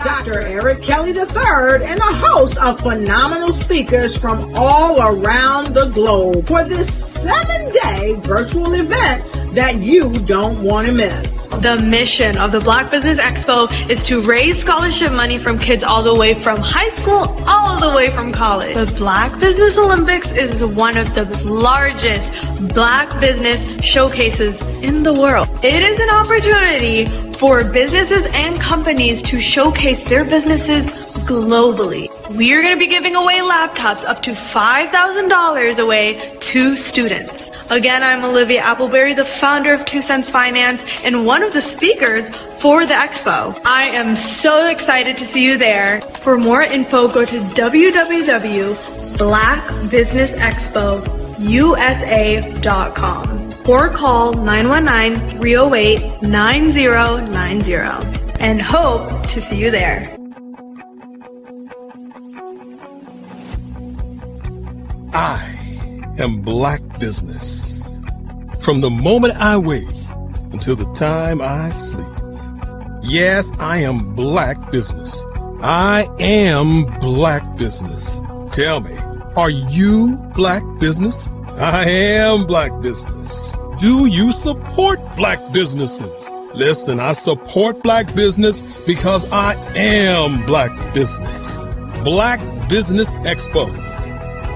Dr. Eric Kelly III and a host of phenomenal speakers from all around the globe for this 7-day virtual event that you don't want to miss. The mission of the Black Business Expo is to raise scholarship money from kids all the way from high school all the way from college. The Black Business Olympics is one of the largest Black business showcases in the world. It is an opportunity for businesses and companies to showcase their businesses globally. We are going to be giving away laptops up to $5,000 away to students. Again, I'm Olivia Appleberry, the founder of 2 Cents Finance and one of the speakers for the expo. I am so excited to see you there. For more info, go to www.blackbusinessexpousa.com or call 919-308-9090 and hope to see you there. I am Black Business. From the moment I wake until the time I sleep. Yes, I am Black Business. I am Black Business. Tell me, are you Black Business? I am Black Business. Do you support Black businesses? Listen, I support Black business because I am Black Business. Black Business Expo,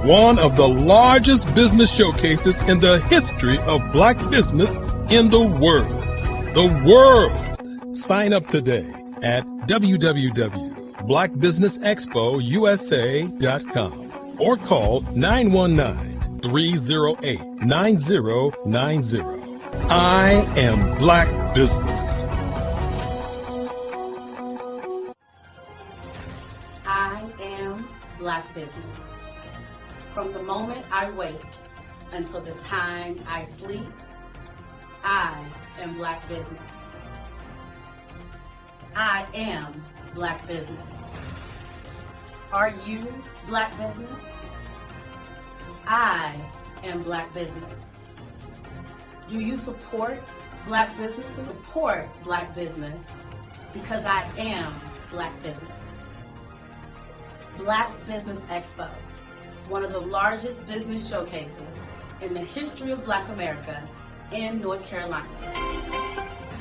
one of the largest business showcases in the history of Black business in the world. The world! Sign up today at www.blackbusinessexpousa.com or call 919-308-9090. I am Black Business. I am Black Business. From the moment I wake until the time I sleep, I am Black Business. I am Black Business. Are you Black Business? I am Black Business. Do you support Black businesses? Support Black business because I am Black Business. Black Business Expo, one of the largest business showcases in the history of Black America in North Carolina.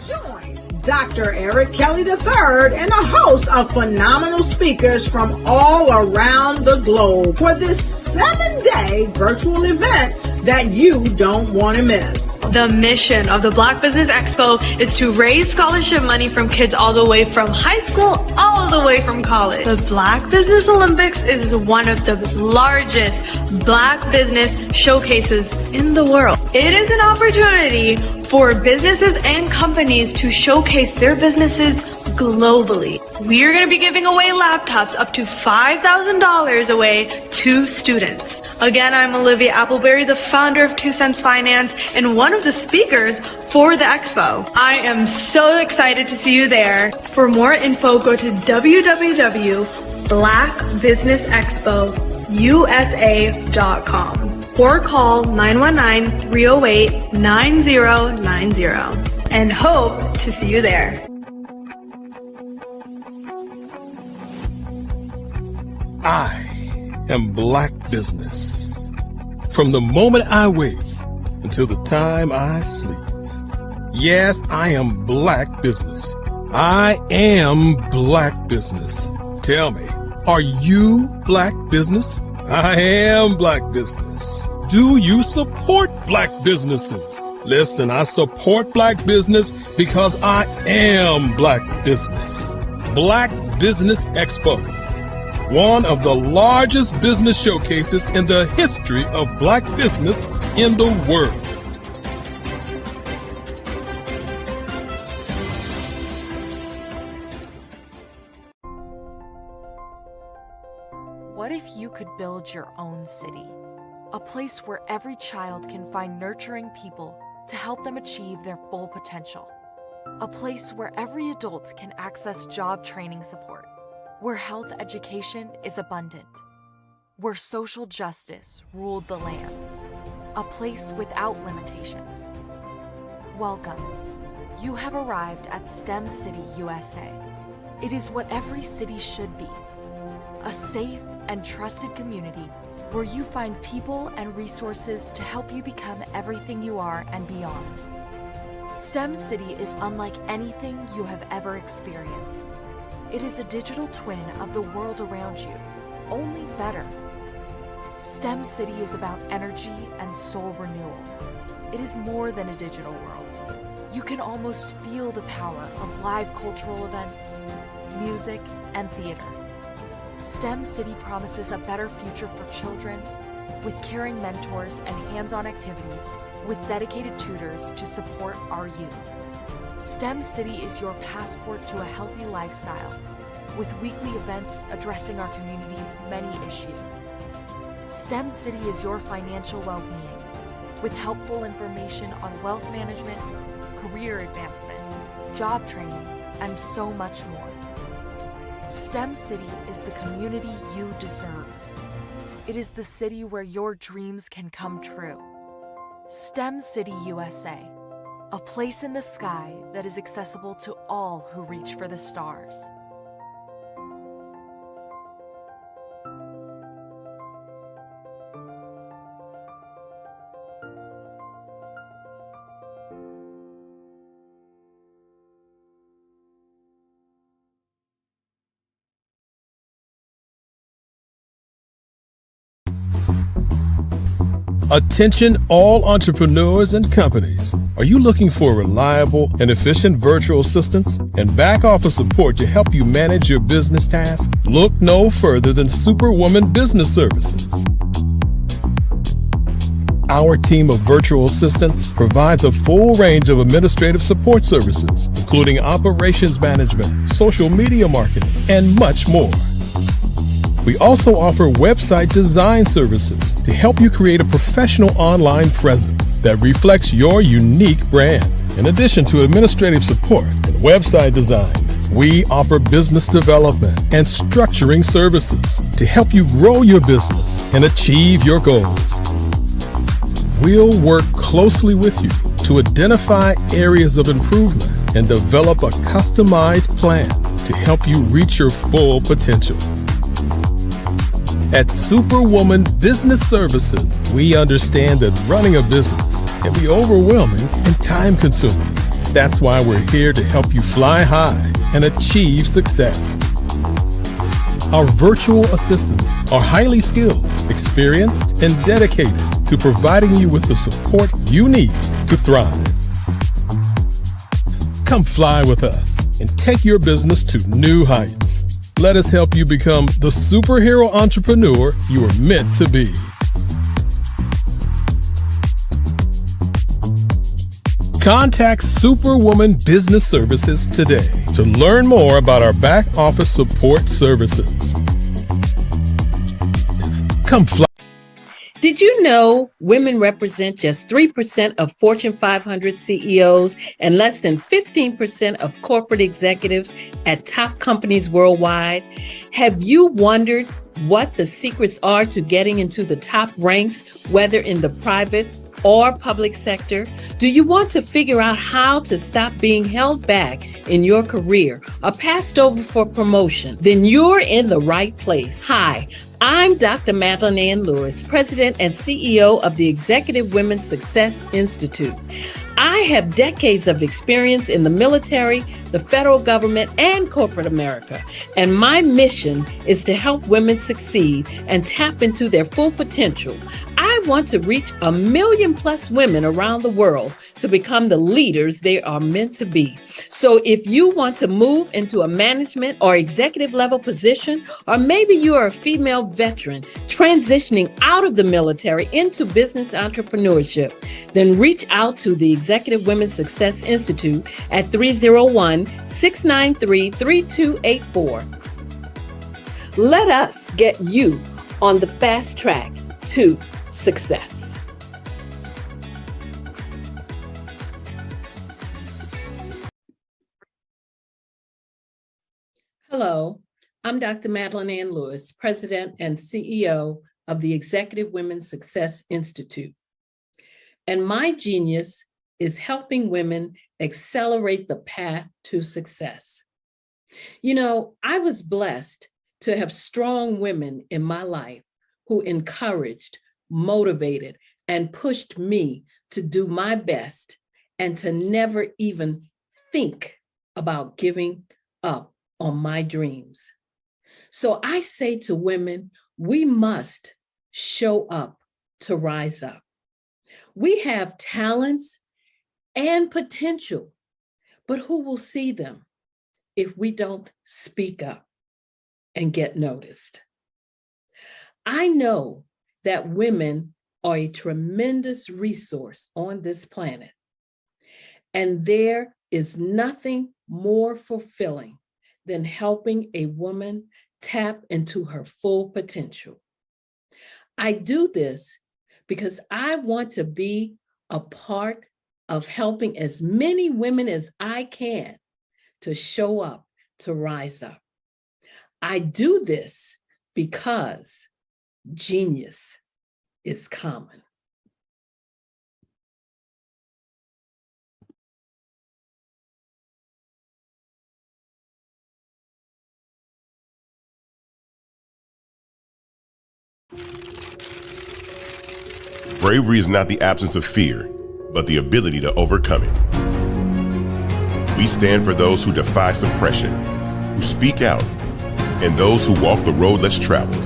Join Dr. Eric Kelly III and a host of phenomenal speakers from all around the globe for this 7-day virtual event that you don't want to miss. The mission of the Black Business Expo is to raise scholarship money from kids all the way from high school all the way from college. The Black Business Olympics is one of the largest Black business showcases in the world. It is an opportunity for businesses and companies to showcase their businesses globally. We are going to be giving away laptops up to $5,000 away to students. Again, I'm Olivia Appleberry, the founder of 2 Cents Finance and one of the speakers for the expo. I am so excited to see you there. For more info, go to www.blackbusinessexpousa.com or call 919-308-9090 and hope to see you there. I am Black Business. From the moment I wake until the time I sleep. Yes, I am Black Business. I am Black Business. Tell me, are you Black Business? I am Black Business. Do you support Black businesses? Listen, I support Black business because I am Black Business. Black Business Expo, one of the largest business showcases in the history of Black business in the world. What if you could build your own city? A place where every child can find nurturing people to help them achieve their full potential. A place where every adult can access job training support. Where health education is abundant, where social justice ruled the land, a place without limitations. Welcome. You have arrived at STEM City USA, It is what every city should be. A safe and trusted community where you find people and resources to help you become everything you are and beyond. STEM City is unlike anything you have ever experienced. It is a digital twin of the world around you, only better. STEM City is about energy and soul renewal. It is more than a digital world. You can almost feel the power of live cultural events, music, and theater. STEM City promises a better future for children with caring mentors and hands-on activities with dedicated tutors to support our youth. STEM City is your passport to a healthy lifestyle with weekly events addressing our community's many issues. STEM City is your financial well-being with helpful information on wealth management, career advancement, job training, and so much more. STEM City is the community you deserve. It is the city where your dreams can come true. STEM City USA, a place in the sky that is accessible to all who reach for the stars. Attention all entrepreneurs and companies. Are you looking for reliable and efficient virtual assistants and back office support to help you manage your business tasks? Look no further than Superwoman Business Services. Our team of virtual assistants provides a full range of administrative support services, including operations management, social media marketing, and much more. We also offer website design services to help you create a professional online presence that reflects your unique brand. In addition to administrative support and website design, we offer business development and structuring services to help you grow your business and achieve your goals. We'll work closely with you to identify areas of improvement and develop a customized plan to help you reach your full potential. At Superwoman Business Services, we understand that running a business can be overwhelming and time-consuming. That's why we're here to help you fly high and achieve success. Our virtual assistants are highly skilled, experienced, and dedicated to providing you with the support you need to thrive. Come fly with us and take your business to new heights. Let us help you become the superhero entrepreneur you are meant to be. Contact Superwoman Business Services today to learn more about our back office support services. Come fly. Did you know women represent just 3% of Fortune 500 CEOs and less than 15% of corporate executives at top companies worldwide? Have you wondered what the secrets are to getting into the top ranks, whether in the private or public sector? Do you want to figure out how to stop being held back in your career or passed over for promotion? Then you're in the right place. Hi, I'm Dr. Madeline Ann Lewis, President and CEO of the Executive Women's Success Institute. I have decades of experience in the military, the federal government, and corporate America, and my mission is to help women succeed and tap into their full potential. I want to reach 1 million plus women around the world to become the leaders they are meant to be. So if you want to move into a management or executive level position, or maybe you are a female veteran transitioning out of the military into business entrepreneurship, then reach out to the Executive Women's Success Institute at 301-693-3284. Let us get you on the fast track to success. Hello, I'm Dr. Madeline Ann Lewis, President and CEO of the Executive Women's Success Institute. And my genius is helping women accelerate the path to success. You know, I was blessed to have strong women in my life who encouraged, motivated, and pushed me to do my best and to never even think about giving up on my dreams. So I say to women, we must show up to rise up. We have talents and potential, but who will see them if we don't speak up and get noticed? I know that women are a tremendous resource on this planet, and there is nothing more fulfilling than helping a woman tap into her full potential. I do this because I want to be a part of helping as many women as I can to show up, to rise up. I do this because genius is common. Bravery is not the absence of fear, but the ability to overcome it. We stand for those who defy suppression, who speak out, and those who walk the road less traveled.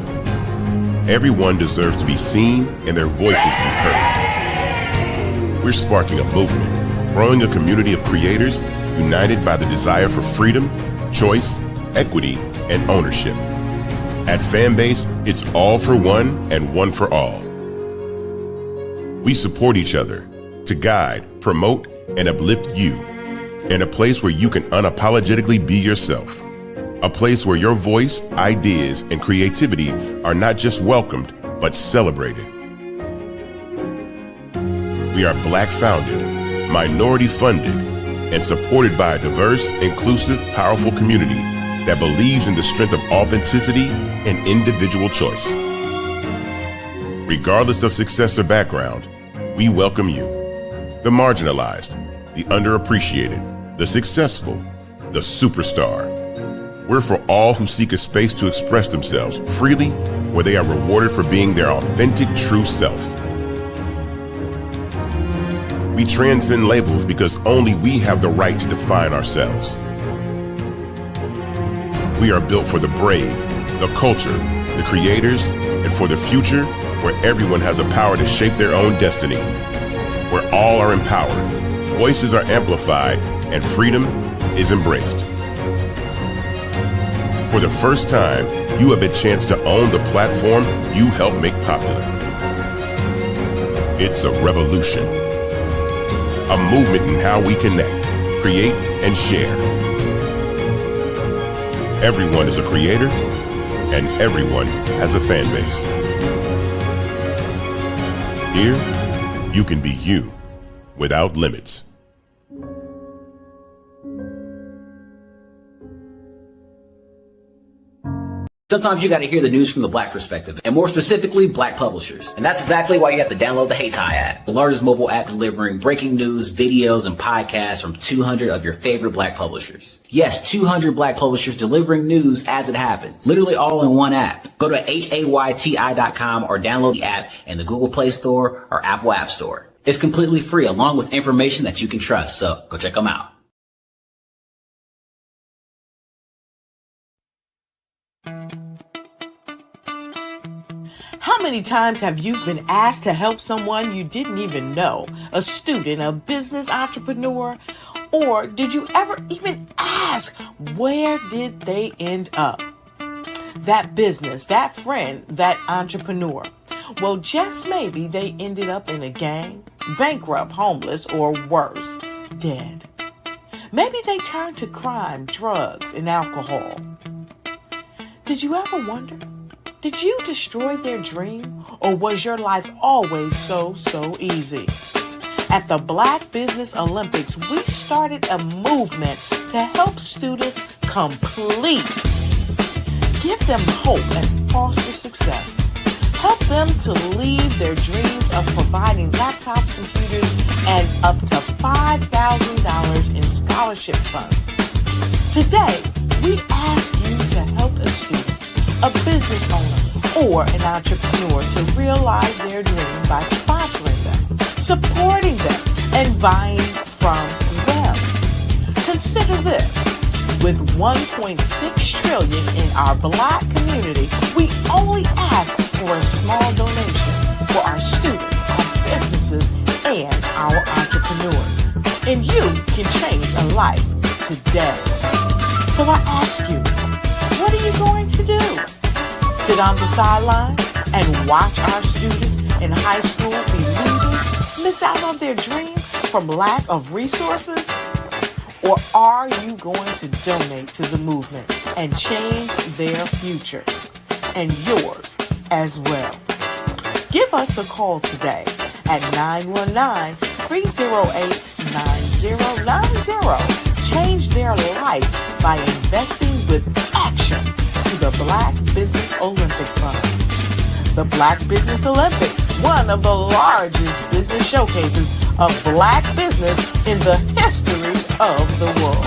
Everyone deserves to be seen and their voices to be heard. We're sparking a movement, growing a community of creators united by the desire for freedom, choice, equity, and ownership. At Fanbase, it's all for one and one for all. We support each other to guide, promote, and uplift you in a place where you can unapologetically be yourself. A place where your voice, ideas, and creativity are not just welcomed, but celebrated. We are Black founded, minority funded, and supported by a diverse, inclusive, powerful community that believes in the strength of authenticity and individual choice. Regardless of success or background, we welcome you, the marginalized, the underappreciated, the successful, the superstar. We're for all who seek a space to express themselves freely, where they are rewarded for being their authentic, true self. We transcend labels because only we have the right to define ourselves. We are built for the brave, the culture, the creators, and for the future where everyone has a power to shape their own destiny, where all are empowered, voices are amplified, and freedom is embraced. For the first time, you have a chance to own the platform you helped make popular. It's a revolution, a movement in how we connect, create, and share. Everyone is a creator, and everyone has a fan base. Here, you can be you without limits. Sometimes you got to hear the news from the Black perspective, and more specifically, Black publishers. And that's exactly why you have to download the Hey Tie app, the largest mobile app delivering breaking news, videos, and podcasts from 200 of your favorite Black publishers. Yes, 200 Black publishers delivering news as it happens, literally all in one app. Go to HAYTI.com or download the app in the Google Play Store or Apple App Store. It's completely free, along with information that you can trust, so go check them out. How many times have you been asked to help someone you didn't even know, a student, a business entrepreneur? Or did you ever even ask, where did they end up? That business, that friend, that entrepreneur. Well, just maybe they ended up in a gang, bankrupt, homeless, or worse, dead. Maybe they turned to crime, drugs, and alcohol. Did you ever wonder? Did you destroy their dream, or was your life always so easy? At the Black Business Olympics, we started a movement to help students complete. Give them hope and foster success. Help them to leave their dreams of providing laptops, computers, and up to $5,000 in scholarship funds. Today, we ask you to help a student, a business owner, or an entrepreneur to realize their dream by sponsoring them, supporting them, and buying from them. Consider this. With $1.6 trillion in our Black community, we only ask for a small donation for our students, our businesses, and our entrepreneurs. And you can change a life today. So I ask you, what are you going to do? Sit on the sideline and watch our students in high school be losers, miss out on their dream from lack of resources? Or are you going to donate to the movement and change their future and yours as well? Give us a call today at 919-308-9090. Change their life by investing with action to the Black Business Olympic Fund. The Black Business Olympics, one of the largest business showcases of Black business in the history of the world.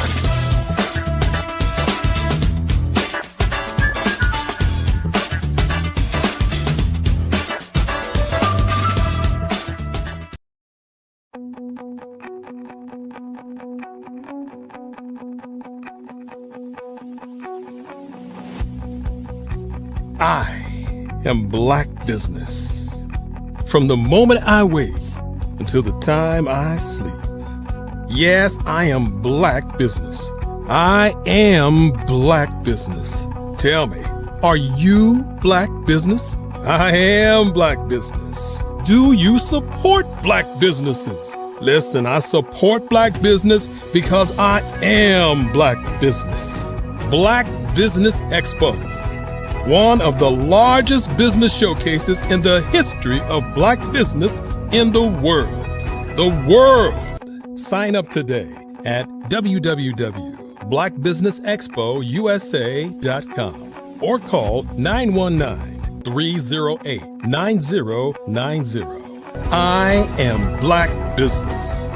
I am Black business. From the moment I wake until the time I sleep. Yes, I am Black business. I am Black business. Tell me, are you Black business? I am Black business. Do you support Black businesses? Listen, I support Black business because I am Black business. Black Business Expo, one of the largest business showcases in the history of Black business in the world. The world! Sign up today at www.blackbusinessexpousa.com or call 919-308-9090. I am Black business.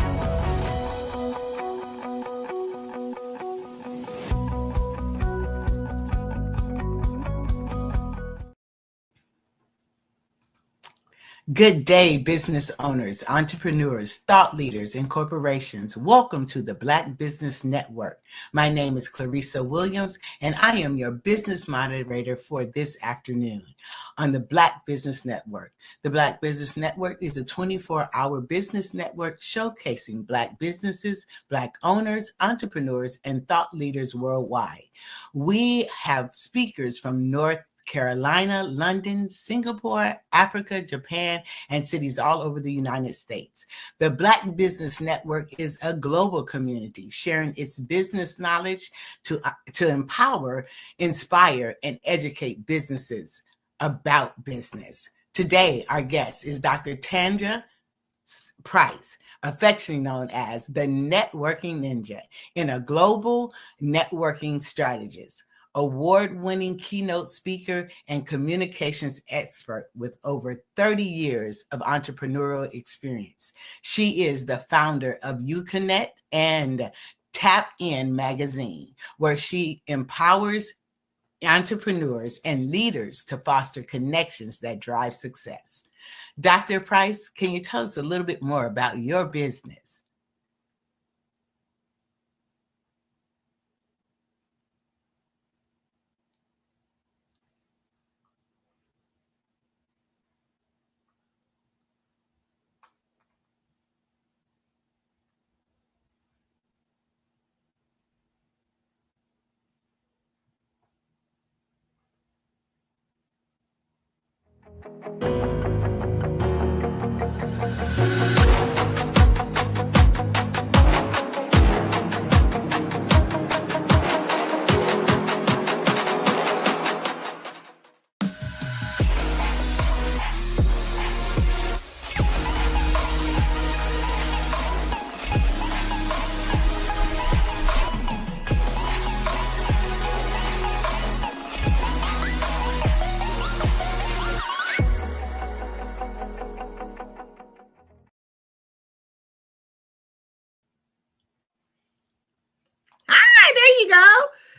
Good day, business owners, entrepreneurs, thought leaders, and corporations. Welcome to the Black Business Network. My name is Clarissa Williams, and I am your business moderator for this afternoon on the Black Business Network. The Black Business Network is a 24-hour business network showcasing Black businesses, Black owners, entrepreneurs, and thought leaders worldwide. We have speakers from North Carolina, London, Singapore, Africa, Japan, and cities all over the United States. The Black Business Network is a global community sharing its business knowledge to empower, inspire, and educate businesses about business. Today, our guest is Dr. Tandra Price, affectionately known as the Networking Ninja, and a global networking strategist, award-winning keynote speaker, and communications expert with over 30 years of entrepreneurial experience. She is the founder of UConnect and Tap In magazine, where she empowers entrepreneurs and leaders to foster connections that drive success. Dr. Price, can you tell us a little bit more about your business?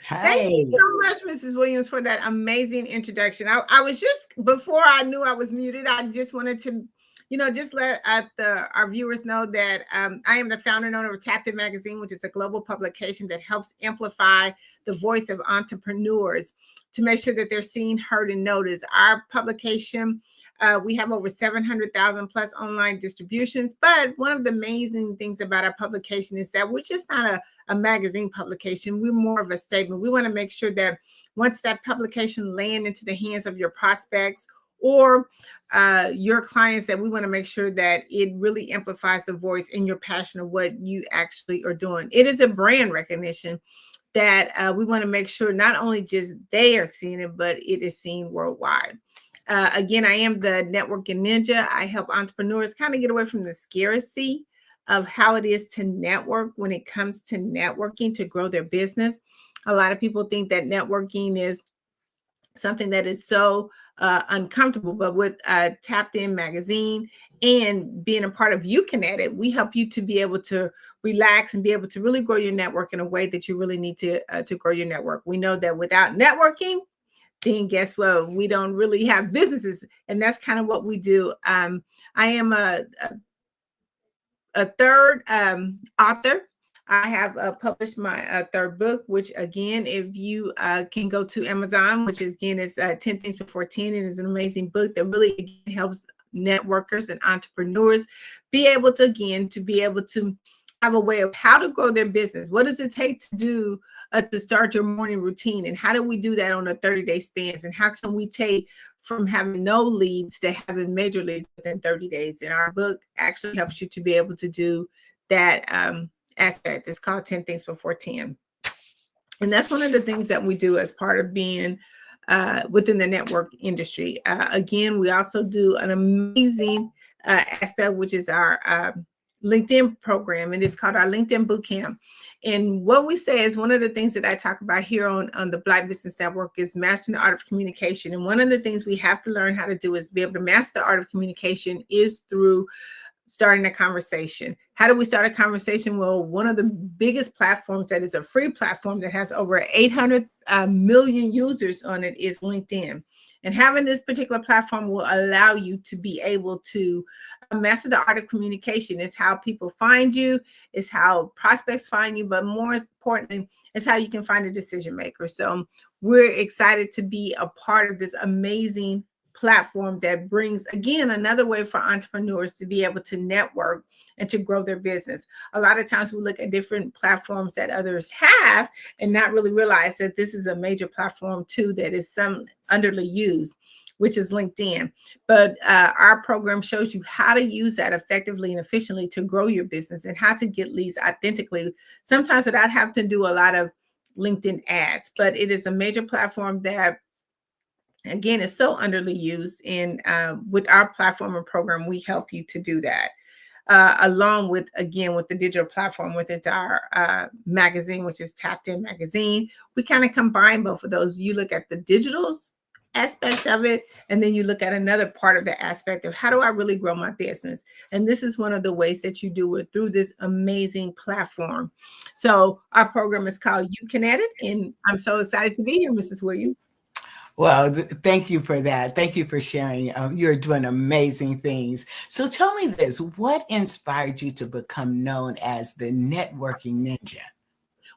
Hey. you so much, Mrs. Williams, for that amazing introduction. I was just, before I knew I was muted, I just wanted to, just let our viewers know that I am the founder and owner of Tapped In Magazine, which is a global publication that helps amplify the voice of entrepreneurs to make sure that they're seen, heard, and noticed. Our publication, we have over 700,000 plus online distributions. But one of the amazing things about our publication is that we're just not a magazine publication. We're more of a statement. We want to make sure that once that publication lands into the hands of your prospects or your clients, that we want to make sure that it really amplifies the voice and your passion of what you actually are doing. It is a brand recognition that we want to make sure not only just they are seeing it, but it is seen worldwide. Again, I am the networking ninja. I help entrepreneurs kind of get away from the scarcity of how it is to network when it comes to networking to grow their business. A lot of people think that networking is something that is so uncomfortable, but with Tapped In Magazine and being a part of You Can Edit, we help you to be able to relax and be able to really grow your network in a way that you really need to grow your network. We know that without networking, then guess what? We don't really have businesses, and that's kind of what we do. I am a third author. I have published my third book, which again, if you can go to Amazon, which again is 10 Things Before 10. It is an amazing book that really helps networkers and entrepreneurs be able to have a way of how to grow their business. What does it take to do to start your morning routine? And how do we do that on a 30-day span? And how can we take from having no leads to having major leads within 30 days? And our book actually helps you to be able to do that aspect. It's called 10 Things Before 10. And that's one of the things that we do as part of being within the network industry. Again, we also do an amazing aspect, which is our LinkedIn program, and it's called our LinkedIn Bootcamp. And what we say is one of the things that I talk about here on the Black Business Network is mastering the art of communication. And one of the things we have to learn how to do is be able to master the art of communication is through starting a conversation. How do we start a conversation? Well, one of the biggest platforms that is a free platform that has over 800 million users on it is LinkedIn. And having this particular platform will allow you to be able to master the art of communication. It's how people find you, it's how prospects find you, but more importantly, it's how you can find a decision maker. So we're excited to be a part of this amazing platform that brings, again, another way for entrepreneurs to be able to network and to grow their business. A lot of times we look at different platforms that others have and not really realize that this is a major platform too that is some underly used, which is LinkedIn. But our program shows you how to use that effectively and efficiently to grow your business and how to get leads authentically, sometimes without having to do a lot of LinkedIn ads. But it is a major platform that, again, it's so underly used. And with our platform and program, we help you to do that. Along with, again, with the digital platform, with our magazine, which is Tapped In Magazine, we kind of combine both of those. You look at the digital aspect of it, and then you look at another part of the aspect of how do I really grow my business? And this is one of the ways that you do it through this amazing platform. So our program is called You Can Edit, and I'm so excited to be here, Mrs. Williams. Well, thank you for that. Thank you for sharing. You're doing amazing things. So tell me this, what inspired you to become known as the networking ninja?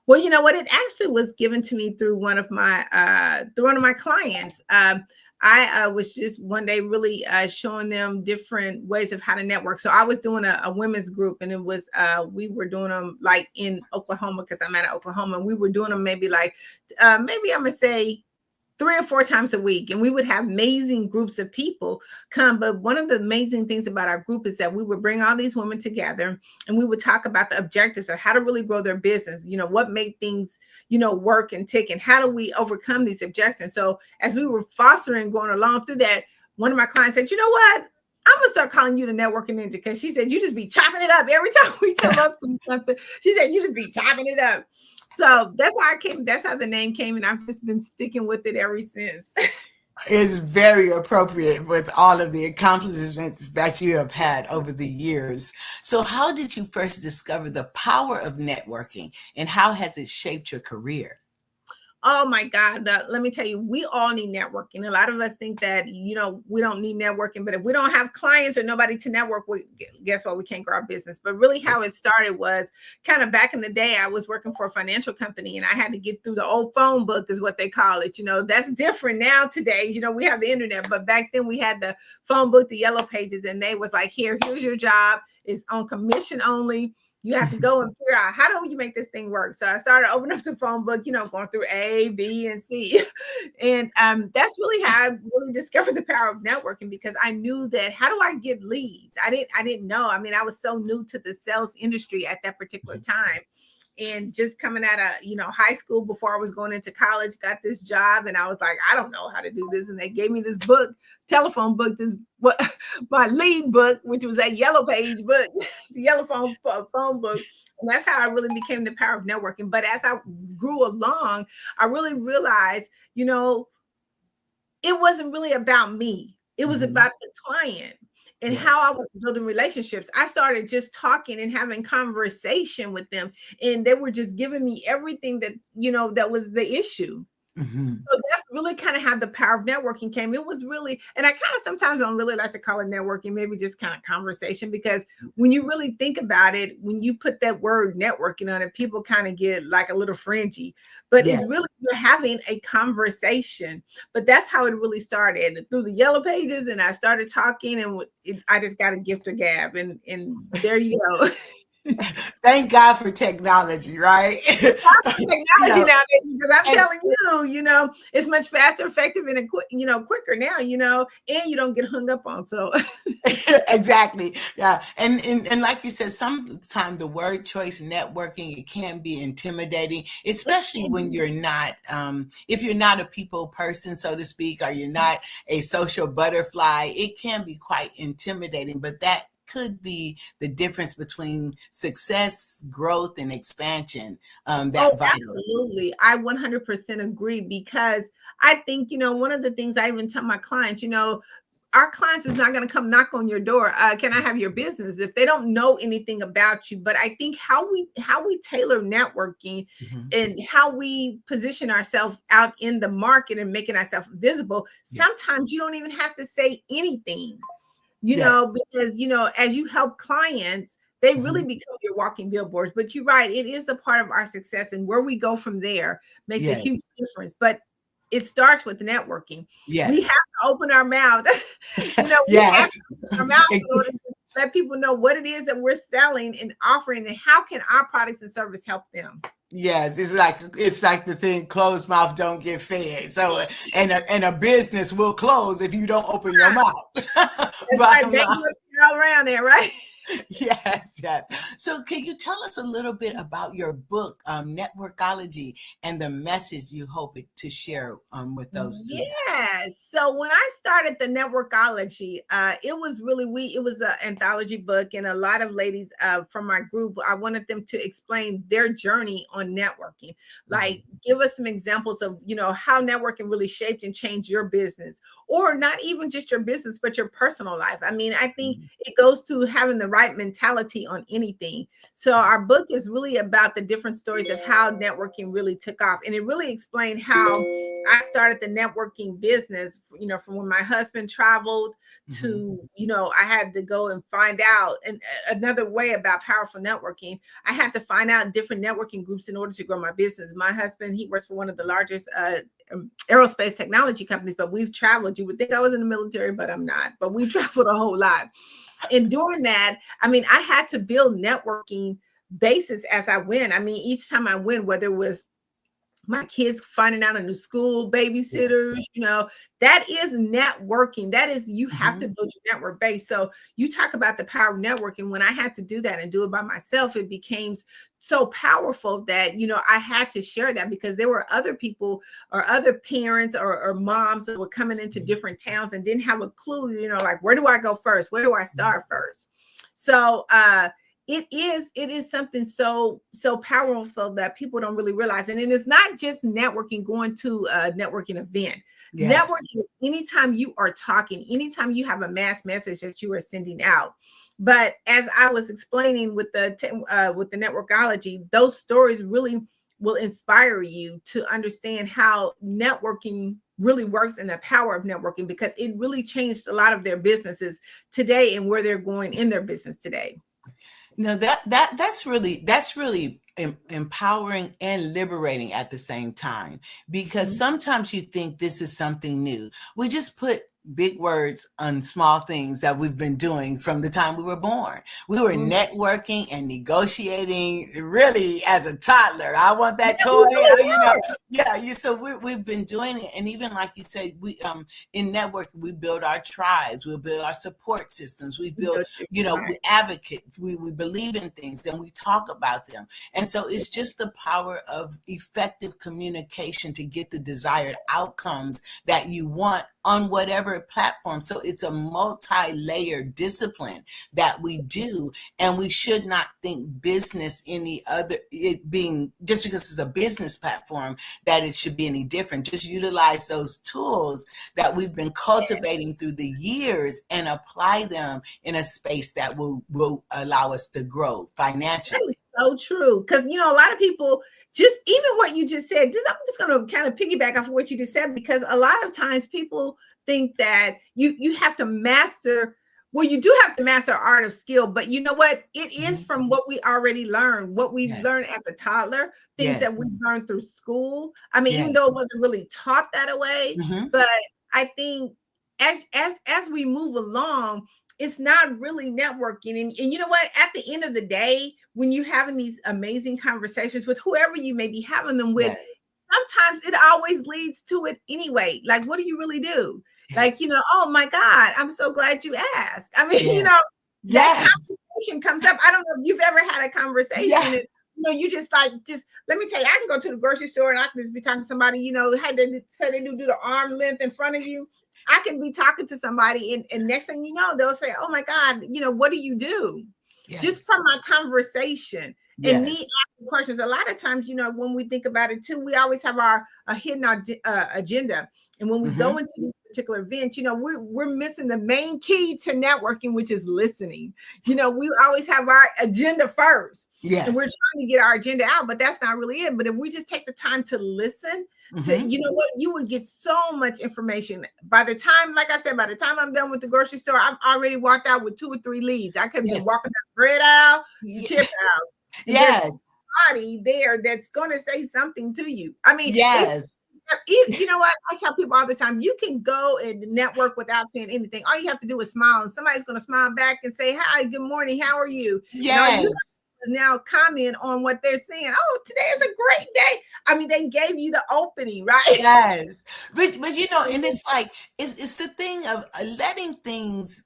Well, you know what? It actually was given to me through one of my clients. I was just one day really showing them different ways of how to network. So I was doing a women's group, and it was we were doing them like in Oklahoma, because I'm out of Oklahoma, and we were doing them maybe I'm gonna say 3 or 4 times a week. And we would have amazing groups of people come. But one of the amazing things about our group is that we would bring all these women together and we would talk about the objectives of how to really grow their business, what made things, work and tick, and how do we overcome these objectives. So as we were fostering, going along through that, one of my clients said, you know what? I'm going to start calling you the networking ninja, because she said, you just be chopping it up every time we come up with something. She said, you just be chopping it up. So that's how the name came, and I've just been sticking with it ever since. It's very appropriate with all of the accomplishments that you have had over the years. So how did you first discover the power of networking, and how has it shaped your career? Oh my God. Let me tell you, we all need networking. A lot of us think that, we don't need networking, but if we don't have clients or nobody to network with, guess what? We can't grow our business. But really how it started was kind of back in the day, I was working for a financial company and I had to get through the old phone book is what they call it. That's different now today. We have the internet, but back then we had the phone book, the yellow pages, and they was like, here's your job. It's on commission only. You have to go and figure out how do you make this thing work. So I started opening up the phone book, going through A, B, and C. And that's really how I really discovered the power of networking, because I knew that how do I get leads? I didn't know. I mean, I was so new to the sales industry at that particular time. And just coming out of, high school before I was going into college, got this job. And I was like, I don't know how to do this. And they gave me this book, telephone book, my lead book, which was a yellow page book, the yellow phone book. And that's how I really became the power of networking. But as I grew along, I really realized, it wasn't really about me. It was about the client. And how I was building relationships. I started just talking and having conversation with them. And they were just giving me everything that, that was the issue. So that's really kind of how the power of networking came. It was really, and I kind of sometimes don't really like to call it networking, maybe just kind of conversation, because when you really think about it, when you put that word networking on it, people kind of get like a little fringy, but it's really you're having a conversation. But that's how it really started, through the yellow pages. And I started talking, and I just got a gift of gab, and there you go. Thank God for technology, right? Technology nowadays, because I'm telling you, it's much faster, effective, and quicker now, and you don't get hung up on. So exactly, yeah, and like you said, sometimes the word choice, networking, it can be intimidating, especially when you're not, if you're not a people person, so to speak, or you're not a social butterfly. It can be quite intimidating, but that could be the difference between success, growth, and expansion. Vital. Absolutely. I 100% agree, because I think, one of the things I even tell my clients, our clients is not going to come knock on your door. Can I have your business? If they don't know anything about you. But I think how we tailor networking and how we position ourselves out in the market and making ourselves visible. Sometimes you don't even have to say anything. Because, as you help clients, they really become your walking billboards. But you're right, it is a part of our success, and where we go from there makes a huge difference. But it starts with networking. We have to open our mouth. We have to open our mouth in order to let people know what it is that we're selling and offering, and how can our products and service help them. Yes, it's like the thing, closed mouth don't get fed. So and a business will close if you don't open your mouth. That's right, all around there, right? Yes. So can you tell us a little bit about your book, Networkology, and the message you hope to share with those students? Yes. So when I started the Networkology, it was really, it was an anthology book, and a lot of ladies from my group, I wanted them to explain their journey on networking. Like, give us some examples of, how networking really shaped and changed your business, or not even just your business, but your personal life. I mean, I think it goes to having the right mentality on anything. So our book is really about the different stories of how networking really took off. And it really explained how I started the networking business, from when my husband traveled to, I had to go and find out. And another way about powerful networking, I had to find out different networking groups in order to grow my business. My husband, he works for one of the largest aerospace technology companies, but we've traveled. You would think I was in the military, but I'm not. But we traveled a whole lot. And doing that, I mean, I had to build networking bases as I went. I mean, each time I went, whether it was my kids finding out a new school, babysitters, that is networking. That is, you have to build your network base. So you talk about the power of networking. When I had to do that and do it by myself, it became so powerful that, I had to share that, because there were other people or other parents or moms that were coming into different towns and didn't have a clue, like, where do I go first? Where do I start first? So, it is something so powerful that people don't really realize. And it's not just networking, going to a networking event. Networking, anytime you are talking, anytime you have a mass message that you are sending out. But as I was explaining with the Networkology, those stories really will inspire you to understand how networking really works and the power of networking, because it really changed a lot of their businesses today and where they're going in their business today. No, that's really empowering and liberating at the same time, because sometimes you think this is something new. We just put big words on small things that we've been doing from the time we were born. We were networking and negotiating really as a toddler. I want that toy, so we've been doing it. And even like you said, we in networking, we build our tribes, we build our support systems, we build, we advocate, we believe in things, and we talk about them. And so it's just the power of effective communication to get the desired outcomes that you want on whatever platform. So it's a multi-layered discipline that we do, and we should not think business it being just because it's a business platform that it should be any different. Just utilize those tools that we've been cultivating through the years and apply them in a space that will allow us to grow financially. So true, because a lot of people, just even what you just said, I'm just going to kind of piggyback off of what you just said, because a lot of times people think that you have to master. Well, you do have to master art of skill, but you know what? It is from what we already learned, what we've learned as a toddler, things that we learned through school. I mean, even though it wasn't really taught that way, but I think as we move along, it's not really networking. And you know what? At the end of the day, when you're having these amazing conversations with whoever you may be having them with, sometimes it always leads to it anyway. Like, what do you really do? Like, oh my God, I'm so glad you asked. I mean, that conversation comes up. I don't know if you've ever had a conversation and, you just let me tell you, I can go to the grocery store and I can just be talking to somebody, had to say they do the arm length in front of you. I can be talking to somebody and next thing you know, they'll say, oh my God, what do you do? Just from my conversation. And me asking questions. A lot of times, when we think about it too, we always have our hidden agenda. And when we go into these particular events, we're missing the main key to networking, which is listening. We always have our agenda first. Yes. And we're trying to get our agenda out, but that's not really it. But if we just take the time to listen, you would get so much information. By the time, like I said, by the time I'm done with the grocery store, I've already walked out with 2 or 3 leads. I could be walking the bread aisle, the chip aisle. There's somebody there that's going to say something to you. I mean, you know what? I tell people all the time, you can go and network without saying anything. All you have to do is smile, and somebody's going to smile back and say, hi, good morning, how are you? Now comment on what they're saying. Oh, today is a great day. I mean, they gave you the opening, right? Yes. But and it's like, it's the thing of letting things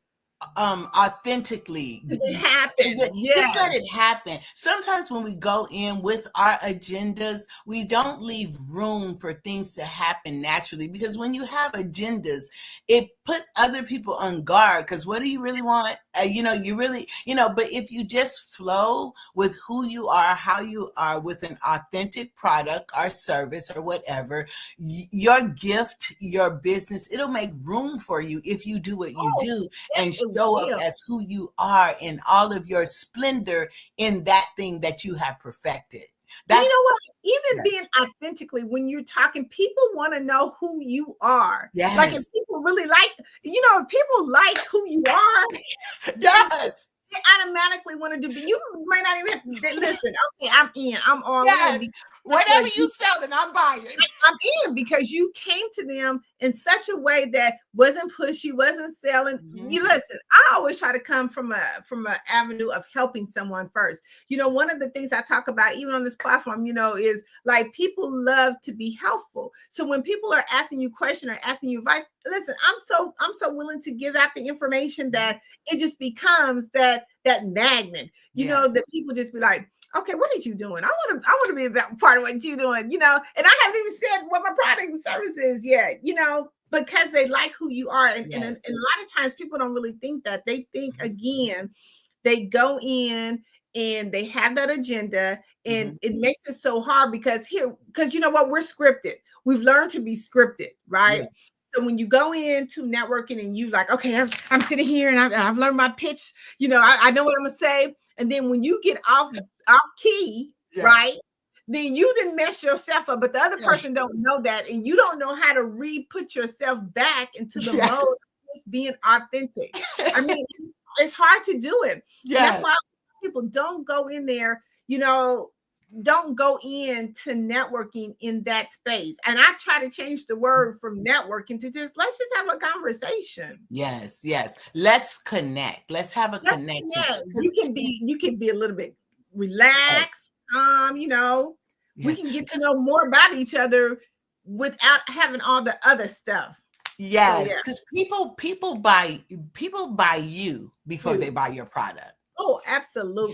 authentically happen. Just let it happen. Sometimes when we go in with our agendas, we don't leave room for things to happen naturally, because when you have agendas, it put other people on guard, because what do you really want? You really, but if you just flow with who you are, how you are, with an authentic product or service or whatever, your gift, your business, it'll make room for you if you do what you do and show up as who you are in all of your splendor in that thing that you have perfected. You know what? Even being authentically, when you're talking, people want to know who you are. Yes. Like, if people really like, if people like who you are, they automatically want to do. But you might not even listen. Okay, I'm in. I'm all in. Whatever you selling, I'm buying. I'm in, because you came to them in such a way that wasn't pushy, wasn't selling. You listen. I always try to come from an avenue of helping someone first. One of the things I talk about, even on this platform, is like, people love to be helpful. So when people are asking you questions or asking you advice, listen, I'm so willing to give out the information that it just becomes that magnet. That people just be like, okay, what are you doing? I want to be a part of what you're doing, and I haven't even said what my product and service is yet, because they like who you are. And a lot of times people don't really think that. They think, again, they go in and they have that agenda, and it makes it so hard, because you know what? We're scripted. We've learned to be scripted, right? Yeah. So when you go into networking and you like, okay, I'm sitting here and I've learned my pitch, I know what I'm going to say. And then when you get off key, right, then you didn't mess yourself up, but the other person don't know that, and you don't know how to put yourself back into the mode of just being authentic. I mean, it's hard to do it. That's why people don't go in there, don't go into networking in that space. And I try to change the word from networking to let's just have a conversation. Yes. Let's connect. Let's have a connection. You can be a little bit relaxed. We can get to know more about each other without having all the other stuff. Yes, because people buy you before they buy your product. Oh, absolutely.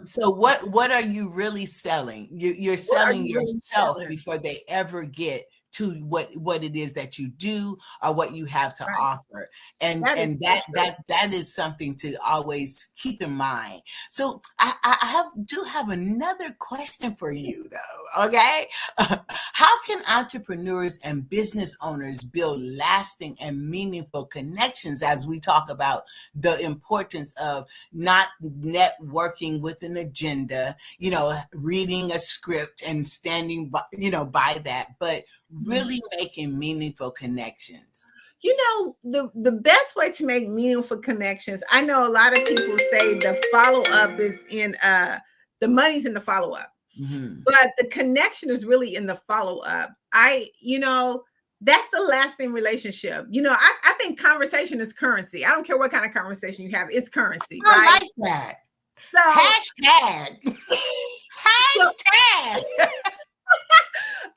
So what are you really selling? You're selling yourself before they ever get to what it is that you do or what you have to offer. And that is something to always keep in mind. So I do have another question for you though. Okay. How can entrepreneurs and business owners build lasting and meaningful connections as we talk about the importance of not networking with an agenda, reading a script and standing by, by that, but really making meaningful connections? The best way to make meaningful connections, I know a lot of people say the follow-up is in the money's in the follow-up, but the connection is really in the follow-up. That's the lasting relationship. I think conversation is currency. I don't care what kind of conversation you have, it's currency. I like that. So hashtag.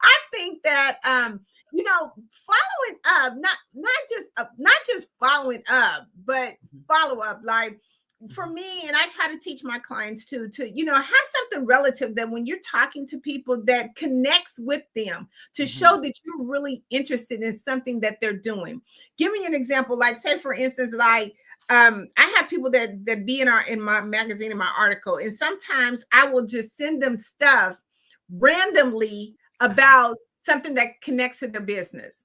I think that following up, not just following up, but follow up. Like for me, and I try to teach my clients to have something relative that when you're talking to people that connects with them to show that you're really interested in something that they're doing. Give me an example, like say for instance, like I have people that be in my magazine, in my article, and sometimes I will just send them stuff randomly about something that connects to their business.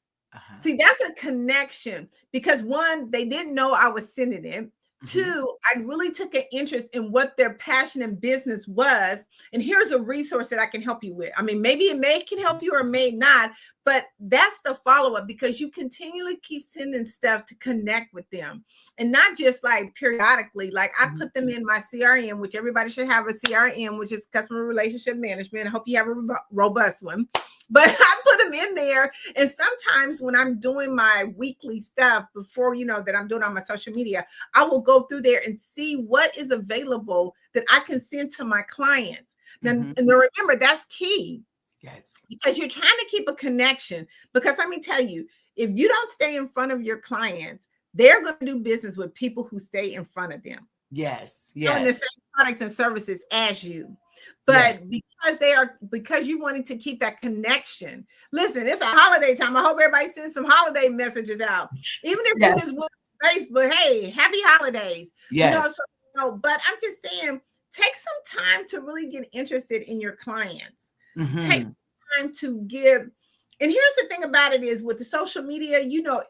See, that's a connection because one, they didn't know I was sending it. Two, I really took an interest in what their passion and business was. And here's a resource that I can help you with. I mean, maybe it can help you or may not, but that's the follow-up because you continually keep sending stuff to connect with them. And not just like periodically, like I put them in my CRM, which everybody should have a CRM, which is customer relationship management. I hope you have a robust one. But I put them in there. And sometimes when I'm doing my weekly stuff before, that I'm doing on my social media, I will go through there and see what is available that I can send to my clients. And remember, that's key. Yes. Because you're trying to keep a connection. Because let me tell you, if you don't stay in front of your clients, they're going to do business with people who stay in front of them. Yes. Selling the same products and services as you. But because you wanted to keep that connection. Listen, it's a holiday time. I hope everybody sends some holiday messages out. Even if you just want Facebook, hey, happy holidays. Yes. But I'm just saying, take some time to really get interested in your clients. Take some time to give. And here's the thing about it is with the social media, you know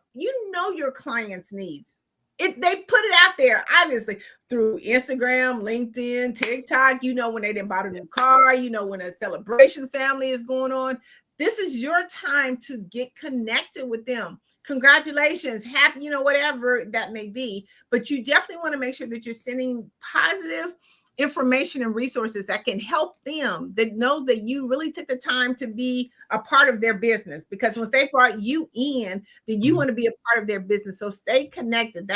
your clients' needs. They put it out there, obviously, through Instagram, LinkedIn, TikTok, when they didn't buy a new car, when a celebration family is going on. This is your time to get connected with them. Congratulations, happy, whatever that may be. But you definitely want to make sure that you're sending positive information and resources that can help them, that know that you really took the time to be a part of their business. Because once they brought you in, then you want to be a part of their business. So stay connected.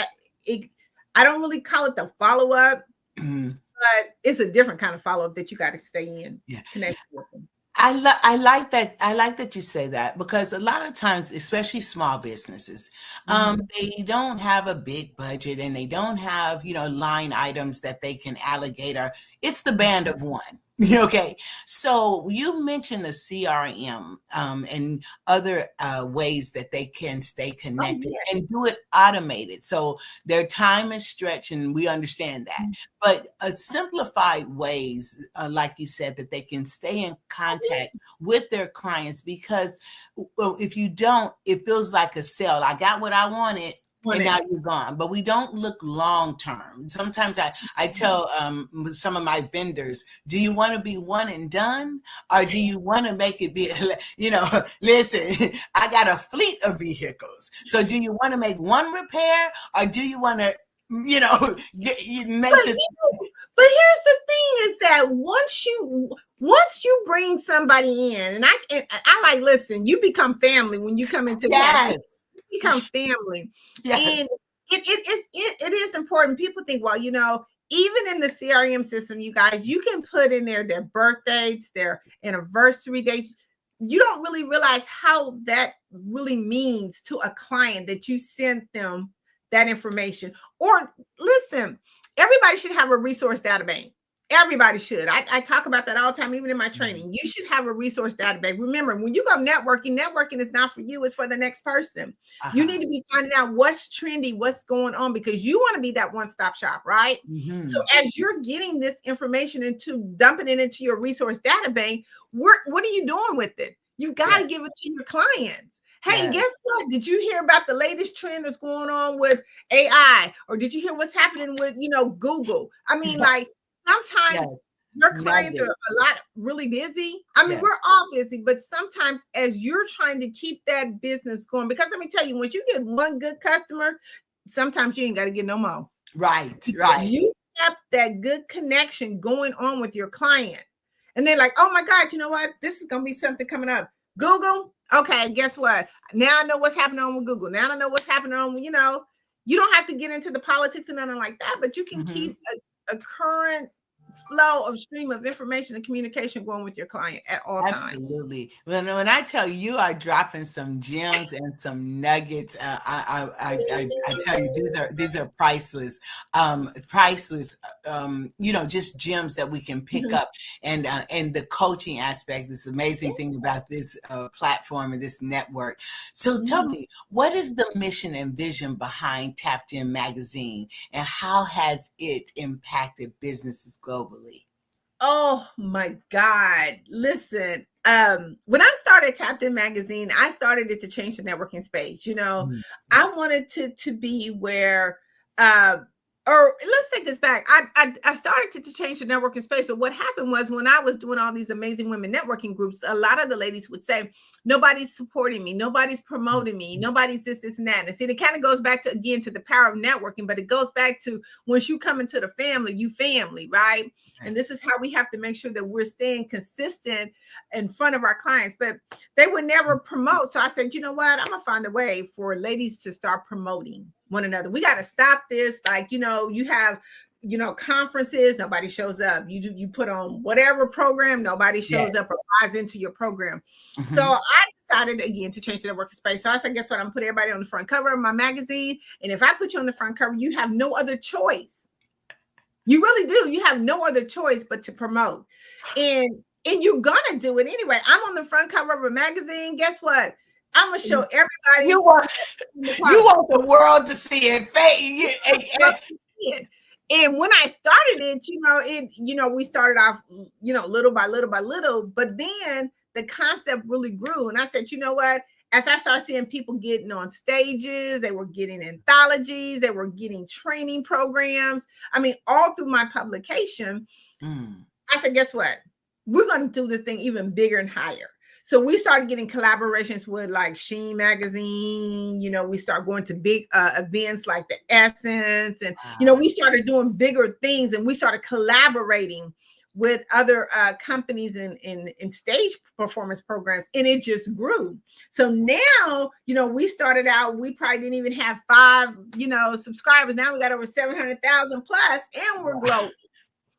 I don't really call it the follow-up, but it's a different kind of follow-up that you got to stay in, connected with them. I like that. I like that you say that because a lot of times, especially small businesses, they don't have a big budget and they don't have, line items that they can allocate, or it's the band of one. Okay. So you mentioned the CRM and other ways that they can stay connected and do it automated. So their time is stretched and we understand that. But simplified ways, like you said, that they can stay in contact with their clients, because if you don't, it feels like a sale. I got what I wanted. and now you're gone. But we don't look long term. Sometimes I tell some of my vendors, do you want to be one and done, or do you want to make it be, listen, I got a fleet of vehicles. So do you want to make one repair, or do you want to, make this? But here's the thing: is that once you bring somebody in, and I like, listen, you become family when you come into you become family. Yes. And it is important. People think, well, even in the CRM system, you guys, you can put in there their birth dates, their anniversary dates. You don't really realize how that really means to a client that you sent them that information. Or listen, everybody should have a resource data bank. Everybody should. I talk about that all the time, even in my training. You should have a resource data bank. Remember, when you go networking is not for you, it's for the next person. You need to be finding out what's trendy, what's going on, because you want to be that one-stop shop, right? So as you're getting this information dumping it into your resource data bank, what are you doing with it? You got to give it to your clients. Hey, guess what? Did you hear about the latest trend that's going on with AI? Or did you hear what's happening with, Google? I mean, like, sometimes your clients are a lot really busy. I mean, we're all busy, but sometimes as you're trying to keep that business going, because let me tell you, once you get one good customer, sometimes you ain't got to get no more. Right. You kept that good connection going on with your client. And they're like, oh my God, you know what? This is going to be something coming up. Google. Okay, guess what? Now I know what's happening on with Google. Now I know what's happening on, you don't have to get into the politics and nothing like that, but you can keep a current flow of stream of information and communication going with your client at all times. Absolutely. When I tell you, you are dropping some gems and some nuggets, I tell you, these are priceless, just gems that we can pick up. And the coaching aspect is the amazing thing about this platform and this network. So tell me, what is the mission and vision behind Tapped In Magazine, and how has it impacted businesses globally? Oh my God. Listen, when I started Tapped In Magazine, I started it to change the networking space. I wanted to be where, or let's take this back. I started to change the networking space, but what happened was when I was doing all these amazing women networking groups, a lot of the ladies would say, nobody's supporting me, nobody's promoting me, nobody's this and that. And see, it kind of goes back to the power of networking, but it goes back to once you come into the family, you family, right? Yes. And this is how we have to make sure that we're staying consistent in front of our clients, but they would never promote. So I said, you know what? I'm gonna find a way for ladies to start promoting one another. We got to stop this. Like, you have, conferences, nobody shows up. You put on whatever program, nobody shows up or buys into your program. So I decided again to change the networking space. So I said, guess what? I'm gonna put everybody on the front cover of my magazine. And if I put you on the front cover, you have no other choice. You really do. You have no other choice but to promote. And you're gonna do it anyway. I'm on the front cover of a magazine. Guess what? I'm gonna show everybody. You want the world to see it. And when I started it, we started off, little by little, but then the concept really grew. And I said, you know what? As I started seeing people getting on stages, they were getting anthologies, they were getting training programs. I mean, all through my publication, I said, guess what? We're going to do this thing even bigger and higher. So we started getting collaborations with like Sheen Magazine. We start going to big events like the Essence. And, we started doing bigger things, and we started collaborating with other companies in stage performance programs, and it just grew. So now, we started out, we probably didn't even have 5, subscribers. Now we got over 700,000 plus, and we're global.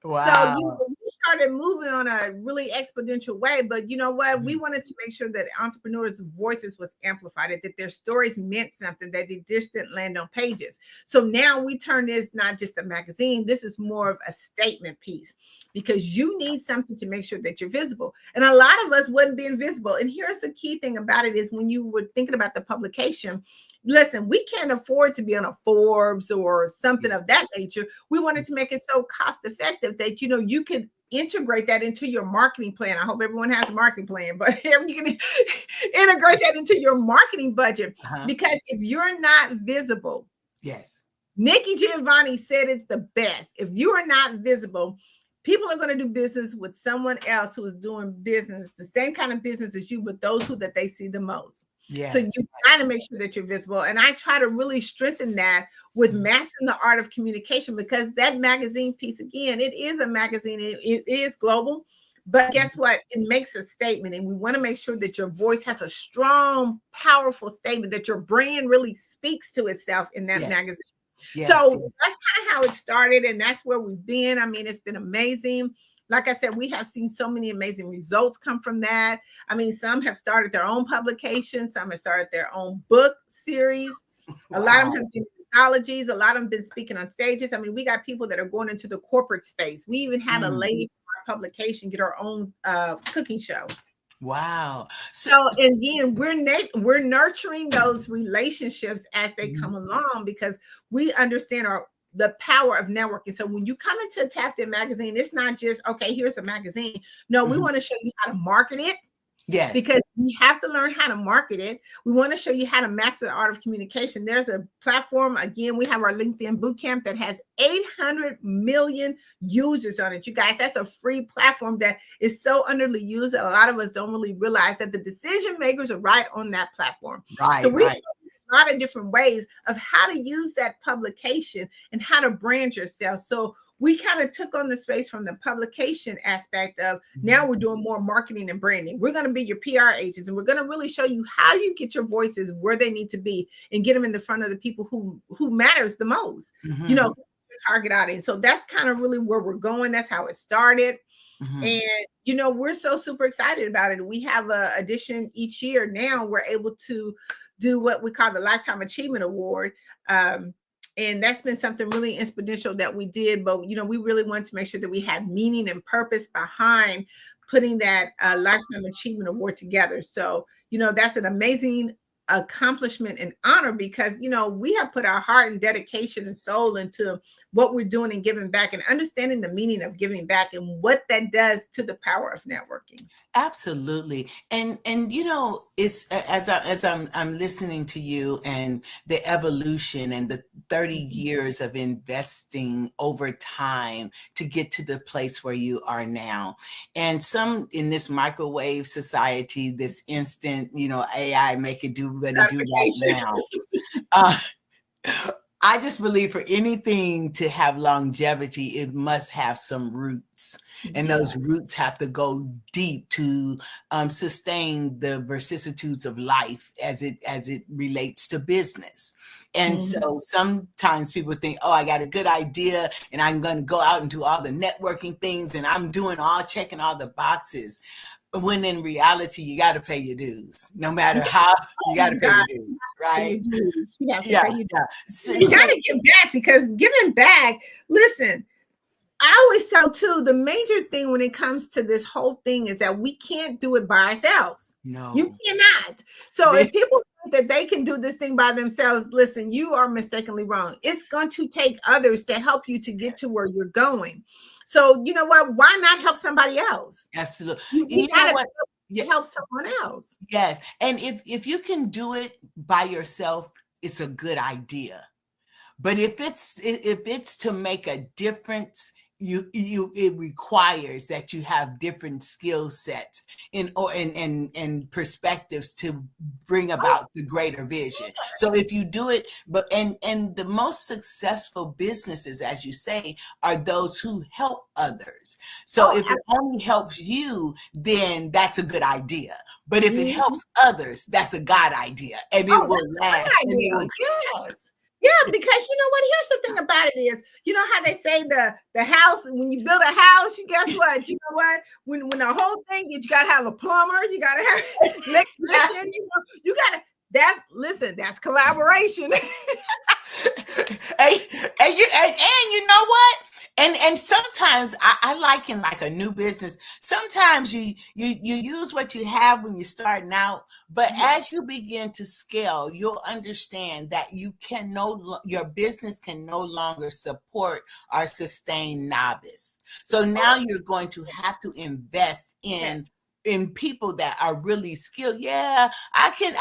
Wow. So we started moving on a really exponential way, but you know what? We wanted to make sure that entrepreneurs' voices was amplified, that their stories meant something, that they just didn't land on pages. So now we turn this not just a magazine, this is more of a statement piece, because you need something to make sure that you're visible. And a lot of us wasn't being visible. And here's the key thing about it is when you were thinking about the publication, listen, we can't afford to be on a Forbes or something of that nature. We wanted to make it so cost effective that, you could integrate that into your marketing plan. I hope everyone has a marketing plan, but you can integrate that into your marketing budget, because if you're not visible, Yes. Nikki Giovanni said it the best. If you are not visible, people are going to do business with someone else who is doing business, the same kind of business as you, but those who that they see the most. Yes. So you got to make sure that you're visible. And I try to really strengthen that with mastering the art of communication, because that magazine piece, again, it is a magazine. It is global. But guess what? It makes a statement. And we want to make sure that your voice has a strong, powerful statement, that your brand really speaks to itself in that magazine. Yes. So that's kind of how it started. And that's where we've been. I mean, it's been amazing. Like I said, we have seen so many amazing results come from that. I mean, some have started their own publications. Some have started their own book series. A lot of them have been anthologies. A lot of them have been speaking on stages. I mean, we got people that are going into the corporate space. We even had a lady from our publication get her own cooking show. Wow. So again, we're nurturing those relationships as they come along, because we understand the power of networking. So when you come into a Tapped In magazine, it's not just, okay, here's a magazine. No, we want to show you how to market it. Yes. Because we have to learn how to market it. We want to show you how to master the art of communication. There's a platform, again, we have our LinkedIn Bootcamp that has 800 million users on it. You guys, that's a free platform that is so underused that a lot of us don't really realize that the decision makers are right on that platform. Right. So we a lot of different ways of how to use that publication and how to brand yourself. So we kind of took on the space from the publication aspect of now we're doing more marketing and branding. We're going to be your PR agents, and we're going to really show you how you get your voices where they need to be and get them in the front of the people who matters the most, you know, your target audience. So that's kind of really where we're going. That's how it started. And, you know, we're so super excited about it. We have a edition each year. Now we're able to do what we call the Lifetime Achievement Award. And that's been something really exponential that we did. But, you know, we really want to make sure that we have meaning and purpose behind putting that Lifetime Achievement Award together. So, you know, that's an amazing accomplishment and honor, because, you know, we have put our heart and dedication and soul into what we're doing and giving back, and understanding the meaning of giving back and what that does to the power of networking. Absolutely. And you know, it's as I'm listening to you and the evolution and the 30 years of investing over time to get to the place where you are now. And some in this microwave society, this instant, you know, AI make it do what it do right now. I just believe for anything to have longevity, it must have some roots, and those roots have to go deep to sustain the vicissitudes of life as it relates to business. And so sometimes people think, oh, I got a good idea and I'm going to go out and do all the networking things and I'm checking all the boxes. When in reality, you got to pay your dues. No matter how, you got to pay your dues, right? You have to pay your dues. You got to give back, because giving back, listen, I always tell too, the major thing when it comes to this whole thing is that we can't do it by ourselves. No. You cannot. So if people think that they can do this thing by themselves, listen, you are mistakenly wrong. It's going to take others to help you to get to where you're going. So you know what? Why not help somebody else? Absolutely. You gotta help someone else. Yes. And if you can do it by yourself, it's a good idea. But if it's to make a difference, it requires that you have different skill sets and perspectives to bring about the greater vision. So if you do it, and the most successful businesses, as you say, are those who help others. So if it only helps you, then that's a good idea. But if it helps others, that's a God idea, and it will last. Yes. Yeah, because you know what? Here's the thing about it is, you know how they say the house, when you build a house, you guess what? You know what? When the whole thing, you got to have a plumber, you got to have electrician, you got to. That's collaboration. and you know what? And sometimes I liken like a new business. Sometimes you use what you have when you're starting out, but as you begin to scale, you'll understand that your business can no longer support or sustain novice. So now you're going to have to invest in in people that are really skilled. Yeah, I can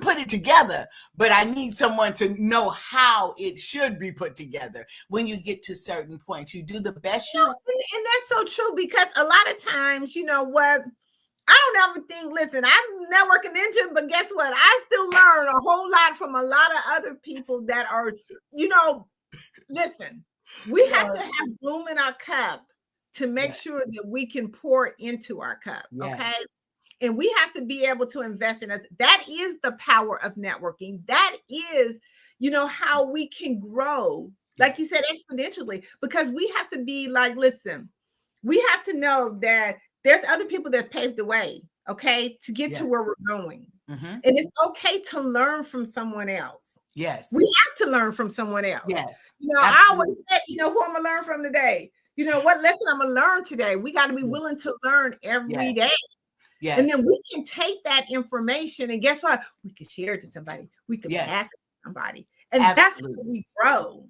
put it together, but I need someone to know how it should be put together. When you get to certain points, you do the best you. And that's so true, because a lot of times, you know what? I don't ever think, listen, I'm networking ninja, but guess what? I still learn a whole lot from a lot of other people that are, you know, listen, we have to have room in our cup to make sure that we can pour into our cup. Okay. And we have to be able to invest in us. That is the power of networking. That is, you know, how we can grow, like you said, exponentially, because we have to be like, listen, we have to know that there's other people that paved the way, okay, to get to where we're going. And it's okay to learn from someone else. Yes. We have to learn from someone else. Yes. You know, I always say, you know, who I'm going to learn from today? You know, what lesson I'm going to learn today? We got to be willing to learn every day. Yes. And then we can take that information, and guess what? We can share it to somebody. We can pass it to somebody. And that's how we grow.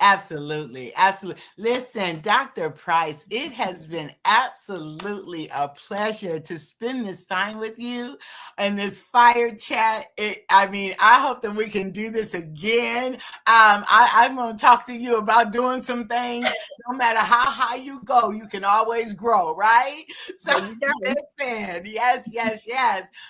Absolutely. Absolutely. Listen, Dr. Price, it has been absolutely a pleasure to spend this time with you and this fire chat. I hope that we can do this again. I'm going to talk to you about doing some things. No matter how high you go, you can always grow, right? So listen, yes.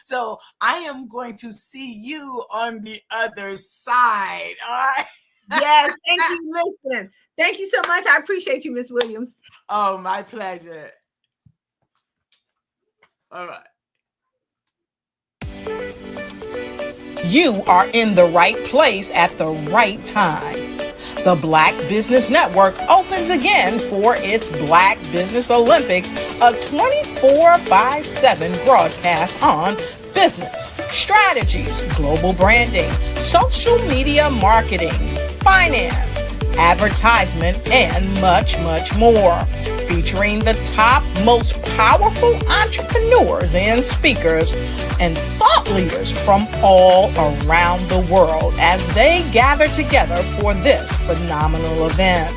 So I am going to see you on the other side. All right. Yes, thank you. Listen, thank you so much. I appreciate you, Miss Williams. Oh, my pleasure. All right. You are in the right place at the right time. The Black Business Network opens again for its Black Business Olympics, a 24/7 broadcast on business, strategies, global branding, social media marketing, finance, advertisement, and much, much more. Featuring the top, most powerful entrepreneurs and speakers and thought leaders from all around the world as they gather together for this phenomenal event.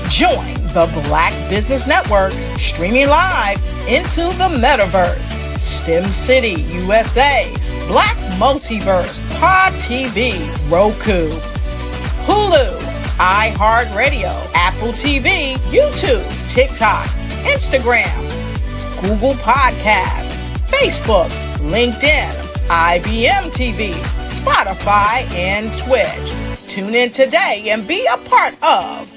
Join the Black Business Network streaming live into the metaverse, STEM City, USA, Black Multiverse, Pod TV, Roku, Hulu, iHeartRadio, Apple TV, YouTube, TikTok, Instagram, Google Podcasts, Facebook, LinkedIn, IBM TV, Spotify, and Twitch. Tune in today and be a part of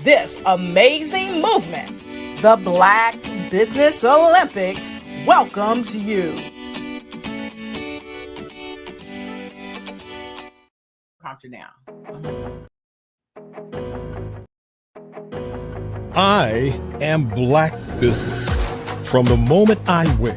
this amazing movement. The Black Business Olympics welcomes you. Now. I am Black Business. From the moment I wake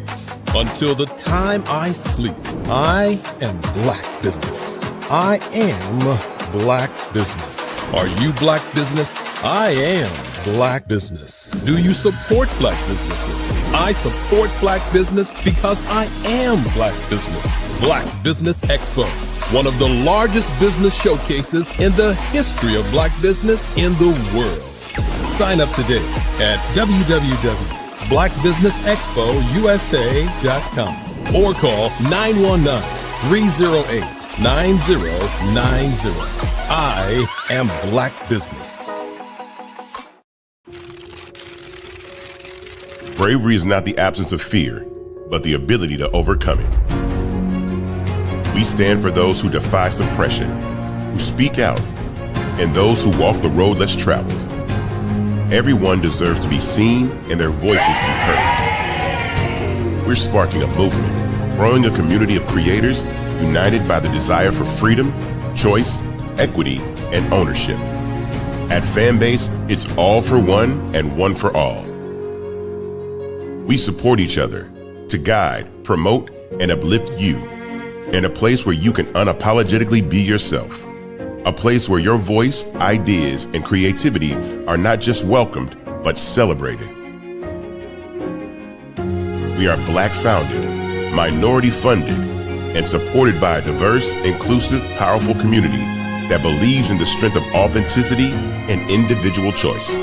until the time I sleep, I am Black Business. I am Black Business. Are you Black Business? I am Black Business. Do you support Black businesses? I support Black business because I am Black Business. Black Business Expo, one of the largest business showcases in the history of Black business in the world. Sign up today at www.blackbusinessexpousa.com or call 919-308-9090. I am Black Business. Bravery is not the absence of fear, but the ability to overcome it. We stand for those who defy suppression, who speak out, and those who walk the road less traveled. Everyone deserves to be seen and their voices to be heard. We're sparking a movement, growing a community of creators united by the desire for freedom, choice, equity, and ownership. At Fanbase, it's all for one and one for all. We support each other to guide, promote, and uplift you in a place where you can unapologetically be yourself. A place where your voice, ideas, and creativity are not just welcomed, but celebrated. We are Black founded, minority funded, and supported by a diverse, inclusive, powerful community that believes in the strength of authenticity and individual choice.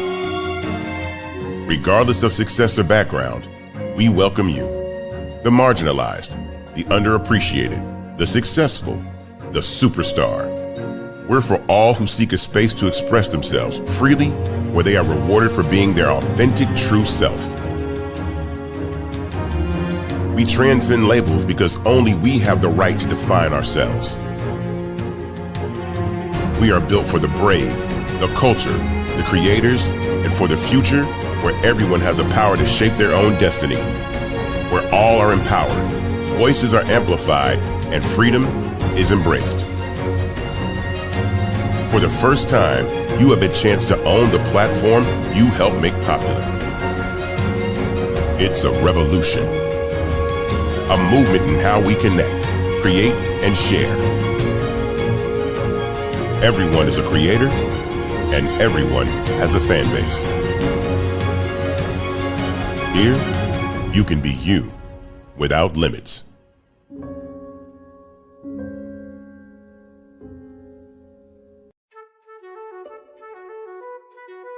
Regardless of success or background, we welcome you. The marginalized, the underappreciated, the successful, the superstar. We're for all who seek a space to express themselves freely, where they are rewarded for being their authentic, true self. We transcend labels because only we have the right to define ourselves. We are built for the brave, the culture, the creators, and for the future where everyone has the power to shape their own destiny, where all are empowered, voices are amplified, and freedom is embraced. For the first time, you have a chance to own the platform you helped make popular. It's a revolution, a movement in how we connect, create, and share. Everyone is a creator, and everyone has a fan base. Here, you can be you without limits.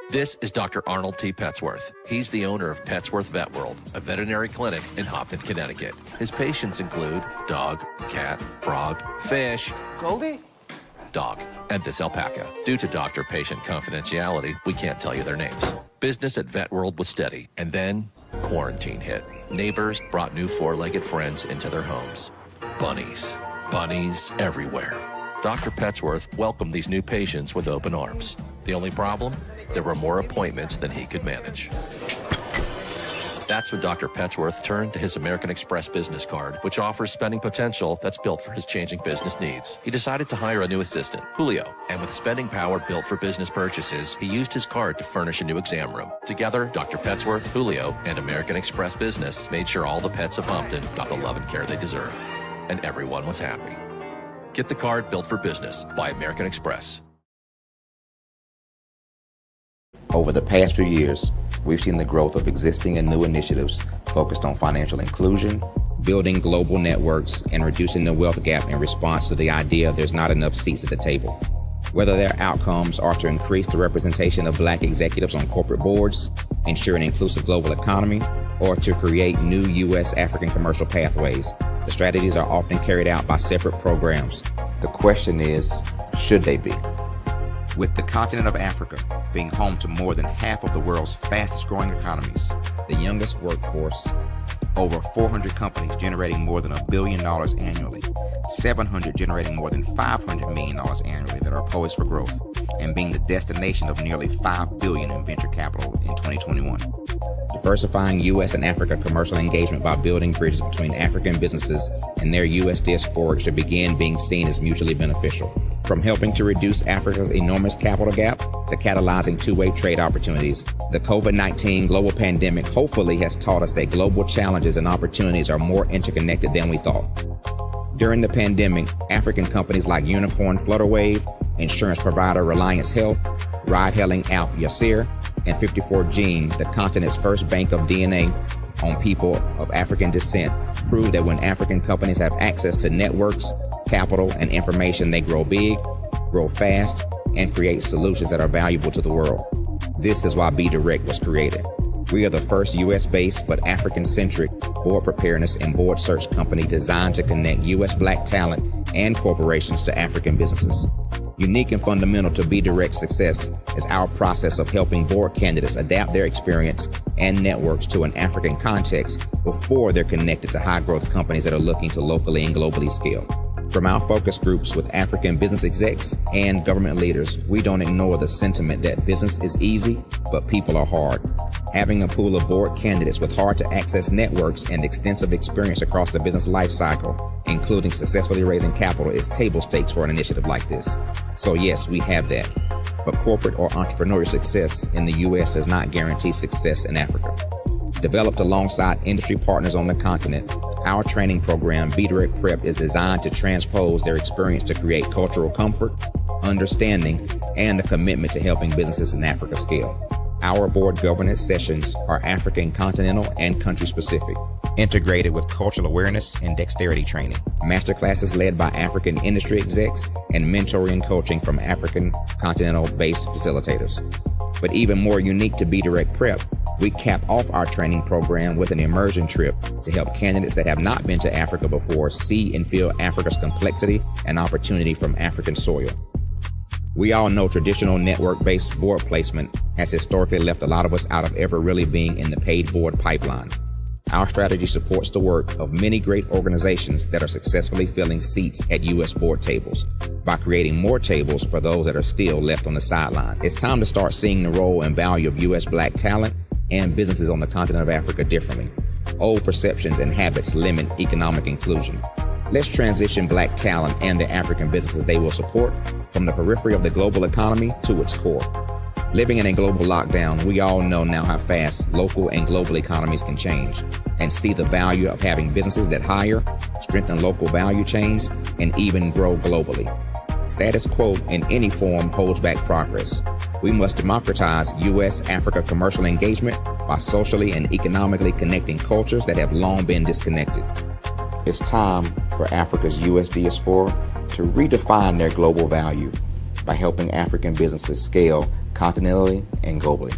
This is Dr. Arnold T. Petsworth. He's the owner of Petsworth Vet World, a veterinary clinic in Hopton, Connecticut. His patients include dog, cat, frog, fish, Goldie, dog, and this alpaca. Due to doctor-patient confidentiality, we can't tell you their names. Business at Vet World was steady, and then quarantine hit. Neighbors brought new four-legged friends into their homes. Bunnies. Bunnies everywhere. Dr. Petsworth welcomed these new patients with open arms. The only problem? There were more appointments than he could manage. That's when Dr. Petsworth turned to his American Express business card, which offers spending potential that's built for his changing business needs. He decided to hire a new assistant, Julio, and with spending power built for business purchases, he used his card to furnish a new exam room. Together, Dr. Petsworth, Julio, and American Express Business made sure all the pets of Hopton got the love and care they deserve. And everyone was happy. Get the card built for business by American Express. Over the past few years, we've seen the growth of existing and new initiatives focused on financial inclusion, building global networks, and reducing the wealth gap in response to the idea there's not enough seats at the table. Whether their outcomes are to increase the representation of Black executives on corporate boards, ensure an inclusive global economy, or to create new U.S. African commercial pathways, the strategies are often carried out by separate programs. The question is, should they be? With the continent of Africa being home to more than half of the world's fastest growing economies, the youngest workforce, over 400 companies generating more than $1 billion annually, 700 generating more than $500 million annually that are poised for growth, and being the destination of nearly $5 billion in venture capital in 2021. Diversifying U.S. and Africa commercial engagement by building bridges between African businesses and their U.S. diaspora should begin being seen as mutually beneficial. From helping to reduce Africa's enormous capital gap to catalyzing two-way trade opportunities, the COVID-19 global pandemic hopefully has taught us that global challenges and opportunities are more interconnected than we thought. During the pandemic, African companies like Unicorn Flutterwave, insurance provider Reliance Health, ride-hailing app Yasir, and 54Gene, the continent's first bank of DNA on people of African descent, proved that when African companies have access to networks, capital, and information, they grow big, grow fast, and create solutions that are valuable to the world. This is why Be Direct was created. We are the first U.S.-based but African-centric board preparedness and board search company designed to connect U.S. Black talent and corporations to African businesses. Unique and fundamental to Be Direct's success is our process of helping board candidates adapt their experience and networks to an African context before they're connected to high-growth companies that are looking to locally and globally scale. From our focus groups with African business execs and government leaders, we don't ignore the sentiment that business is easy, but people are hard. Having a pool of board candidates with hard-to-access networks and extensive experience across the business life cycle, including successfully raising capital, is table stakes for an initiative like this. So yes, we have that. But corporate or entrepreneurial success in the U.S. does not guarantee success in Africa. Developed alongside industry partners on the continent, our training program, Be Direct Prep, is designed to transpose their experience to create cultural comfort, understanding, and a commitment to helping businesses in Africa scale. Our board governance sessions are African continental and country specific, integrated with cultural awareness and dexterity training, masterclasses led by African industry execs, and mentoring and coaching from African continental based facilitators. But even more unique to Be Direct Prep, We cap off our training program with an immersion trip to help candidates that have not been to Africa before see and feel Africa's complexity and opportunity from African soil. We all know traditional network-based board placement has historically left a lot of us out of ever really being in the paid board pipeline. Our strategy supports the work of many great organizations that are successfully filling seats at U.S. board tables by creating more tables for those that are still left on the sideline. It's time to start seeing the role and value of U.S. Black talent and businesses on the continent of Africa differently. Old perceptions and habits limit economic inclusion. Let's transition Black talent and the African businesses they will support from the periphery of the global economy to its core. Living in a global lockdown, we all know now how fast local and global economies can change and see the value of having businesses that hire, strengthen local value chains, and even grow globally. Status quo in any form holds back progress. We must democratize U.S.-Africa commercial engagement by socially and economically connecting cultures that have long been disconnected. It's time for Africa's U.S. diaspora to redefine their global value by helping African businesses scale continentally and globally.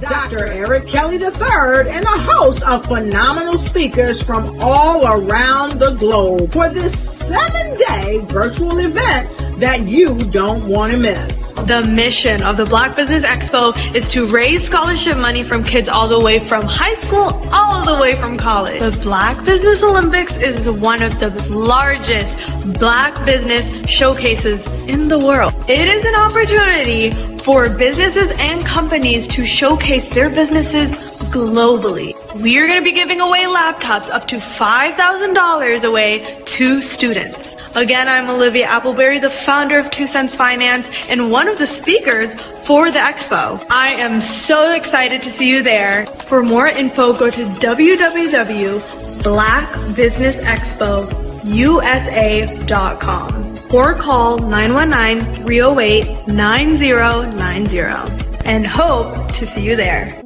Dr. Eric Kelly III and a host of phenomenal speakers from all around the globe for this 7-day virtual event that you don't want to miss. The mission of the Black Business Expo is to raise scholarship money from kids all the way from high school, all the way from college. The Black Business Olympics is one of the largest Black business showcases in the world. It is an opportunity for businesses and companies to showcase their businesses globally. We are going to be giving away laptops up to $5,000 away to students. Again, I'm Olivia Appleberry, the founder of 2 Cents Finance and one of the speakers for the expo. I am so excited to see you there. For more info, go to www.blackbusinessexpousa.com or call 919-308-9090 and hope to see you there.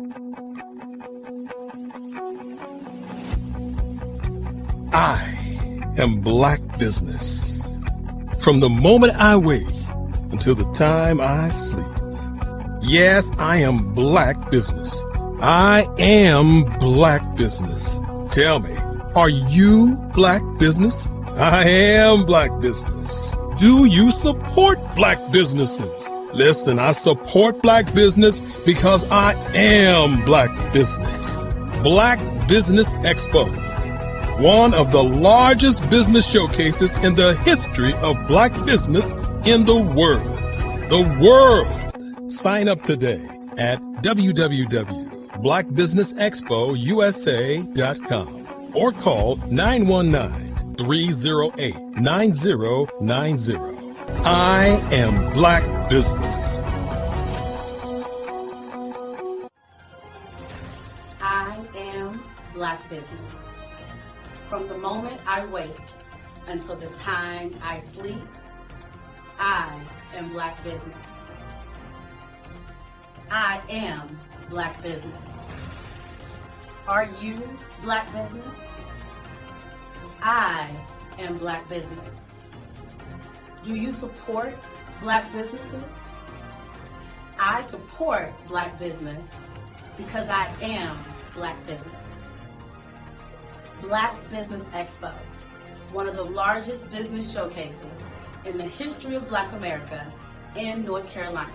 I am Black Business. From the moment I wake until the time I sleep. Yes, I am Black Business. I am Black Business. Tell me, are you Black Business? I am Black Business. Do you support Black businesses? Listen, I support Black business because I am Black Business. Black Business Expo, one of the largest business showcases in the history of Black business in the world. The world! Sign up today at www.blackbusinessexpousa.com or call 919-308-9090. I am Black Business. I am Black Business. From the moment I wake until the time I sleep, I am Black Business. I am Black Business. Are you Black Business? I am Black Business. Do you support Black businesses? I support Black business because I am Black Business. Black Business Expo, one of the largest business showcases in the history of Black America in North Carolina.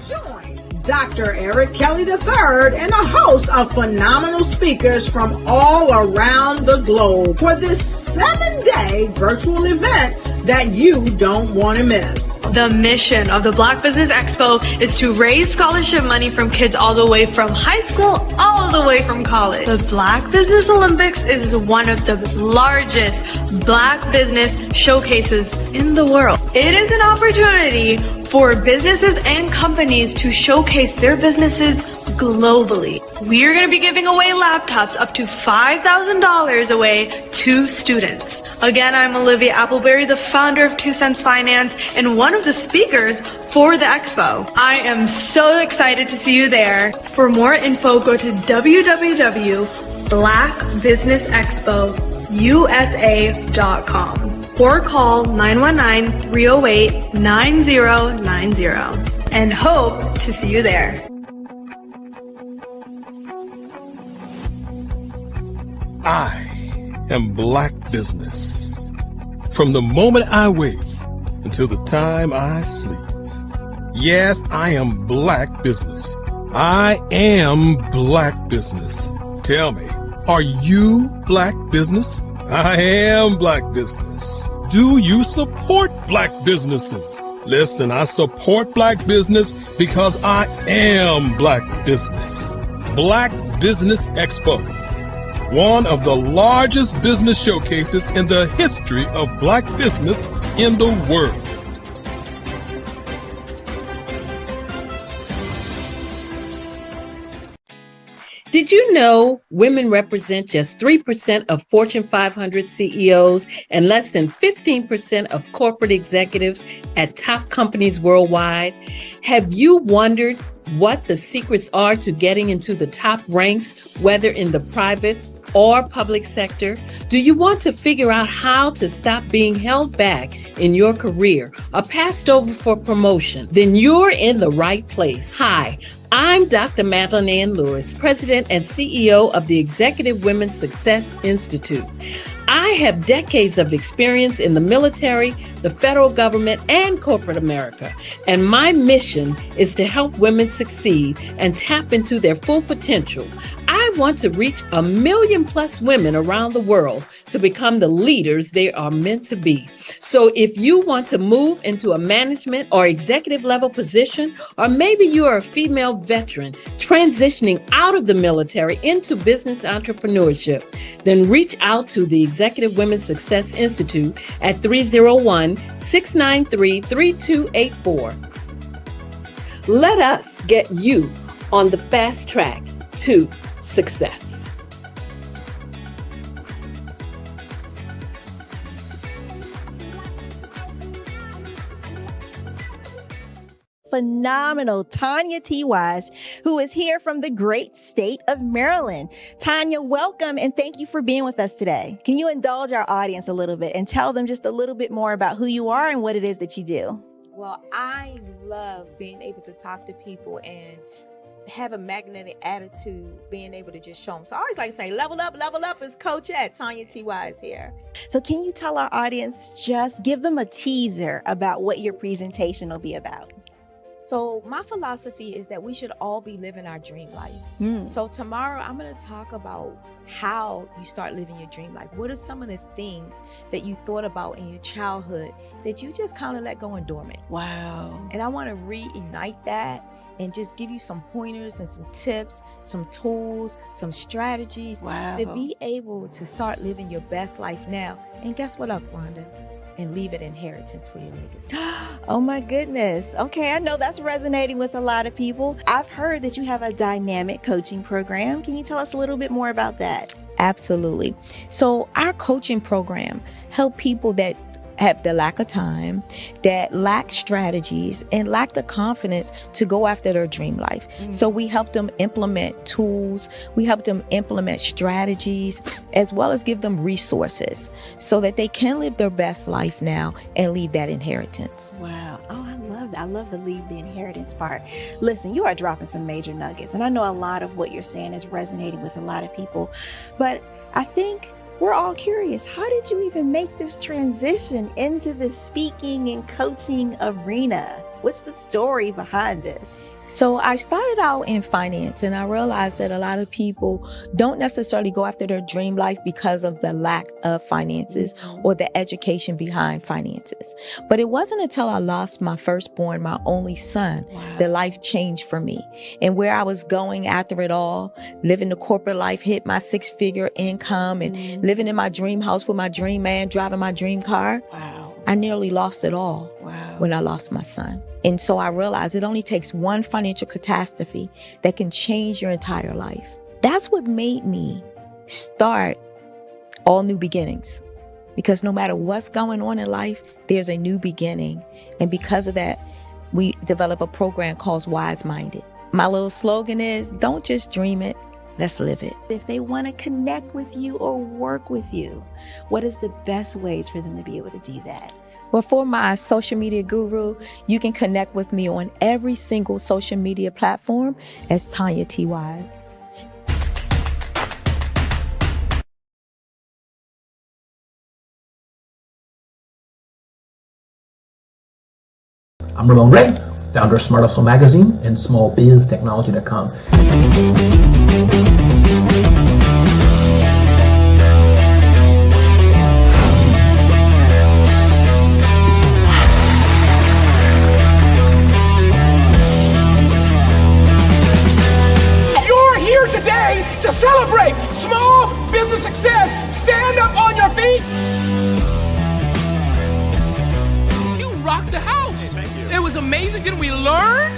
Join Dr. Eric Kelly III and a host of phenomenal speakers from all around the globe for this 7-day virtual event that you don't want to miss. The mission of the Black Business Expo is to raise scholarship money from kids all the way from high school, all the way from college. The Black Business Olympics is one of the largest Black business showcases in the world. It is an opportunity for businesses and companies to showcase their businesses globally. We are going to be giving away laptops up to $5,000 away to students. Again, I'm Olivia Appleberry, the founder of 2 Cents Finance and one of the speakers for the expo. I am so excited to see you there. For more info, go to www.blackbusinessexpousa.com or call 919-308-9090 and hope to see you there. I am Black Business. From the moment I wake until the time I sleep. Yes, I am Black Business. I am Black Business. Tell me, are you Black Business? I am Black Business. Do you support Black businesses? Listen, I support Black business because I am Black Business. Black Business Expo, one of the largest business showcases in the history of Black business in the world. Did you know women represent just 3% of Fortune 500 CEOs and less than 15% of corporate executives at top companies worldwide? Have you wondered what the secrets are to getting into the top ranks, whether in the private or public sector? Do you want to figure out how to stop being held back in your career or passed over for promotion? Then you're in the right place. Hi, I'm Dr. Madeline Ann Lewis, President and CEO of the Executive Women's Success Institute. I have decades of experience in the military, the federal government, and corporate America, and my mission is to help women succeed and tap into their full potential. I want to reach 1 million plus women around the world to become the leaders they are meant to be. So if you want to move into a management or executive level position, or maybe you are a female veteran transitioning out of the military into business entrepreneurship, then reach out to the Executive Women's Success Institute at 301-693-3284. Let us get you on the fast track to success. Phenomenal Tanya T. Wise, who is here from the great state of Maryland. Tanya, welcome and thank you for being with us today. Can you indulge our audience a little bit and tell them just a little bit more about who you are and what it is that you do? Well, I love being able to talk to people and have a magnetic attitude, being able to just show them. So I always like to say, level up is Coach at Tanya T. Wise here. So can you tell our audience, just give them a teaser about what your presentation will be about? So my philosophy is that we should all be living our dream life. So tomorrow I'm going to talk about how you start living your dream life. What are some of the things that you thought about in your childhood that you just kind of let go and dormant? Wow. And I want to reignite that and just give you some pointers and some tips, some tools, some strategies to be able to start living your best life now. And guess what, Akwanda? And leave an inheritance for your legacy. Oh my goodness. Okay, I know that's resonating with a lot of people. I've heard that you have a dynamic coaching program. Can you tell us a little bit more about that? Absolutely. So our coaching program help people that have the lack of time, that lack strategies, and lack the confidence to go after their dream life. So we help them implement tools, we help them implement strategies, as well as give them resources so that they can live their best life now and leave that inheritance. Wow. Oh, I love that. I love the leave the inheritance part. Listen, you are dropping some major nuggets, and I know a lot of what you're saying is resonating with a lot of people, but I think we're all curious. How did you even make this transition into the speaking and coaching arena? What's the story behind this? So I started out in finance, and I realized that a lot of people don't necessarily go after their dream life because of the lack of finances or the education behind finances. But it wasn't until I lost my firstborn, my only son, that life changed for me. And where I was going after it all, living the corporate life, hit my 6-figure income and living in my dream house with my dream man, driving my dream car. I nearly lost it all when I lost my son. And so I realized it only takes one financial catastrophe that can change your entire life. That's what made me start All New Beginnings. Because no matter what's going on in life, there's a new beginning. And because of that, we develop a program called Wise Minded. My little slogan is, don't just dream it, let's live it. If they want to connect with you or work with you, what is the best ways for them to be able to do that? Well, for my social media guru, you can connect with me on every single social media platform as Tanya T. Wise. I'm Ramon Ray, founder of Smart Hustle Magazine and smallbiztechnology.com. You're here today to celebrate small business success. Stand up on your feet. You rocked the house. It was amazing. Didn't we learn?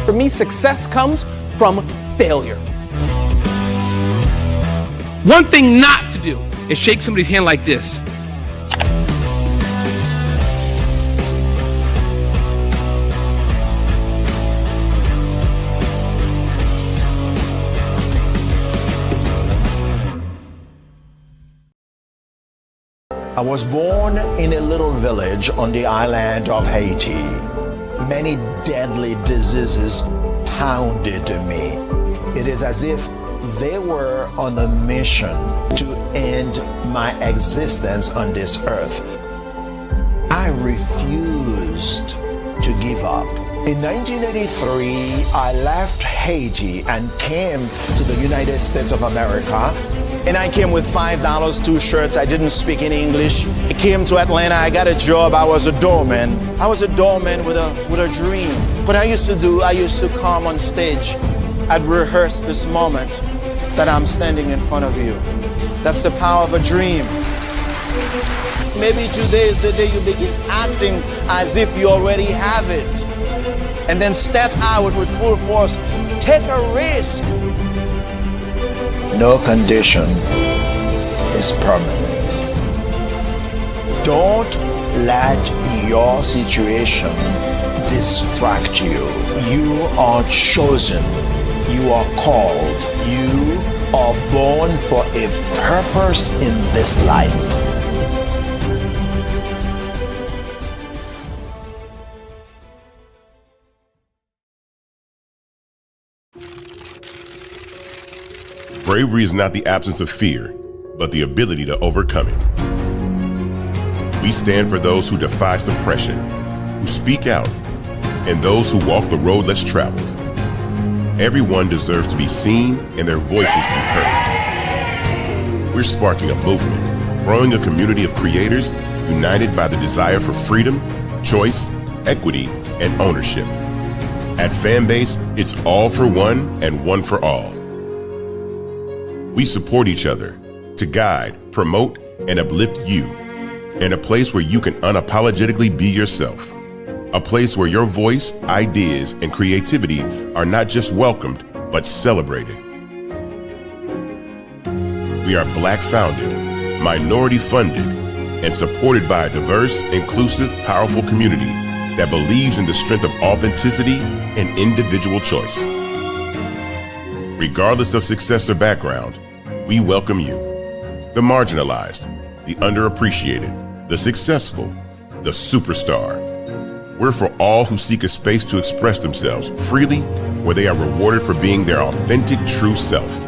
For me, success comes from failure. One thing not to do is shake somebody's hand like this. I was born in a little village on the island of Haiti. Many deadly diseases pounded me. It is as if they were on a mission to end my existence on this earth. I refused to give up. In 1983, I left Haiti and came to the United States of America. And I came with $5, 2 shirts. I didn't speak any English. I came to Atlanta. I got a job. I was a doorman. I was a doorman with a dream. What I used to come on stage. I'd rehearse this moment that I'm standing in front of you. That's the power of a dream. Maybe today is the day you begin acting as if you already have it. And then step out with full force. Take a risk. No condition is permanent. Don't let your situation distract you. You are chosen. You are called. You are born for a purpose in this life. Bravery is not the absence of fear, but the ability to overcome it. We stand for those who defy suppression, who speak out, and those who walk the road less traveled. Everyone deserves to be seen and their voices to be heard. We're sparking a movement, growing a community of creators united by the desire for freedom, choice, equity, and ownership. At Fanbase, it's all for one and one for all. We support each other to guide, promote, and uplift you in a place where you can unapologetically be yourself. A place where your voice, ideas, and creativity are not just welcomed, but celebrated. We are Black founded, minority funded, and supported by a diverse, inclusive, powerful community that believes in the strength of authenticity and individual choice. Regardless of success or background, we welcome you. The marginalized, the underappreciated, the successful, the superstar. We're for all who seek a space to express themselves freely, where they are rewarded for being their authentic, true self.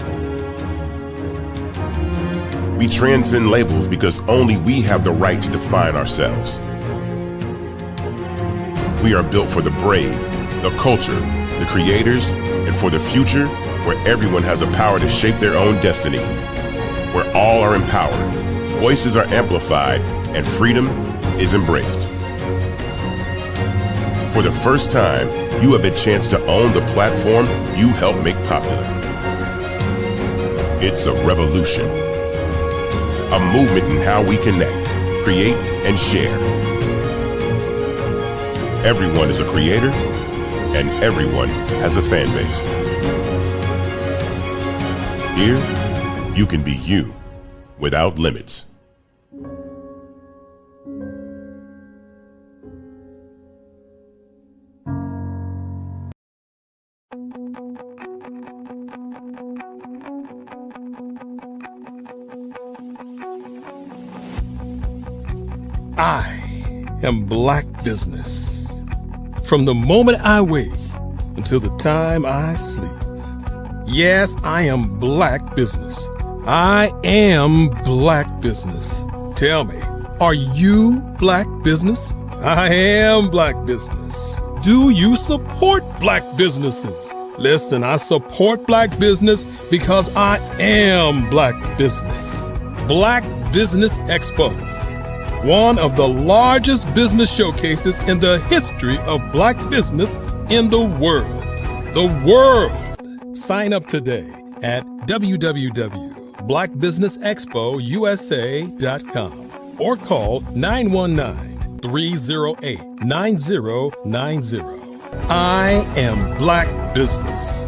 We transcend labels because only we have the right to define ourselves. We are built for the brave, the culture, the creators, and for the future where everyone has the power to shape their own destiny. Where all are empowered, voices are amplified, and freedom is embraced. For the first time, you have a chance to own the platform you helped make popular. It's a revolution, a movement in how we connect, create, and share. Everyone is a creator, and everyone has a fan base. Here, you can be you without limits. I am Black Business. From the moment I wake until the time I sleep. Yes, I am Black Business. I am Black Business. Tell me, are you Black Business? I am Black Business. Do you support Black businesses? Listen, I support Black business because I am Black Business. Black Business Expo, one of the largest business showcases in the history of Black business in the world. The world! Sign up today at www.blackbusinessexpousa.com or call 919-308-9090. I am Black Business.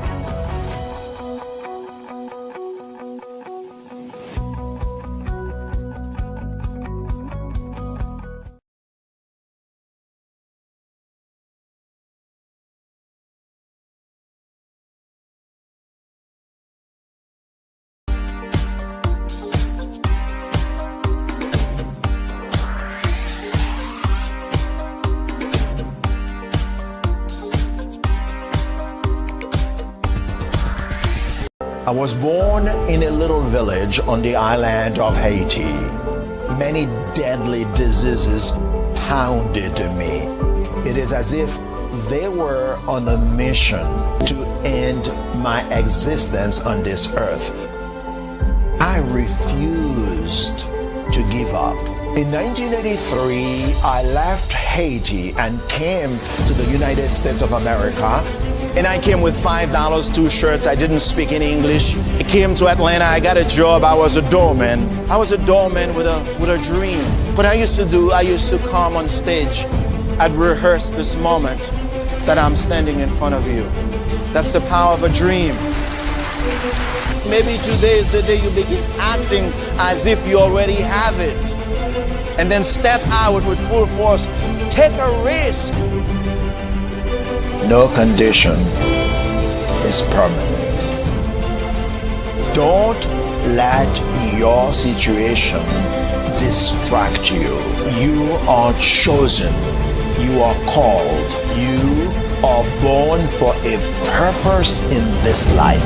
I was born in a little village on the island of Haiti. Many deadly diseases pounded me. It is as if they were on a mission to end my existence on this earth. I refused to give up. In 1983, I left Haiti and came to the United States of America. And I came with $5, 2 shirts. I didn't speak any English. I came to Atlanta. I got a job. I was a doorman. I was a doorman with a dream. What I used to do, I used to come on stage. I'd rehearse this moment that I'm standing in front of you. That's the power of a dream. Maybe today is the day you begin acting as if you already have it. And then step out with full force. Take a risk. No condition is permanent. Don't let your situation distract you. You are chosen. You are called. You are born for a purpose in this life.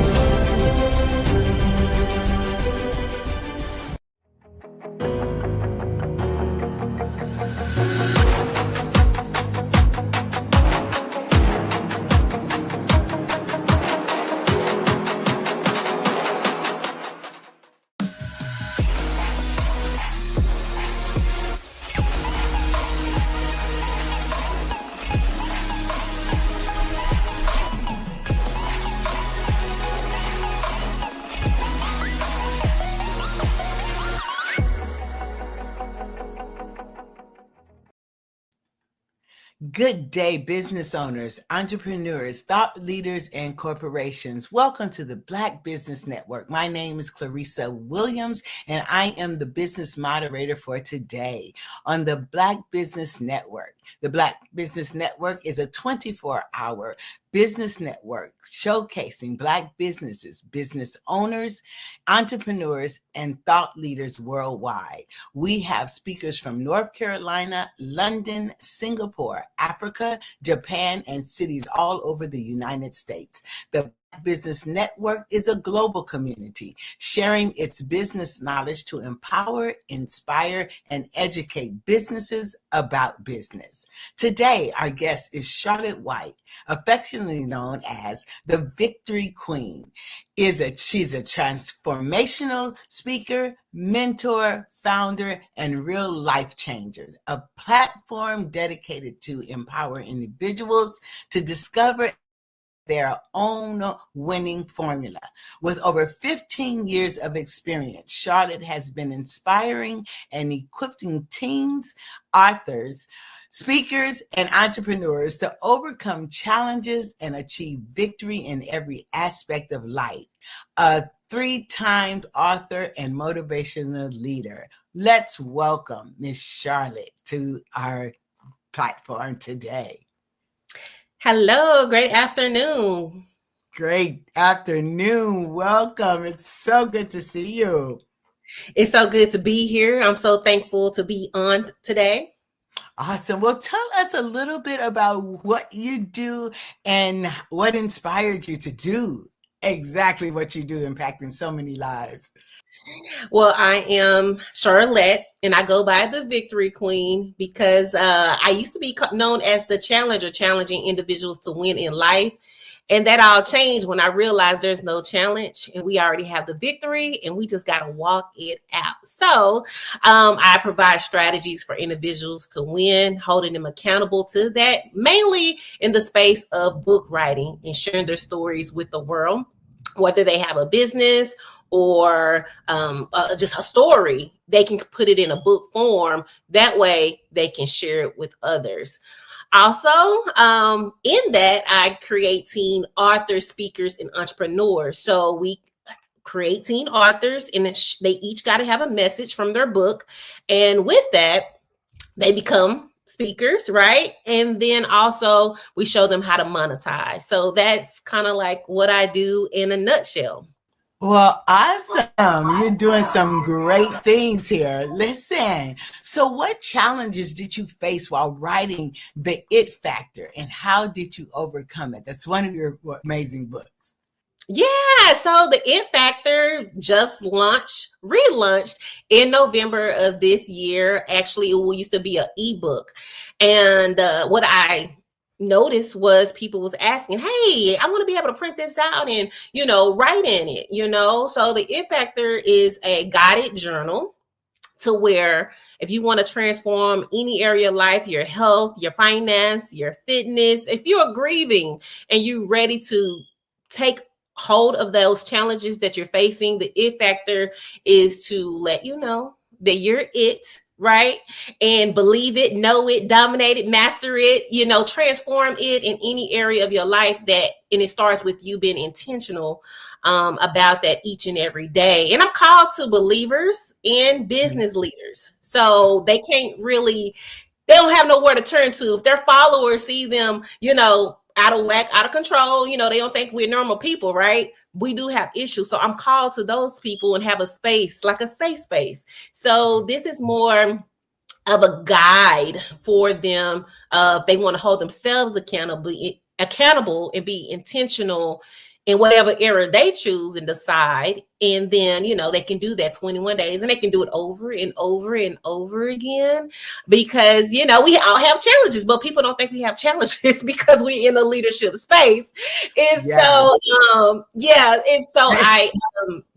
Good day, business owners, entrepreneurs, thought leaders, and corporations. Welcome to the Black Business Network. My name is Clarissa Williams, and I am the business moderator for today on the Black Business Network. The Black Business Network is a 24-hour business network showcasing Black businesses, business owners, entrepreneurs, and thought leaders worldwide. We have speakers from North Carolina, London, Singapore, Africa, Japan, and cities all over the United States. The Business Network is a global community sharing its business knowledge to empower, inspire, and educate businesses about business. Today, our guest is Charlotte White, affectionately known as the Victory Queen. She's a transformational speaker, mentor, founder, and real life changer, a platform dedicated to empower individuals to discover their own winning formula. With over 15 years of experience, Charlotte has been inspiring and equipping teams, authors, speakers, and entrepreneurs to overcome challenges and achieve victory in every aspect of life. A 3-time author and motivational leader. Let's welcome Miss Charlotte to our platform today. Hello, great afternoon. Great afternoon. Welcome. It's so good to see you. It's so good to be here. I'm so thankful to be on today. Awesome. Well, tell us a little bit about what you do and what inspired you to do exactly what you do, impacting so many lives. Well, I am Charlotte, and I go by the Victory Queen because I used to be known as the challenger, challenging individuals to win in life. And that all changed when I realized there's no challenge and we already have the victory and we just got to walk it out. So I provide strategies for individuals to win, holding them accountable to that, mainly in the space of book writing and sharing their stories with the world, whether they have a business or just a story, they can put it in a book form. That way they can share it with others. Also, in that, I create teen authors, speakers, and entrepreneurs. So we create teen authors, and they each got to have a message from their book. And with that, they become speakers, right? And then also we show them how to monetize. So that's kind of like what I do in a nutshell. Well, awesome. You're doing some great things here. Listen, so what challenges did you face while writing The It Factor, and how did you overcome it? That's one of your amazing books. Yeah, so The It Factor just relaunched in November of this year. Actually, it used to be an ebook. And what I noticed was people was asking, hey, I want to be able to print this out and, write in it, So The It Factor is a guided journal to where if you want to transform any area of life, your health, your finance, your fitness, if you're grieving and you're ready to take hold of those challenges that you're facing, The It Factor is to let you know that you're it, right? And believe it, know it, dominate it, master it, transform it in any area of your life and it starts with you being intentional about that each and every day. And I'm called to believers and business leaders. So they don't have nowhere to turn to. If their followers see them, out of whack, out of control, they don't think we're normal people, right? We do have issues. So I'm called to those people and have a space, like a safe space. So this is more of a guide for them. They want to hold themselves accountable and be intentional in whatever area they choose and decide. And then, they can do that 21 days and they can do it over and over and over again because, we all have challenges, but people don't think we have challenges because we're in a leadership space. And so I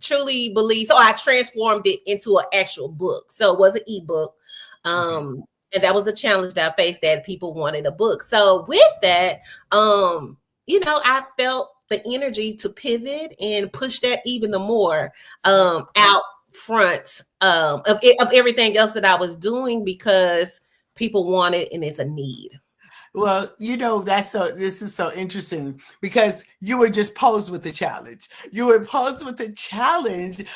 truly believe, so I transformed it into an actual book. So it was an ebook. And that was the challenge that I faced, that people wanted a book. So with that, I felt the energy to pivot and push that even the more out front of everything else that I was doing because people want it and it's a need. Well, this is so interesting because you were just posed with the challenge. You were posed with the challenge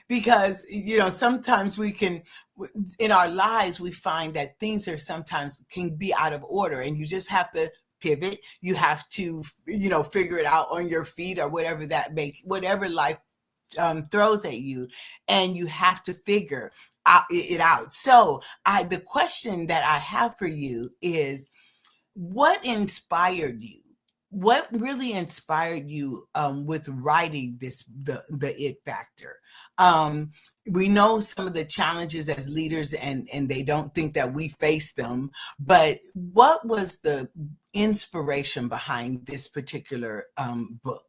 because, sometimes we can, in our lives, we find that things sometimes can be out of order and you just have to pivot. You have to, figure it out on your feet or whatever whatever life throws at you, and you have to figure it out. So the question that I have for you is, what inspired you? what really inspired you with writing the It Factor? We know some of the challenges as leaders, and they don't think that we face them, but what was the inspiration behind this particular book?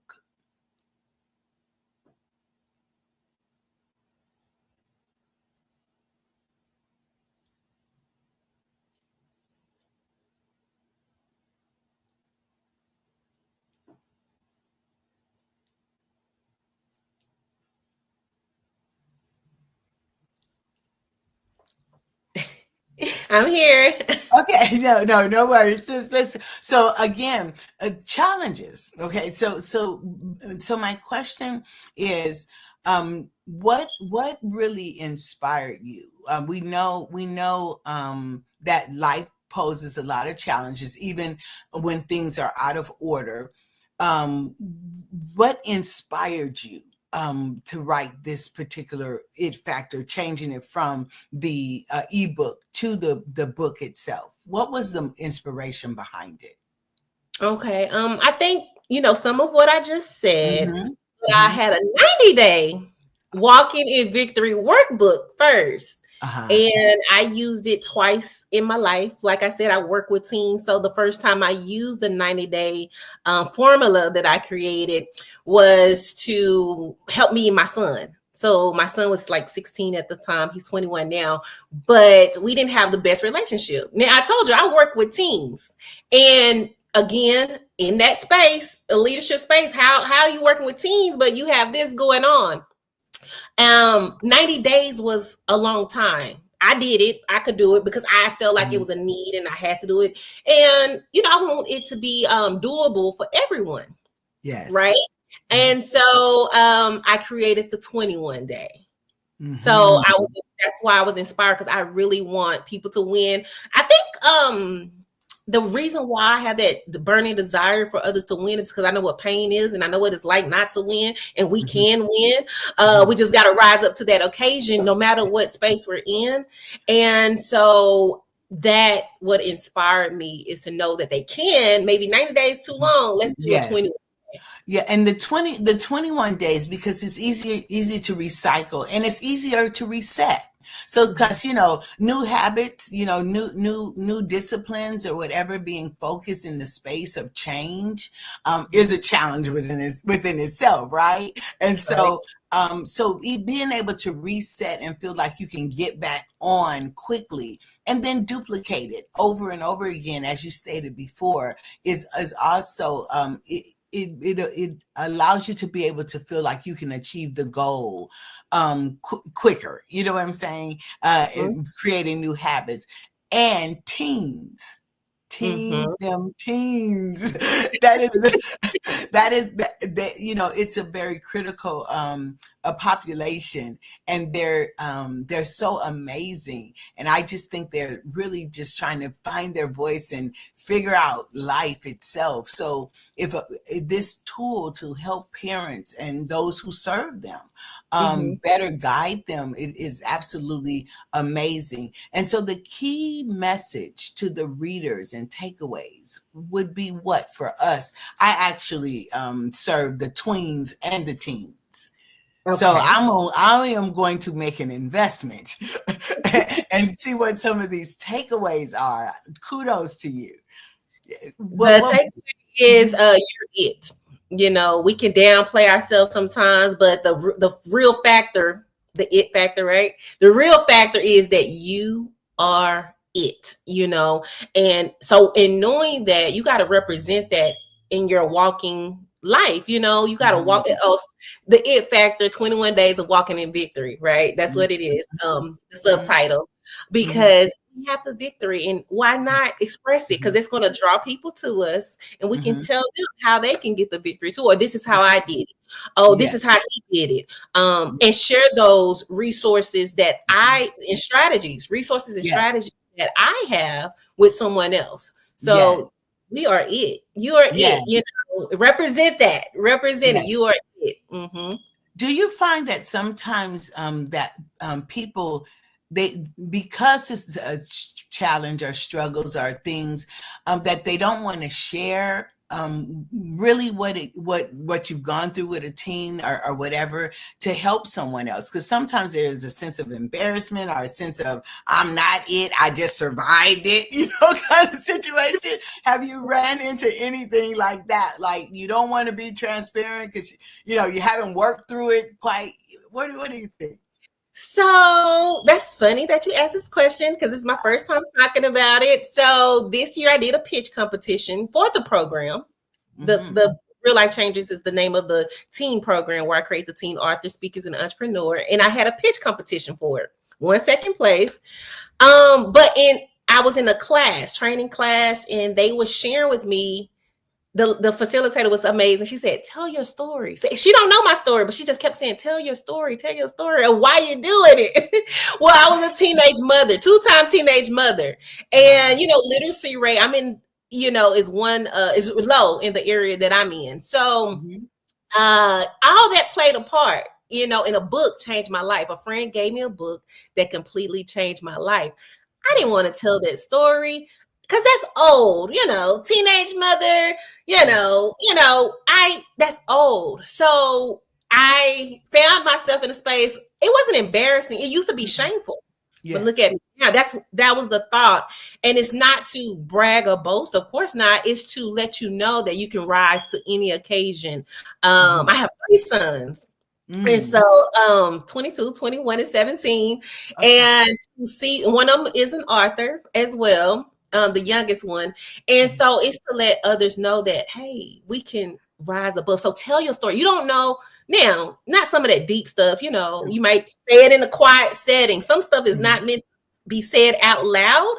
I'm here. Okay, no worries. So again, challenges. Okay, so my question is, what really inspired you? We know that life poses a lot of challenges, even when things are out of order. What inspired you to write this particular It Factor, changing it from the ebook to the book itself? What was the inspiration behind it? Okay. I think, some of what I just said, but I Mm-hmm. had a 90-day walking in victory workbook first. And I used it twice in my life. Like I said, I work with teens. So the first time I used the 90-day formula that I created was to help me and my son. So my son was like 16 at the time. He's 21 now, but we didn't have the best relationship. Now, I told you I work with teens. And again, in that space, a leadership space, how are you working with teens, but you have this going on? 90 days was a long time. I did it. I could do it because I felt like it was a need and I had to do it. And, I want it to be doable for everyone. Yes. Right. And so I created the 21 day. So that's why I was inspired, because I really want people to win. I think the reason why I have that burning desire for others to win is because I know what pain is, and I know what it's like not to win, and we can win. We just got to rise up to that occasion, no matter what space we're in. And so that what inspired me is to know that they can. Maybe 90 days too long. Let's do a 21. Yeah, and the 21 days, because it's easy to recycle, and it's easier to reset. So because new habits, new disciplines or whatever, being focused in the space of change is a challenge within itself, right? And so being able to reset and feel like you can get back on quickly and then duplicate it over and over again, as you stated before, is also it allows you to be able to feel like you can achieve the goal quicker. You know what I'm saying? Creating new habits. And teens, them teens. that is it's a very critical a population, and they're so amazing, and I just think they're really just trying to find their voice and figure out life itself. So if this tool to help parents and those who serve them better guide them, it is absolutely amazing. And so the key message to the readers and takeaways would be what for us? I actually serve the tweens and the teens. Okay. So I am going to make an investment and see what some of these takeaways are. Kudos to you. The takeaway is you're it. We can downplay ourselves sometimes, but the real factor, the it factor, right? The real factor is that you are it, and so in knowing that, you got to represent that in your walking life. You got to walk the it factor, 21 days of walking in victory, right? That's what it is. The subtitle, because we have the victory, and why not express it? Because it's going to draw people to us, and we can tell them how they can get the victory too. Or this is how I did it. Oh, this is how he did it. And share those resources strategies that I have with someone else. So we are it. You are it. Represent that. Represent it. You are it. Do you find that sometimes that people, because it's a challenge or struggles or things that they don't want to share really what you've gone through with a teen or whatever to help someone else. Because sometimes there's a sense of embarrassment or a sense of I'm not it, I just survived it, kind of situation. Have you ran into anything like that? Like you don't want to be transparent because you haven't worked through it quite. What do you think? So that's funny that you asked this question because it's my first time talking about it. So this year I did a pitch competition for the program. The Real Life Changers is the name of the teen program where I create the teen authors, speakers, and entrepreneur. And I had a pitch competition for it. Won second place. I was in a training class, and they were sharing with me. The facilitator was amazing. She said, tell your story. She don't know my story, but she just kept saying, tell your story, and why you doing it. Well, I was a teenage mother, 2-time teenage mother. And, literacy rate, is low in the area that I'm in. So all that played a part, in a book changed my life. A friend gave me a book that completely changed my life. I didn't want to tell that story because that's old, teenage mother, that's old. So I found myself in a space. It wasn't embarrassing. It used to be shameful. Yes. But look at me now. That was the thought. And it's not to brag or boast. Of course not. It's to let you know that you can rise to any occasion. I have 3 sons. And so 22, 21, and 17. Okay. And you see, one of them is an author as well. The youngest one. And so it's to let others know that, hey, we can rise above. So tell your story. You don't know now, not some of that deep stuff, you might say it in a quiet setting. Some stuff is not meant to be said out loud,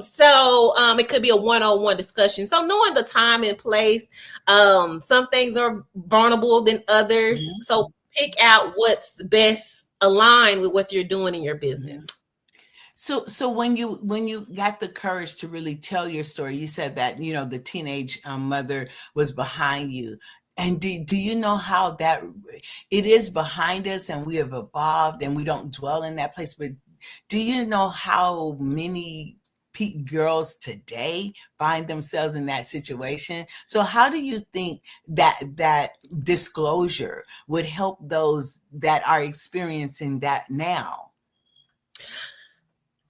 So it could be a one-on-one discussion. So knowing the time and place, some things are vulnerable than others. So pick out what's best aligned with what you're doing in your business. So when you got the courage to really tell your story, you said that, the teenage mother was behind you. And do you know how that it is behind us and we have evolved and we don't dwell in that place? But do you know how many girls today find themselves in that situation? So how do you think that disclosure would help those that are experiencing that now?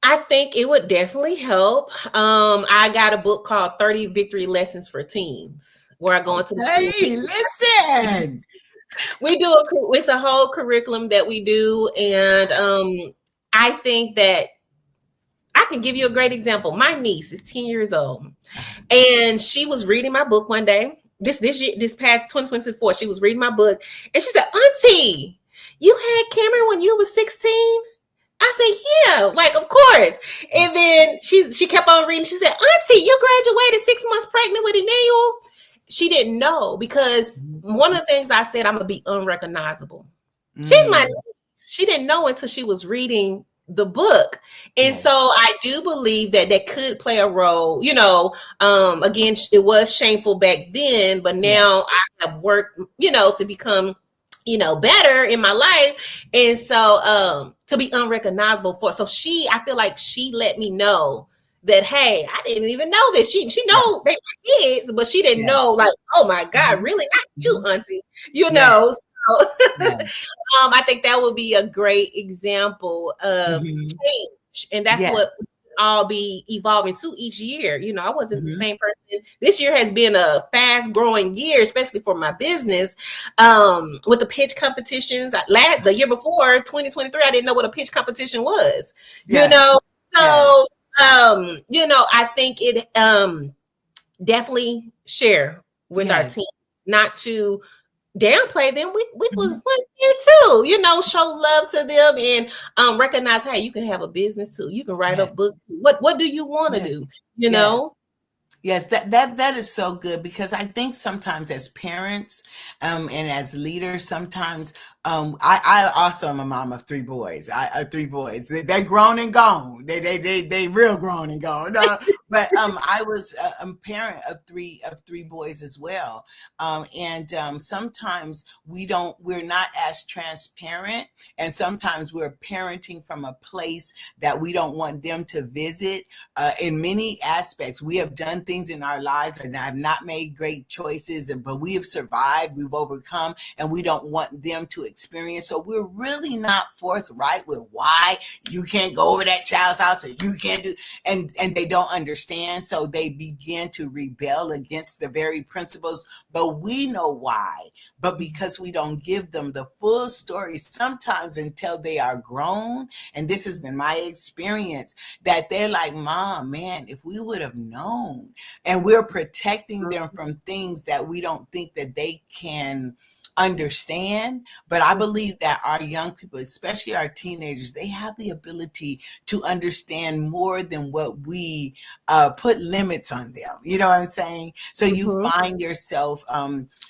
I think it would definitely help. I got a book called 30 Victory Lessons for Teens, where I go into the schools. Hey, listen. We do it's a whole curriculum that we do. And I think that I can give you a great example. My niece is 10 years old, and she was reading my book one day. This past 2024, she was reading my book, and she said, Auntie, you had Cameron when you was 16? I said, yeah, like, of course. And then she kept on reading. She said, Auntie, you graduated 6 months pregnant with Emmanuel? She didn't know because one of the things I said, I'm going to be unrecognizable. She's my niece. She didn't know until she was reading the book. And so I do believe that could play a role. Again, it was shameful back then, but now I have worked, to become better in my life. And so, to be unrecognizable for, so I feel like she let me know that, hey, I didn't even know that she know they were kids, but she didn't know, like, oh my God, really not you, Auntie, So, I think that would be a great example of change. And that's what I'll be evolving to each year. I wasn't the same person. This year has been a fast growing year, especially for my business. With the pitch competitions, the year before 2023, I didn't know what a pitch competition was, So, I think it definitely share with our team, not to downplay them. We was here too, show love to them and recognize, hey, you can have a business too. You can write a book too. What do you want to do? Yes, that is so good, because I think sometimes as parents and as leaders, sometimes I also am a mom of 3 boys. Three boys. They're grown and gone. They real grown and gone. But I was a parent of three boys as well. And sometimes we're not as transparent, and sometimes we're parenting from a place that we don't want them to visit. In many aspects, we have done things things in our lives and have not made great choices, but we have survived, we've overcome, and we don't want them to experience. So we're really not forthright with why you can't go over that child's house or you can't do, and they don't understand. So they begin to rebel against the very principles, but we know why. But because we don't give them the full story sometimes until they are grown, and this has been my experience, that they're like, Mom, man, if we would have known, and we're protecting them from things that we don't think that they can understand. But I believe that our young people, especially our teenagers, they have the ability to understand more than what we put limits on them. You know what I'm saying? So you find yourself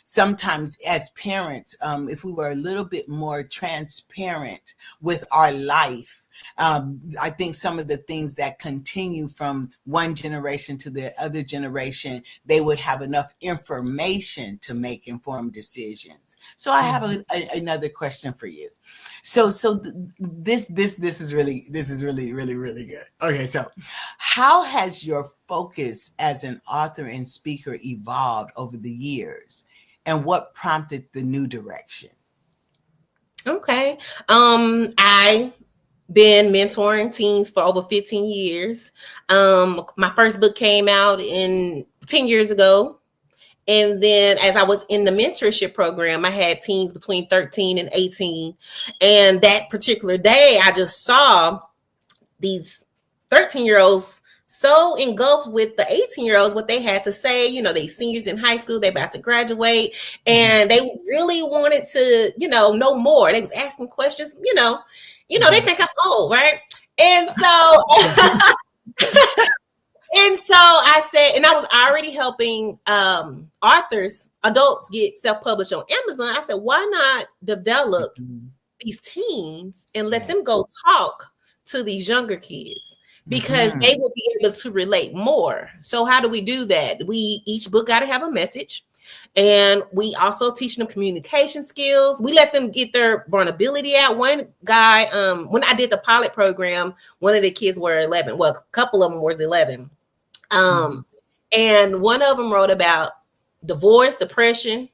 sometimes as parents, if we were a little bit more transparent with our life, I think some of the things that continue from one generation to the other generation, they would have enough information to make informed decisions. So I have another question for you. So this is really good. Okay, so how has your focus as an author and speaker evolved over the years, and what prompted the new direction? Okay, I been mentoring teens for over 15 years. My first book came out 10 years ago. And then as I was in the mentorship program, I had teens between 13 and 18. And that particular day, I just saw these 13-year-olds so engulfed with the 18-year-olds, what they had to say. You know, they seniors in high school, they about to graduate, and they really wanted to, know more. They was asking questions, they think I'm old, right? And so, and so I said, and I was already helping authors, adults get self-published on Amazon. I said, why not develop these teens and let them go talk to these younger kids? Because they will be able to relate more. So how do we do that? Each book got to have a message. And we also teach them communication skills. We let them get their vulnerability out. One guy, when I did the pilot program, one of the kids were 11. Well, a couple of them was 11. And one of them wrote about divorce, depression.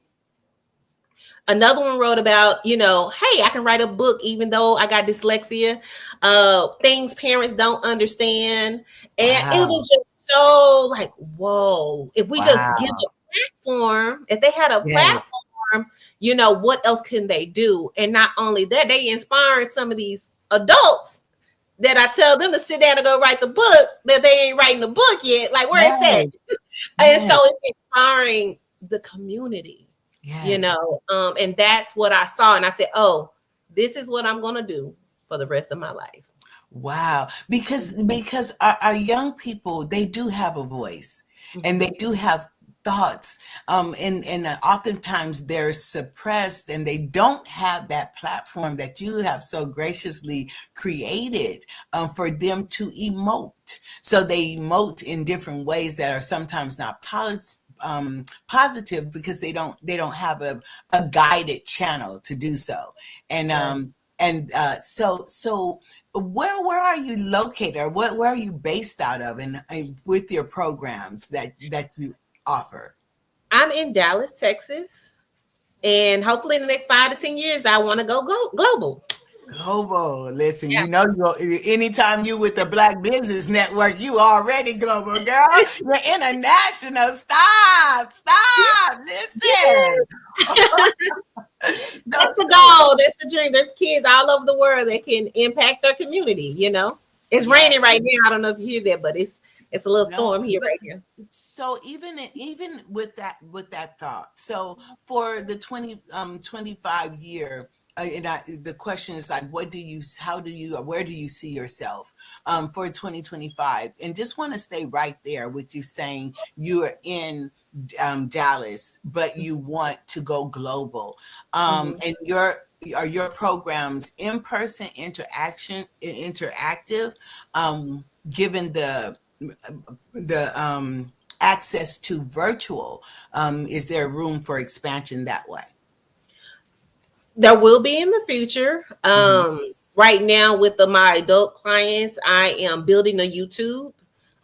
Another one wrote about, hey, I can write a book even though I got dyslexia, things parents don't understand. And it was just so like, whoa, if we just give a platform, if they had a platform, what else can they do? And not only that, they inspired some of these adults that I tell them to sit down and go write the book, that they ain't writing the book yet, like where it's at. And so it's inspiring the community. And that's what I saw. And I said, oh, this is what I'm going to do for the rest of my life. Wow. Because our young people, they do have a voice and they do have thoughts. And oftentimes they're suppressed and they don't have that platform that you have so graciously created for them to emote. So they emote in different ways that are sometimes not positive because they don't have a guided channel to do so. So where are you located, or where are you based out of, and with your programs that you offer? I'm in Dallas, Texas, and hopefully in the next 5 to 10 years I want to go global. Global. Listen, anytime you with the Black Business Network, you already global, girl. You're international. Stop. Listen. That's the goal. That's the dream. There's kids all over the world that can impact their community. It's raining right now. I don't know if you hear that, but it's a little storm here right here. So even with that thought, so for the 2025 year. The question is like, where do you see yourself for 2025? And just want to stay right there with you saying you are in Dallas, but you want to go global. And are your programs in person, interactive? Given the access to virtual, is there room for expansion that way? There will be in the future. Right now with my adult clients, I am building a YouTube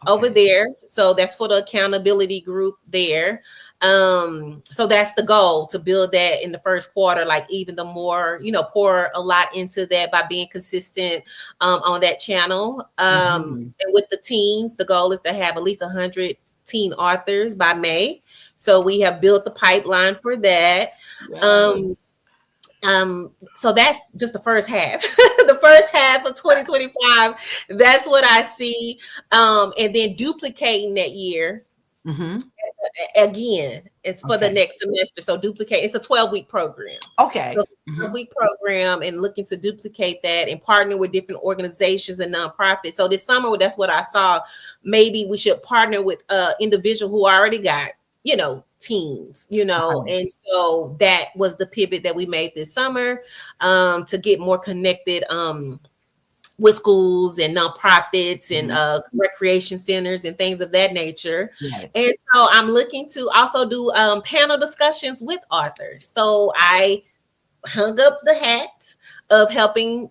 over there. So that's for the accountability group there. So that's the goal, to build that in the first quarter, like even the more, pour a lot into that by being consistent on that channel. And with the teens, the goal is to have at least 100 teen authors by May. So we have built the pipeline for that. So that's just the first half. The first half of 2025. That's what I see. And then duplicating that year. Again, it's for the next semester. So duplicate. It's a 12-week program. Okay. So 12-week program, and looking to duplicate that and partner with different organizations and nonprofits. So this summer, that's what I saw. Maybe we should partner with individual who already got, teams, and so that was the pivot that we made this summer to get more connected with schools and nonprofits and recreation centers and things of that nature. Yes. And so I'm looking to also do panel discussions with authors. So I hung up the hat of helping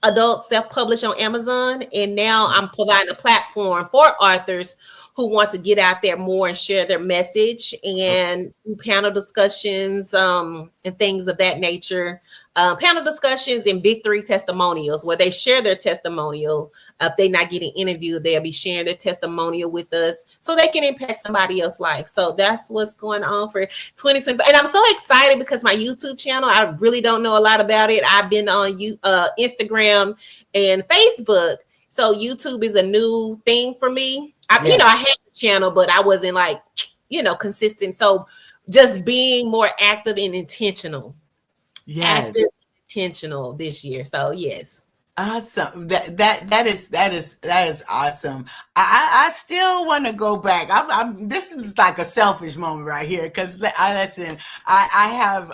adults self-publish on Amazon, and now I'm providing a platform for authors who want to get out there more and share their message, and do panel discussions and things of that nature. Panel discussions and victory testimonials, where they share their testimonial. If they're not getting interviewed, they'll be sharing their testimonial with us so they can impact somebody else's life. So that's what's going on for 2020. And I'm so excited because my YouTube channel, I really don't know a lot about it. I've been on Instagram and Facebook. So YouTube is a new thing for me. I had the channel, but I wasn't consistent. So just being more active and intentional. Active, intentional this year. So yes. Awesome. That is awesome. I still want to go back. This is like a selfish moment right here, because I have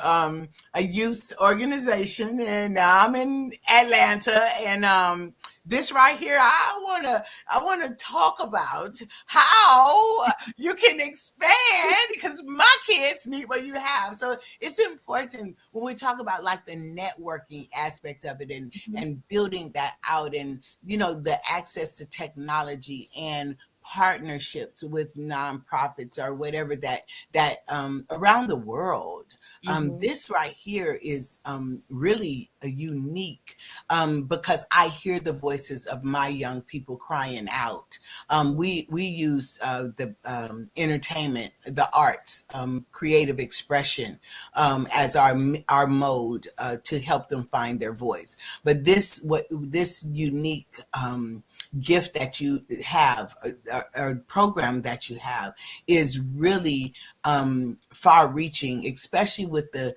a youth organization, and I'm in Atlanta, and this right here, I want to talk about how you can expand, because my kids need what you have. So it's important when we talk about like the networking aspect of it, and building that out, and the access to technology and partnerships with nonprofits or whatever that around the world. This right here is really a unique, because I hear the voices of my young people crying out. We use the entertainment, the arts, creative expression as our mode to help them find their voice. But this unique gift that you have, or program that you have, is really far-reaching, especially with the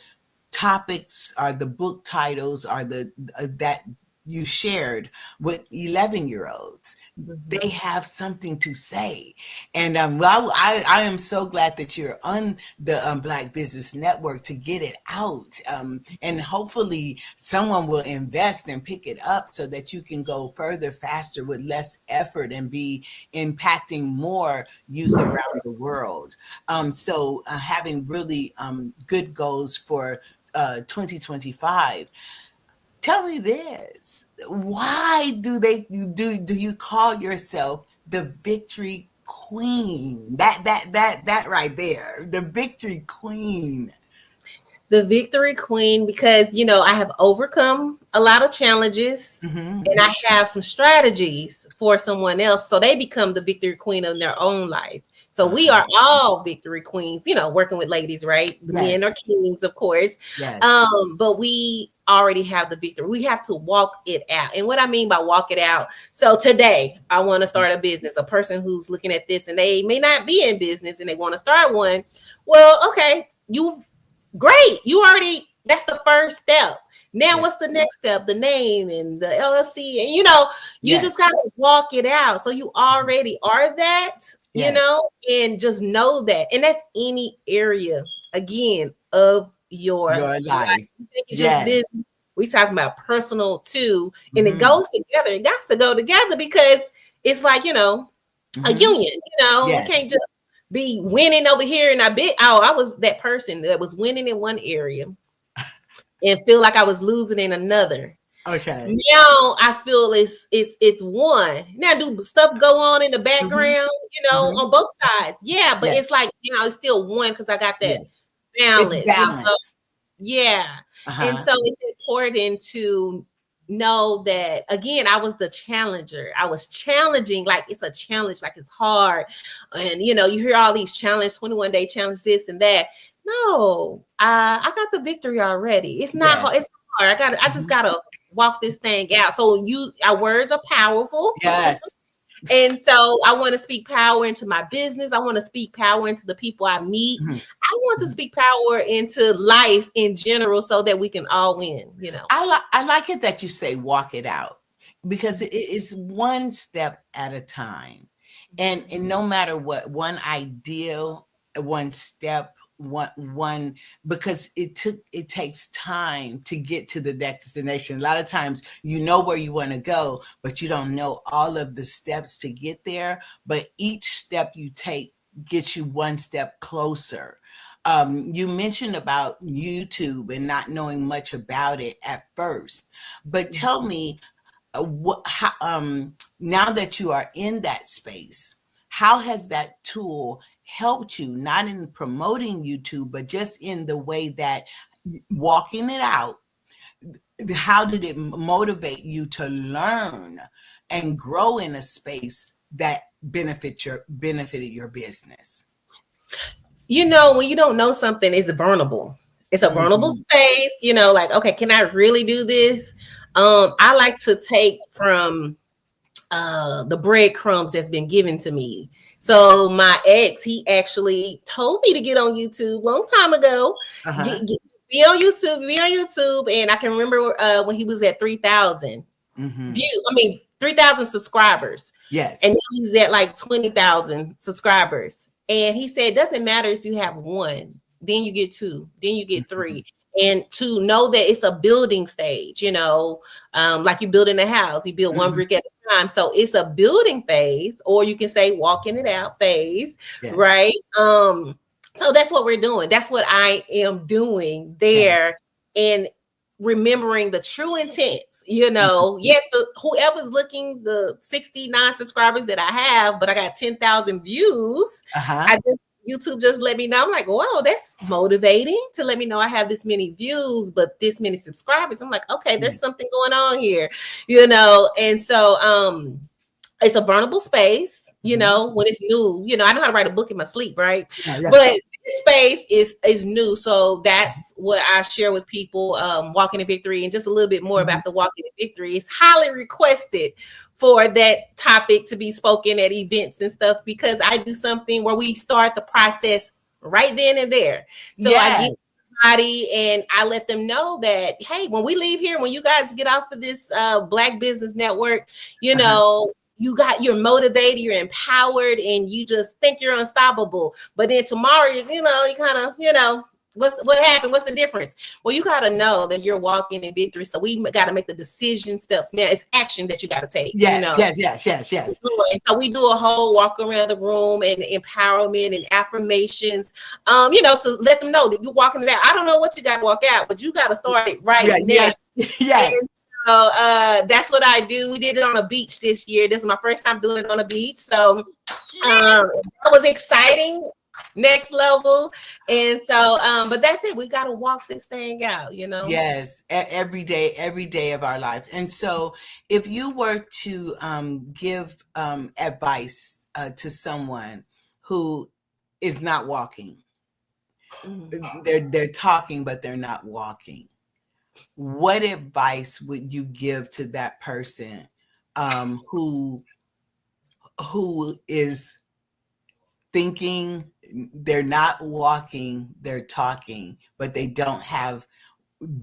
topics or the book titles or that you shared with 11-year-olds. They have something to say. And I am so glad that you're on the Black Business Network to get it out. And hopefully someone will invest and pick it up so that you can go further, faster, with less effort, and be impacting more youth around the world. So having really good goals for 2025. Tell me this: why do you call yourself the Victory Queen? That right there, the Victory Queen. The Victory Queen, because I have overcome a lot of challenges, and I have some strategies for someone else, so they become the Victory Queen of their own life. So we are all Victory Queens, working with ladies, right? The men are kings, of course. Yes. But we already have the victory. We have to walk it out. And what I mean by walk it out, so today I want to start a business. A person who's looking at this and they may not be in business and they want to start one. Well, okay, great. That's the first step. Now, what's the next step? The name and the LLC, and you just gotta walk it out. So you already are that, and just know that. And that's any area, again, of your life. Just business. We talking about personal too, and it goes together. It got to go together, because it's like a union. We can't just be winning over here, and I was that person that was winning in one area and feel like I was losing in another. Okay. Now I feel it's one. Now do stuff go on in the background, on both sides. Yeah, but Yes. it's like now it's still one because I got that Yes. It's balance. balance. Yeah. And Uh-huh. so it's important to know that again, I was the challenger. I was challenging, like it's a challenge, like it's hard. And you hear all these challenges, 21-day challenge, this and that. No, I got the victory already. It's not hard. Yes. It's hard. I just gotta walk this thing out. So our words are powerful. Yes. And so I want to speak power into my business. I want to speak power into the people I meet. I want to speak power into life in general so that we can all win, I like it that you say walk it out, because it's one step at a time. And no matter what, one ideal, one step, one because it takes time to get to the destination. A lot of times you know where you want to go, but you don't know all of the steps to get there. But each step you take gets you one step closer. You mentioned about YouTube and not knowing much about it at first, but tell me now that you are in that space, how has that tool helped you, not in promoting YouTube, but just in the way that walking it out? How did it motivate you to learn and grow in a space that benefited your business? When you don't know something, it's vulnerable. It's a vulnerable space, like, okay, can I really do this? I like to take from the breadcrumbs that's been given to me. So my ex, he actually told me to get on YouTube long time ago. Be on YouTube. And I can remember when he was at 3,000 views. 3,000 subscribers. Yes. And now he's at like 20,000 subscribers. And he said, doesn't matter if you have one, then you get two, then you get three. And to know that it's a building stage, like you're building a house, you build one brick at a time. So it's a building phase, or you can say walking it out phase, right? So that's what we're doing. That's what I am doing there, and remembering the true intent. Yes, whoever's looking, the 69 subscribers that I have, but I got 10,000 views. YouTube just let me know. I'm like, wow, that's motivating to let me know I have this many views, but this many subscribers. I'm like, okay, there's something going on here, and so it's a vulnerable space, when it's new. I know how to write a book in my sleep, right? But this space is new. So that's what I share with people, Walking in Victory, and just a little bit more about the Walking in Victory. It's highly requested for that topic to be spoken at events and stuff, because I do something where we start the process right then and there. So I get somebody and I let them know that, hey, when we leave here, when you guys get off of this Black Business Network, you're motivated, you're empowered, and you just think you're unstoppable. But then tomorrow, you kind of, what happened? What's the difference? Well, you got to know that you're walking in victory. So we got to make the decision steps. Now it's action that you got to take. Yes. And so we do a whole walk around the room and empowerment and affirmations, to let them know that you're walking it out. I don't know what you got to walk out, but you got to start it right now. Yes. So that's what I do. We did it on a beach this year. This is my first time doing it on a beach. So that was exciting. Next level. And so but that's it. We got to walk this thing out, Yes, every day of our lives. And so if you were to give advice to someone who is not walking, they're talking but they're not walking, what advice would you give to that person who is thinking, they're not walking, they're talking, but they don't have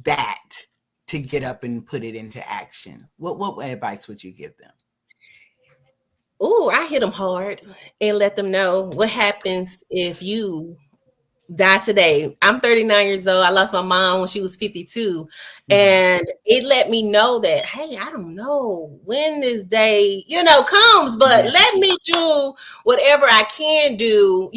that to get up and put it into action? What advice would you give them? Oh, I hit them hard and let them know what happens if you die today. I'm 39 years old. I lost my mom when she was 52. And it let me know that, hey, I don't know when this day, comes, but let me do whatever I can do,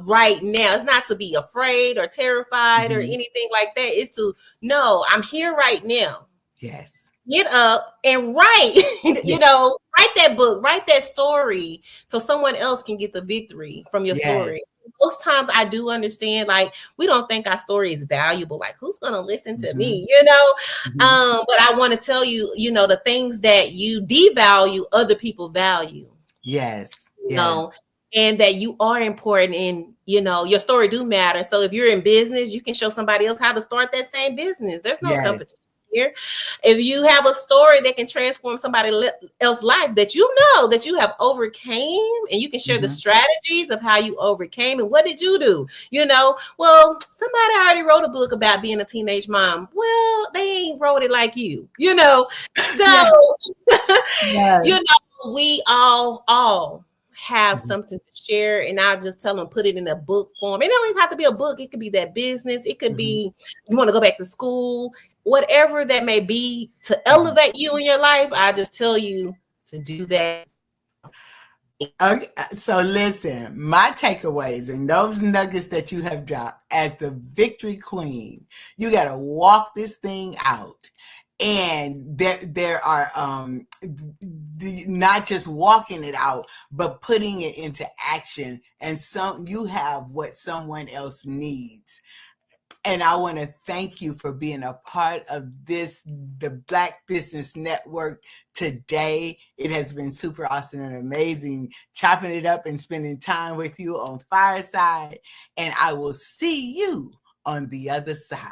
right now. It's not to be afraid or terrified or anything like that. It's to know I'm here right now. Yes. get up and write, write that book, write that story so someone else can get the victory from your story. Most times I do understand, like, we don't think our story is valuable. Like, who's going to listen to me, but I want to tell you, the things that you devalue, other people value. Yes. And that you are important, and your story do matter. So if you're in business, you can show somebody else how to start that same business. There's no competition here. If you have a story that can transform somebody else's life that that you have overcame, and you can share the strategies of how you overcame and what did you do? Well, somebody already wrote a book about being a teenage mom. Well, they ain't wrote it like you, So, we all have something to share, and I'll just tell them, put it in a book form. It don't even have to be a book. It could be that business. It could be, you want to go back to school, whatever that may be to elevate you in your life. I just tell you to do that. Okay, so listen, my takeaways and those nuggets that you have dropped as the victory queen, you got to walk this thing out. And there are not just walking it out, but putting it into action. And you have what someone else needs. And I want to thank you for being a part of the Black Business Network today. It has been super awesome and amazing chopping it up and spending time with you on Fireside. And I will see you on the other side.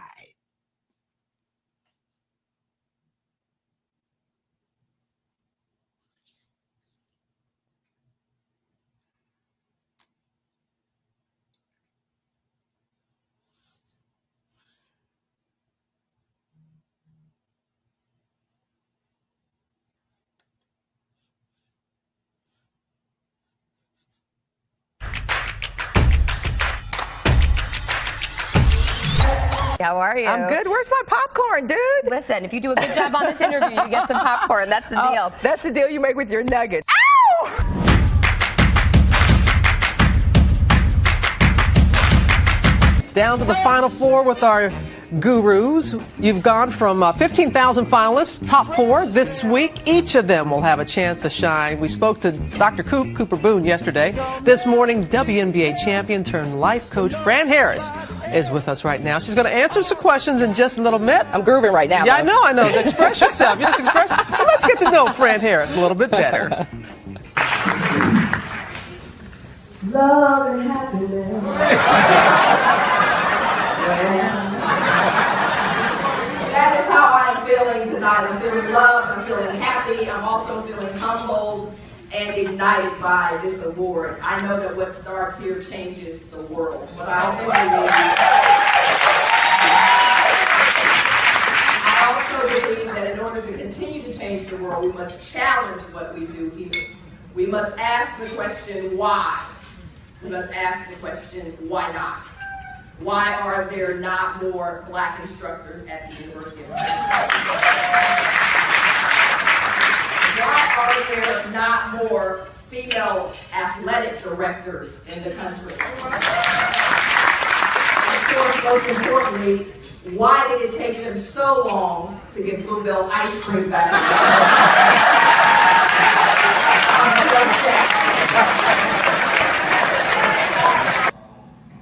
How are you? I'm good. Where's my popcorn, dude? Listen, if you do a good job on this interview, you get some popcorn. That's the deal. That's the deal you make with your nuggets. Ow! Down to the final four with our gurus. You've gone from 15,000 finalists, top four this week. Each of them will have a chance to shine. We spoke to Dr. Cooper Boone yesterday. This morning, WNBA champion turned life coach Fran Harris is with us right now. She's going to answer some questions in just a little bit. I'm grooving right now. Yeah, I know. Express yourself. You just express. Well, let's get to know Fran Harris a little bit better. Love and happiness. That is how I'm feeling tonight. I'm feeling loved, I'm feeling happy, I'm also feeling humbled and ignited by this award. I know that what starts here changes the world, but I also believe that in order to continue to change the world, we must challenge what we do here. We must ask the question, why? We must ask the question, why not? Why are there not more Black instructors at the University of Texas? Why are there not more female athletic directors in the country? Of course, most importantly, why did it take them so long to get Bluebell ice cream back?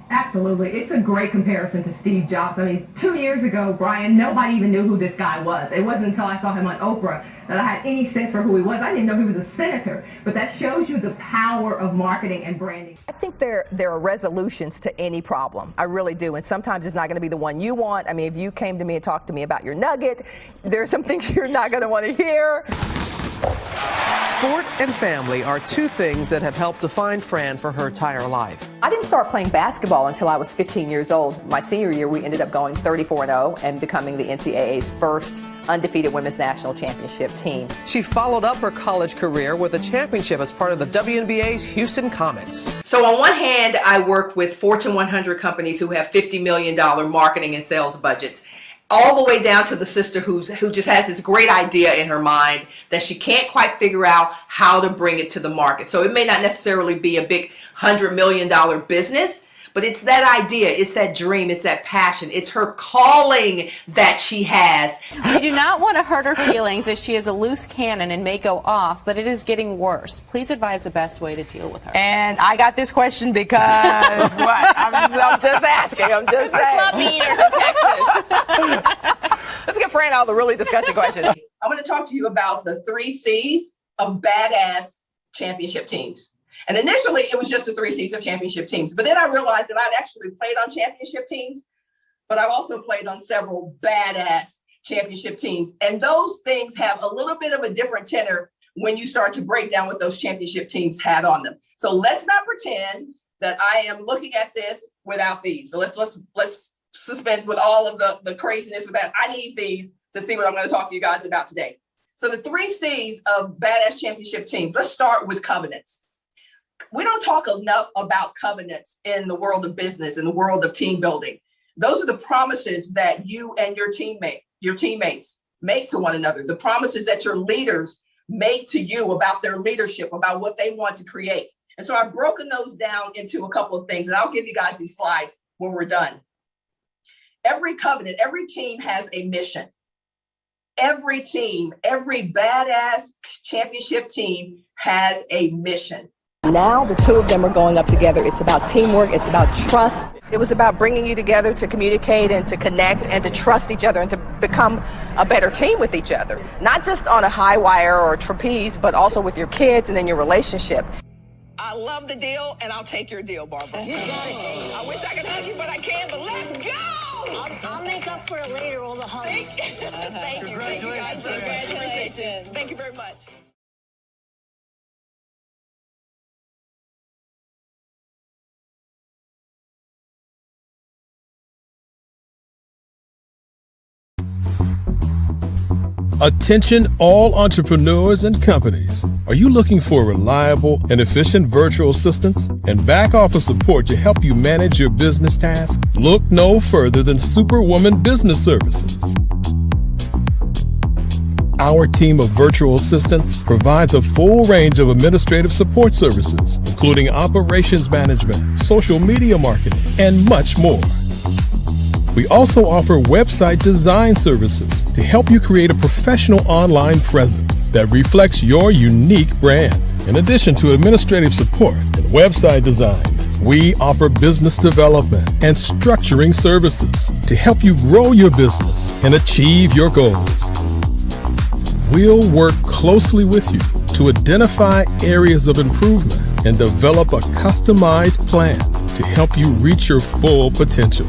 Absolutely. It's a great comparison to Steve Jobs. I mean, 2 years ago, Brian, nobody even knew who this guy was. It wasn't until I saw him on Oprah that I had any sense for who he was. I didn't know he was a senator, but that shows you the power of marketing and branding. I think there are resolutions to any problem. I really do. And sometimes it's not going to be the one you want. I mean, if you came to me and talked to me about your nugget, there are some things you're not going to want to hear. Sport and family are two things that have helped define Fran for her entire life. I didn't start playing basketball until I was 15 years old. My senior year, we ended up going 34-0 and becoming the NCAA's first undefeated women's national championship team. She followed up her college career with a championship as part of the WNBA's Houston Comets. So on one hand, I work with Fortune 100 companies who have $50 million marketing and sales budgets, all the way down to the sister who just has this great idea in her mind that she can't quite figure out how to bring it to the market. So it may not necessarily be a big $100 million business, But it's that idea, it's that dream, it's that passion, it's her calling that she has. You do not want to hurt her feelings as she is a loose cannon and may go off, but it is getting worse. Please advise the best way to deal with her. And I got this question because what? I'm just asking. I'm just saying. Sloppy eaters in Texas. Let's get Fran all the really disgusting questions. I'm going to talk to you about the 3 C's of badass championship teams. And initially, it was just the 3 C's of championship teams. But then I realized that I'd actually played on championship teams, but I've also played on several badass championship teams. And those things have a little bit of a different tenor when you start to break down what those championship teams had on them. So let's not pretend that I am looking at this without these. So let's suspend with all of the craziness about I need these to see what I'm going to talk to you guys about today. So the 3 C's of badass championship teams. Let's start with covenants. We don't talk enough about covenants in the world of business, in the world of team building. Those are the promises that you and your teammates make to one another. The promises that your leaders make to you about their leadership, about what they want to create. And so I've broken those down into a couple of things, and I'll give you guys these slides when we're done. Every covenant, every team has a mission. Every team, every badass championship team has a mission. Now the two of them are going up together. It's about teamwork. It's about trust. It was about bringing you together to communicate and to connect and to trust each other and to become a better team with each other. Not just on a high wire or a trapeze, but also with your kids and in your relationship. I love the deal, and I'll take your deal, Barbara. You got it. I wish I could hug you, but I can't. But let's go. I'll make up for it later, all the hugs. Thank you. Thank you guys. Congratulations. Thank you very much. Attention all entrepreneurs and companies. Are you looking for reliable and efficient virtual assistants and back office support to help you manage your business tasks? Look no further than Superwoman Business Services. Our team of virtual assistants provides a full range of administrative support services, including operations management, social media marketing, and much more. We also offer website design services to help you create a professional online presence that reflects your unique brand. In addition to administrative support and website design, we offer business development and structuring services to help you grow your business and achieve your goals. We'll work closely with you to identify areas of improvement and develop a customized plan to help you reach your full potential.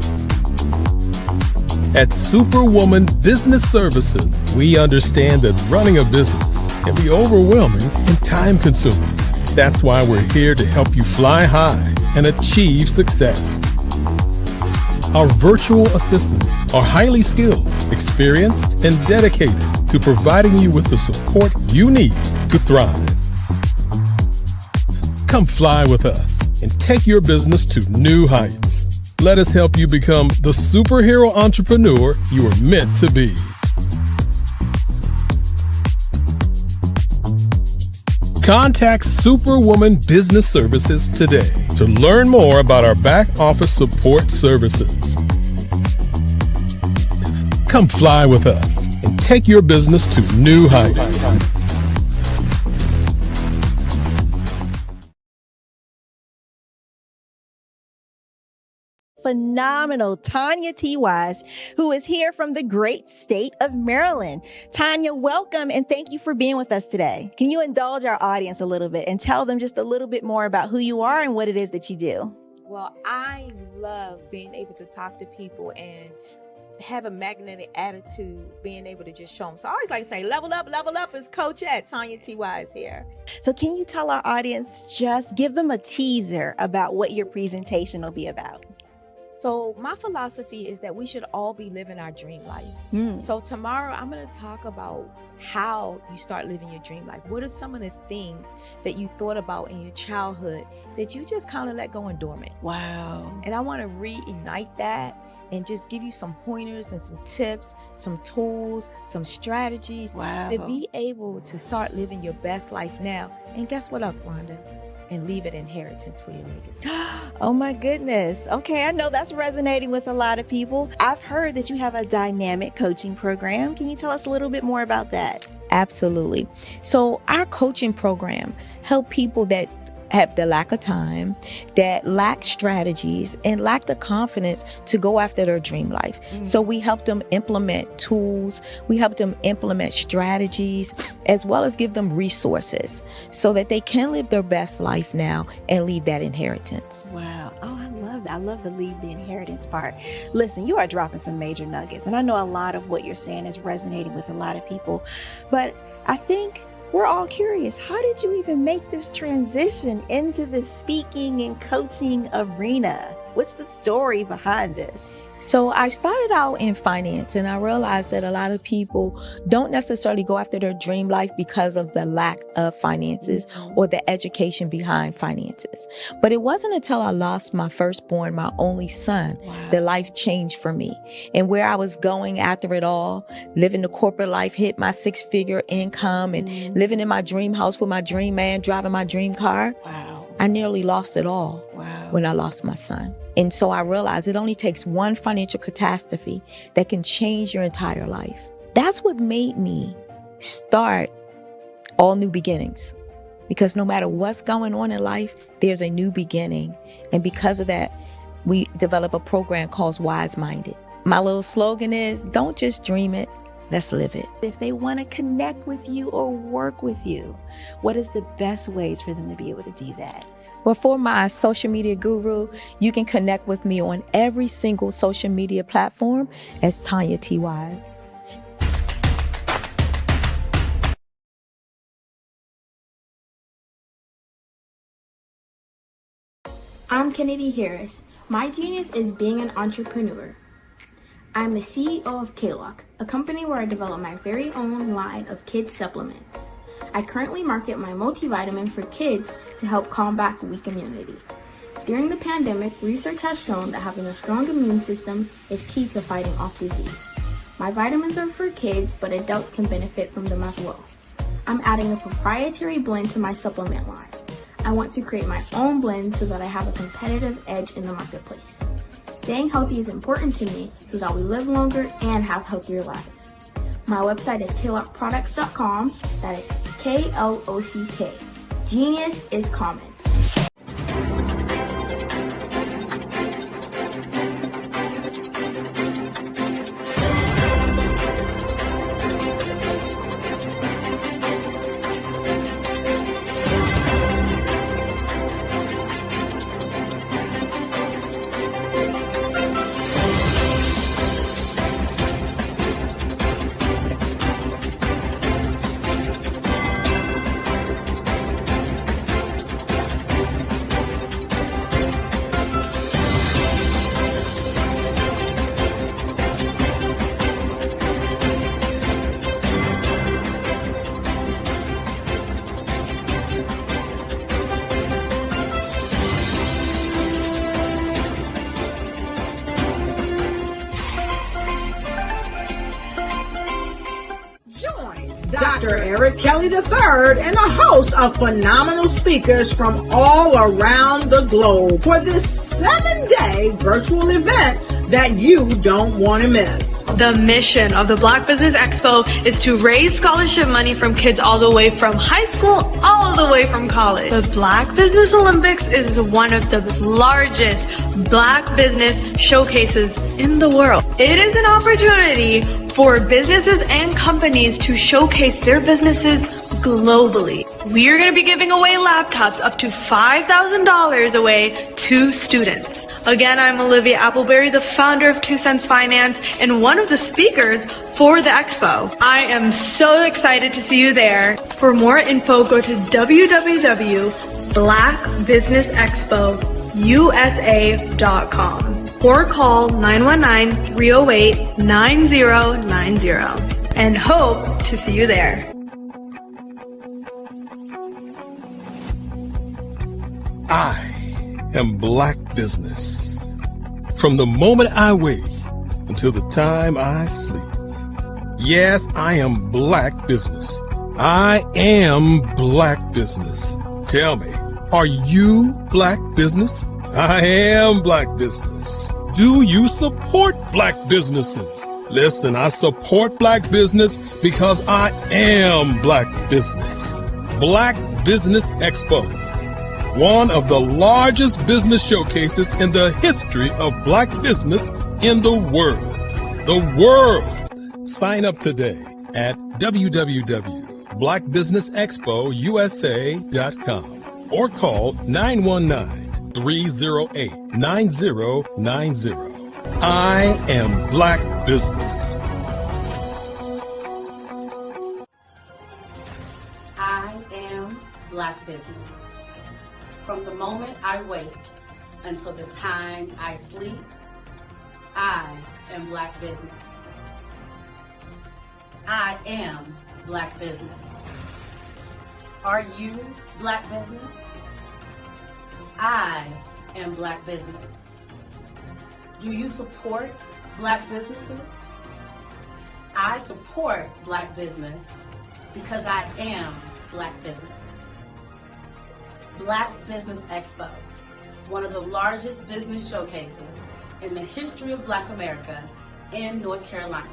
At Superwoman Business Services, we understand that running a business can be overwhelming and time-consuming. That's why we're here to help you fly high and achieve success. Our virtual assistants are highly skilled, experienced, and dedicated to providing you with the support you need to thrive. Come fly with us and take your business to new heights. Let us help you become the superhero entrepreneur you are meant to be. Contact Superwoman Business Services today to learn more about our back office support services. Come fly with us and take your business to new heights. Phenomenal Tanya T. Wise, who is here from the great state of Maryland. Tanya, welcome and thank you for being with us today. Can you indulge our audience a little bit and tell them just a little bit more about who you are and what it is that you do? Well, I love being able to talk to people and have a magnetic attitude, being able to just show them. So I always like to say, level up is Coach at Tanya T. Wise here. So can you tell our audience, just give them a teaser about what your presentation will be about? So my philosophy is that we should all be living our dream life. So tomorrow I'm going to talk about how you start living your dream life. What are some of the things that you thought about in your childhood that you just kind of let go and dormant? Wow. And I want to reignite that and just give you some pointers and some tips, some tools, some strategies to be able to start living your best life now. And guess what, Rhonda? and leave an inheritance for your legacy. Oh my goodness. Okay, I know that's resonating with a lot of people. I've heard that you have a dynamic coaching program. Can you tell us a little bit more about that? Absolutely. So our coaching program help people that have the lack of time, that lack strategies, and lack the confidence to go after their dream life. So we help them implement tools, we help them implement strategies, as well as give them resources so that they can live their best life now and leave that inheritance. Wow. Oh, I love that. I love the leave the inheritance part. Listen, you are dropping some major nuggets, and I know a lot of what you're saying is resonating with a lot of people, but I think we're all curious. How did you even make this transition into the speaking and coaching arena? What's the story behind this? So I started out in finance, and I realized that a lot of people don't necessarily go after their dream life because of the lack of finances or the education behind finances. But it wasn't until I lost my firstborn, my only son, that life changed for me. And where I was going after it all, living the corporate life, hit my 6-figure income and living in my dream house with my dream man, driving my dream car. I nearly lost it all when I lost my son. And so I realized it only takes one financial catastrophe that can change your entire life. That's what made me start All New Beginnings. Because no matter what's going on in life, there's a new beginning. And because of that, we develop a program called Wise Minded. My little slogan is, don't just dream it, let's live it. If they want to connect with you or work with you, what is the best ways for them to be able to do that? Well, for my social media guru, you can connect with me on every single social media platform as Tanya T. Wise. I'm Kennedy Harris. My genius is being an entrepreneur. I'm the CEO of K-Lock, a company where I develop my very own line of kids supplements. I currently market my multivitamin for kids to help combat weak immunity. During the pandemic, research has shown that having a strong immune system is key to fighting off disease. My vitamins are for kids, but adults can benefit from them as well. I'm adding a proprietary blend to my supplement line. I want to create my own blend so that I have a competitive edge in the marketplace. Staying healthy is important to me so that we live longer and have healthier lives. My website is klockproducts.com. That is Klock. Genius is common. Dr. Eric Kelly III and a host of phenomenal speakers from all around the globe for this 7-day virtual event that you don't want to miss. The mission of the Black Business Expo is to raise scholarship money from kids all the way from high school all the way from college. The Black Business Olympics is one of the largest Black business showcases in the world. It is an opportunity for businesses and companies to showcase their businesses globally. We are going to be giving away laptops up to $5,000 away to students. Again, I'm Olivia Appleberry, the founder of 2 Cents Finance and one of the speakers for the expo. I am so excited to see you there. For more info, go to www.blackbusinessexpousa.com or call 919-308-9090 and hope to see you there. I am Black Business. From the moment I wake until the time I sleep. Yes, I am Black Business. I am Black Business. Tell me, are you Black business? I am Black business. Do you support Black businesses? Listen, I support Black business because I am Black business. Black Business Expo, one of the largest business showcases in the history of Black business in the world. The world! Sign up today at www.blackbusinessexpousa.com or call 919-308-9090. I am Black business. I am Black business. From the moment I wake until the time I sleep, I am Black business. I am Black business. Are you Black business? I am Black business. Do you support Black businesses? I support Black business because I am Black business. Black Business Expo, one of the largest business showcases in the history of Black America in North Carolina.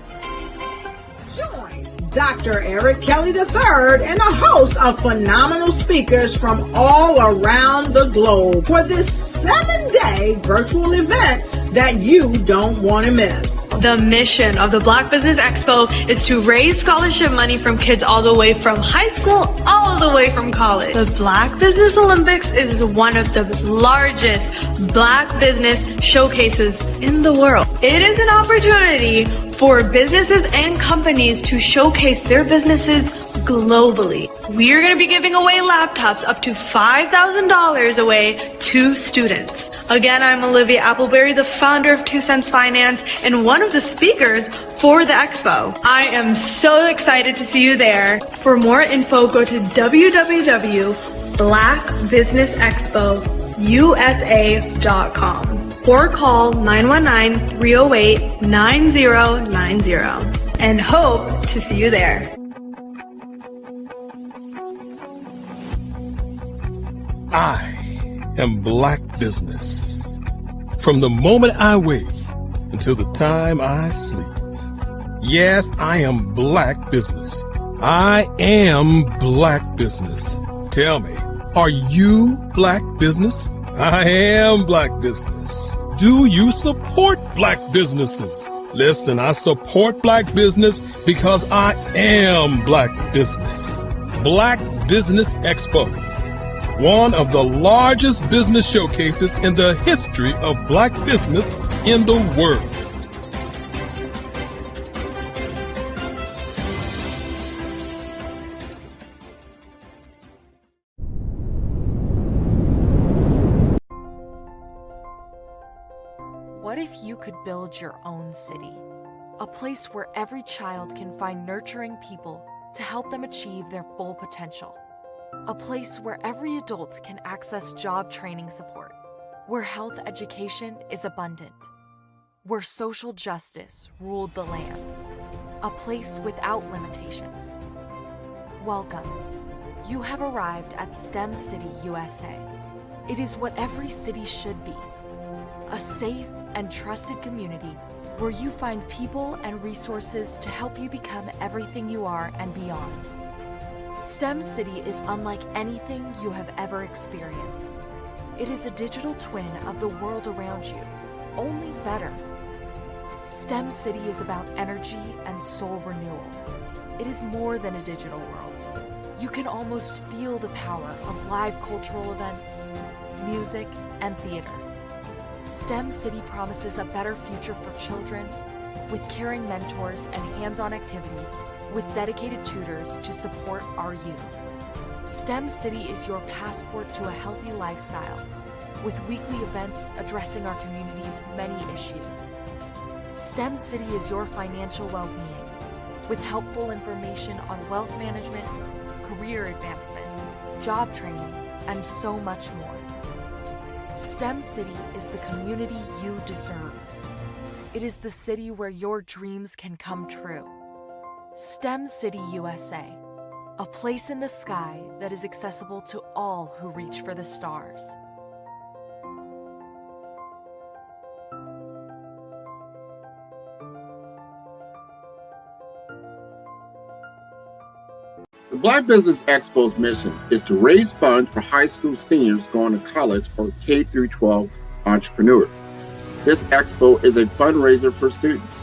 Join Dr. Eric Kelly III and a host of phenomenal speakers from all around the globe for this 7-day virtual event that you don't want to miss. The mission of the Black Business Expo is to raise scholarship money from kids all the way from high school all the way from college. The Black Business Olympics is one of the largest Black business showcases in the world. It is an opportunity for businesses and companies to showcase their businesses globally. We are going to be giving away laptops up to $5,000 away to students. Again, I'm Olivia Appleberry, the founder of 2 Cents Finance and one of the speakers for the expo. I am so excited to see you there. For more info, go to www.blackbusinessexpousa.com or call 919-308-9090 and hope to see you there. I am Black business. From the moment I wake until the time I sleep. Yes, I am Black business. I am Black business. Tell me, are you Black business? I am Black business. Do you support Black businesses? Listen, I support Black business because I am Black business. Black Business Expo, one of the largest business showcases in the history of Black business in the world. What if you could build your own city? A place where every child can find nurturing people to help them achieve their full potential. A place where every adult can access job training support, where health education is abundant, where social justice ruled the land. A place without limitations. Welcome. You have arrived at STEM City USA. It is what every city should be. A safe and trusted community where you find people and resources to help you become everything you are and beyond. STEM City is unlike anything you have ever experienced. It is a digital twin of the world around you, only better. STEM City is about energy and soul renewal. It is more than a digital world. You can almost feel the power of live cultural events, music, and theater. STEM City promises a better future for children with caring mentors and hands-on activities with dedicated tutors to support our youth. STEM City is your passport to a healthy lifestyle with weekly events addressing our community's many issues. STEM City is your financial well-being with helpful information on wealth management, career advancement, job training, and so much more. STEM City is the community you deserve. It is the city where your dreams can come true. STEM City USA. A place in the sky that is accessible to all who reach for the stars. The Black Business Expo's mission is to raise funds for high school seniors going to college or K through 12 entrepreneurs. This expo is a fundraiser for students.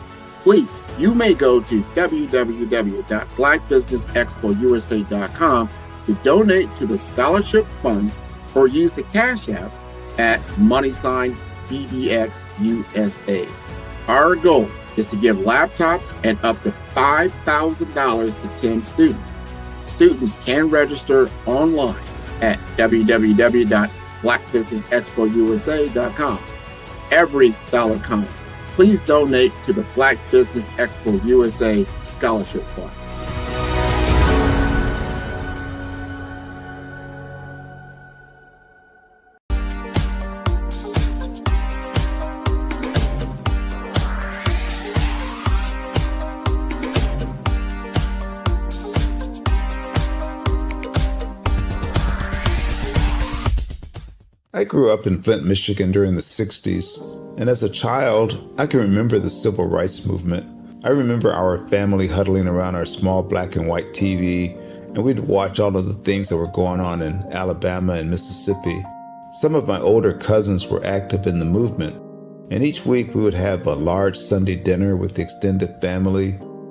Please, you may go to www.blackbusinessexpousa.com to donate to the scholarship fund or use the Cash App at $BBXUSA. Our goal is to give laptops and up to $5,000 to 10 students. Students can register online at www.blackbusinessexpousa.com. Every dollar counts. Please donate to the Black Business Expo USA Scholarship Fund. I grew up in Flint, Michigan during the 60s, and as a child, I can remember the civil rights movement. I remember our family huddling around our small black and white TV, and we'd watch all of the things that were going on in Alabama and Mississippi. Some of my older cousins were active in the movement, and each week we would have a large Sunday dinner with the extended family,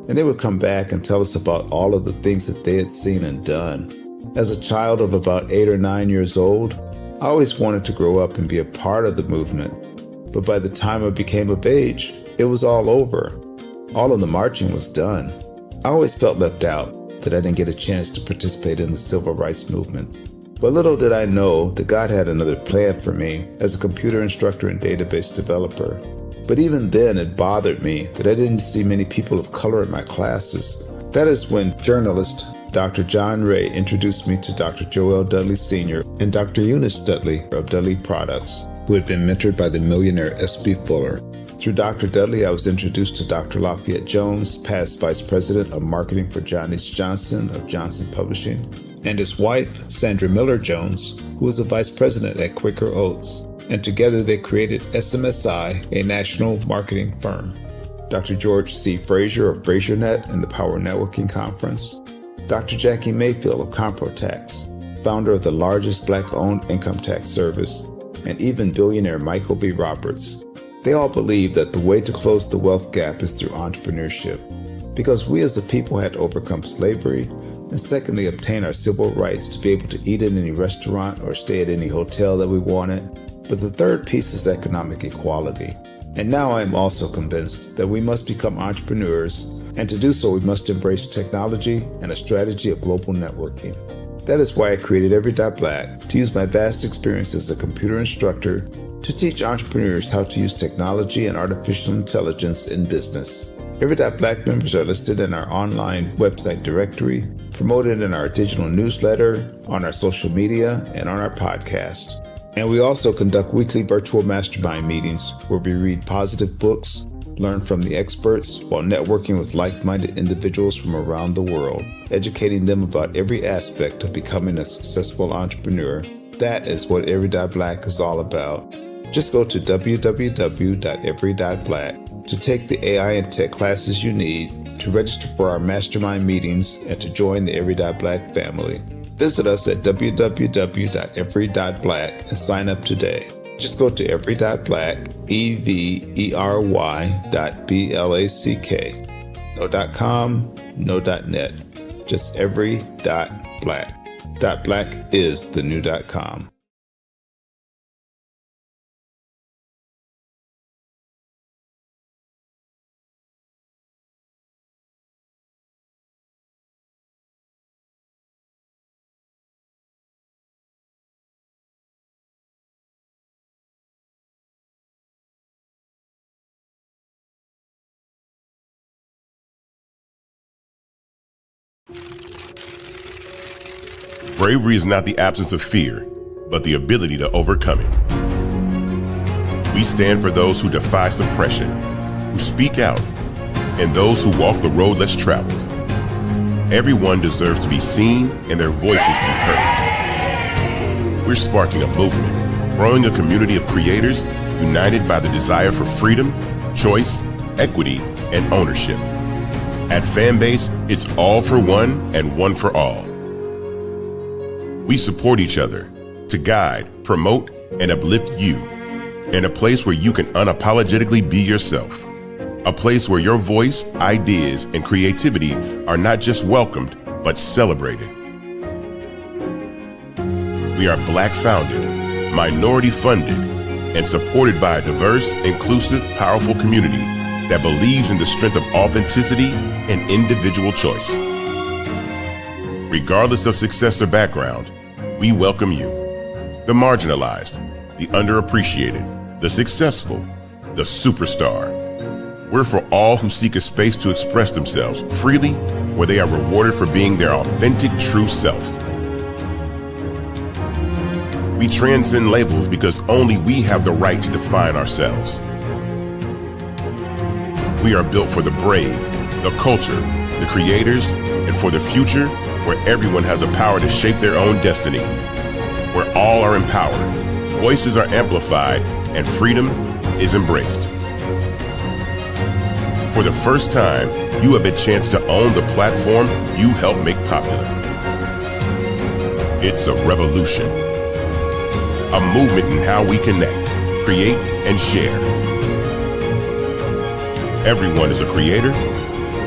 and they would come back and tell us about all of the things that they had seen and done. As a child of about 8 or 9 years old, I always wanted to grow up and be a part of the movement, but by the time I became of age, it was all over. All of the marching was done. I always felt left out, that I didn't get a chance to participate in the civil rights movement. But little did I know that God had another plan for me as a computer instructor and database developer. But even then, it bothered me that I didn't see many people of color in my classes. That is when journalist Dr. John Ray introduced me to Dr. Joel Dudley Sr. and Dr. Eunice Dudley of Dudley Products, who had been mentored by the millionaire S.B. Fuller. Through Dr. Dudley, I was introduced to Dr. Lafayette Jones, past Vice President of Marketing for John H. Johnson of Johnson Publishing, and his wife, Sandra Miller Jones, who was the Vice President at Quaker Oats, and together they created SMSI, a national marketing firm. Dr. George C. Frazier of FrazierNet and the Power Networking Conference, Dr. Jackie Mayfield of ComproTax, founder of the largest black-owned income tax service, and even billionaire Michael B. Roberts. They all believe that the way to close the wealth gap is through entrepreneurship, because we as a people had to overcome slavery, and secondly, obtain our civil rights to be able to eat in any restaurant or stay at any hotel that we wanted. But the third piece is economic equality. And now I am also convinced that we must become entrepreneurs, and to do so we must embrace technology and a strategy of global networking. That is why I created Every.Black, to use my vast experience as a computer instructor to teach entrepreneurs how to use technology and artificial intelligence in business. Every.Black members are listed in our online website directory, promoted in our digital newsletter, on our social media, and on our podcast. And we also conduct weekly virtual mastermind meetings where we read positive books, learn from the experts, while networking with like-minded individuals from around the world, educating them about every aspect of becoming a successful entrepreneur. That is what Every.Black is all about. Just go to www.every.black to take the AI and tech classes you need, to register for our mastermind meetings, and to join the Every.Black family. Visit us at www.every.black and sign up today. Just go to every.black, every.black. No .com, no .net. Just every.black. .black is the new .com. Bravery is not the absence of fear, but the ability to overcome it. We stand for those who defy suppression, who speak out, and those who walk the road less traveled. Everyone deserves to be seen and their voices to be heard. We're sparking a movement, growing a community of creators united by the desire for freedom, choice, equity, and ownership. At Fanbase, it's all for one and one for all. We support each other to guide, promote, and uplift you in a place where you can unapologetically be yourself. A place where your voice, ideas, and creativity are not just welcomed, but celebrated. We are Black founded, minority funded, and supported by a diverse, inclusive, powerful community that believes in the strength of authenticity and individual choice. Regardless of success or background, we welcome you, the marginalized, the underappreciated, the successful, the superstar. We're for all who seek a space to express themselves freely, where they are rewarded for being their authentic, true self. We transcend labels because only we have the right to define ourselves. We are built for the brave, the culture, the creators, and for the future where everyone has a power to shape their own destiny, where all are empowered, voices are amplified, and freedom is embraced. For the first time, you have a chance to own the platform you helped make popular. It's a revolution, a movement in how we connect, create, and share. Everyone is a creator,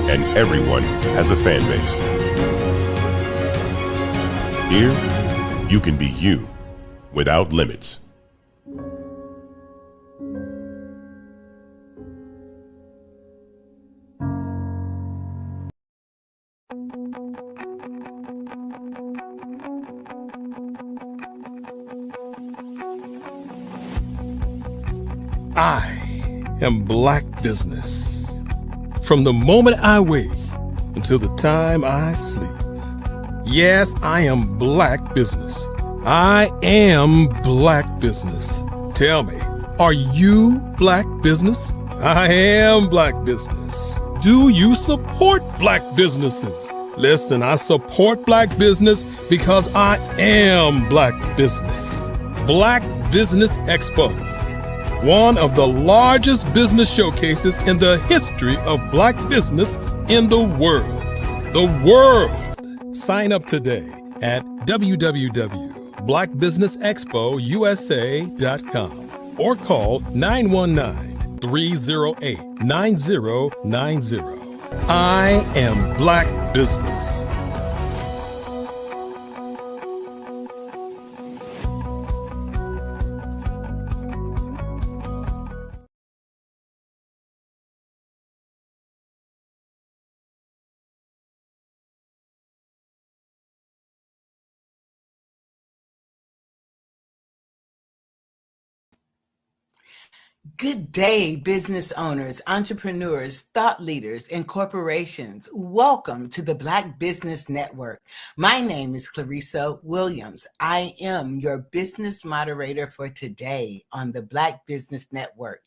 and everyone has a fan base. Here, you can be you without limits. I am Black Business. From the moment I wake until the time I sleep. Yes, I am Black Business. I am Black Business. Tell me, are you Black Business? I am Black Business. Do you support Black businesses? Listen, I support Black business because I am Black Business. Black Business Expo. One of the largest business showcases in the history of Black business in the world. The world! Sign up today at www.blackbusinessexpousa.com or call 919-308-9090. I am Black Business. Good day, business owners, entrepreneurs, thought leaders, and corporations. Welcome to the Black Business Network. My name is Clarissa Williams. I am your business moderator for today on the Black Business Network.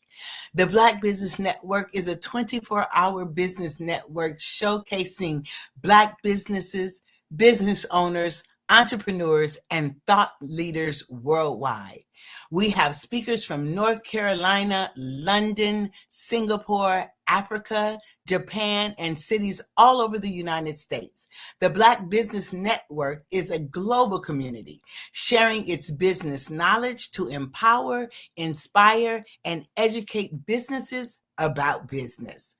The Black Business Network is a 24-hour business network showcasing Black businesses, business owners, entrepreneurs, and thought leaders worldwide. We have speakers from North Carolina, London, Singapore, Africa, Japan, and cities all over the United States. The Black Business Network is a global community sharing its business knowledge to empower, inspire, and educate businesses about business.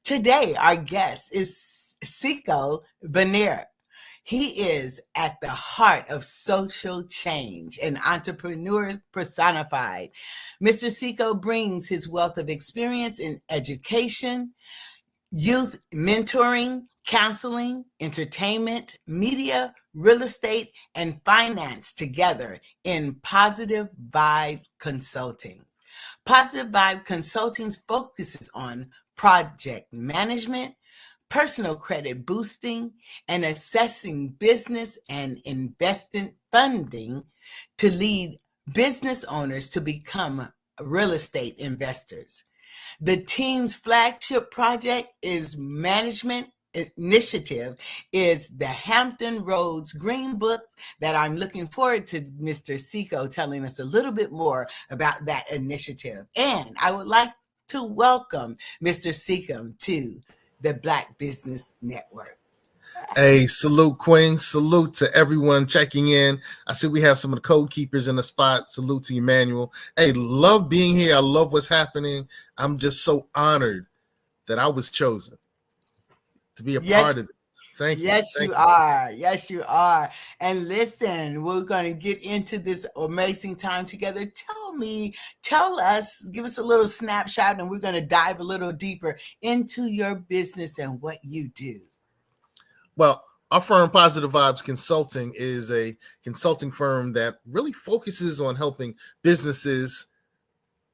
Today, our guest is Siko Benir. He is at the heart of social change, an entrepreneur personified. Mr. Siko brings his wealth of experience in education, youth mentoring, counseling, entertainment, media, real estate, and finance together in Positive Vibe Consulting. Positive Vibe Consulting focuses on project management, personal credit boosting, and assessing business and investment funding to lead business owners to become real estate investors. The team's flagship project is Management initiative is the Hampton Roads Green Book that I'm looking forward to Mr. Seco telling us a little bit more about that initiative. And I would like to welcome Mr. Seacom to the Black Business Network. Hey, salute, Queen. Salute to everyone checking in. I see we have some of the code keepers in the spot. Salute to Emmanuel. Hey, love being here. I love what's happening. I'm just so honored that I was chosen to be a part of it. Thank you. Yes, Thank you are. Yes, you are. And listen, we're going to get into this amazing time together. Tell us, give us a little snapshot, and we're going to dive a little deeper into your business and what you do. Well, our firm, Positive Vibes Consulting, is a consulting firm that really focuses on helping businesses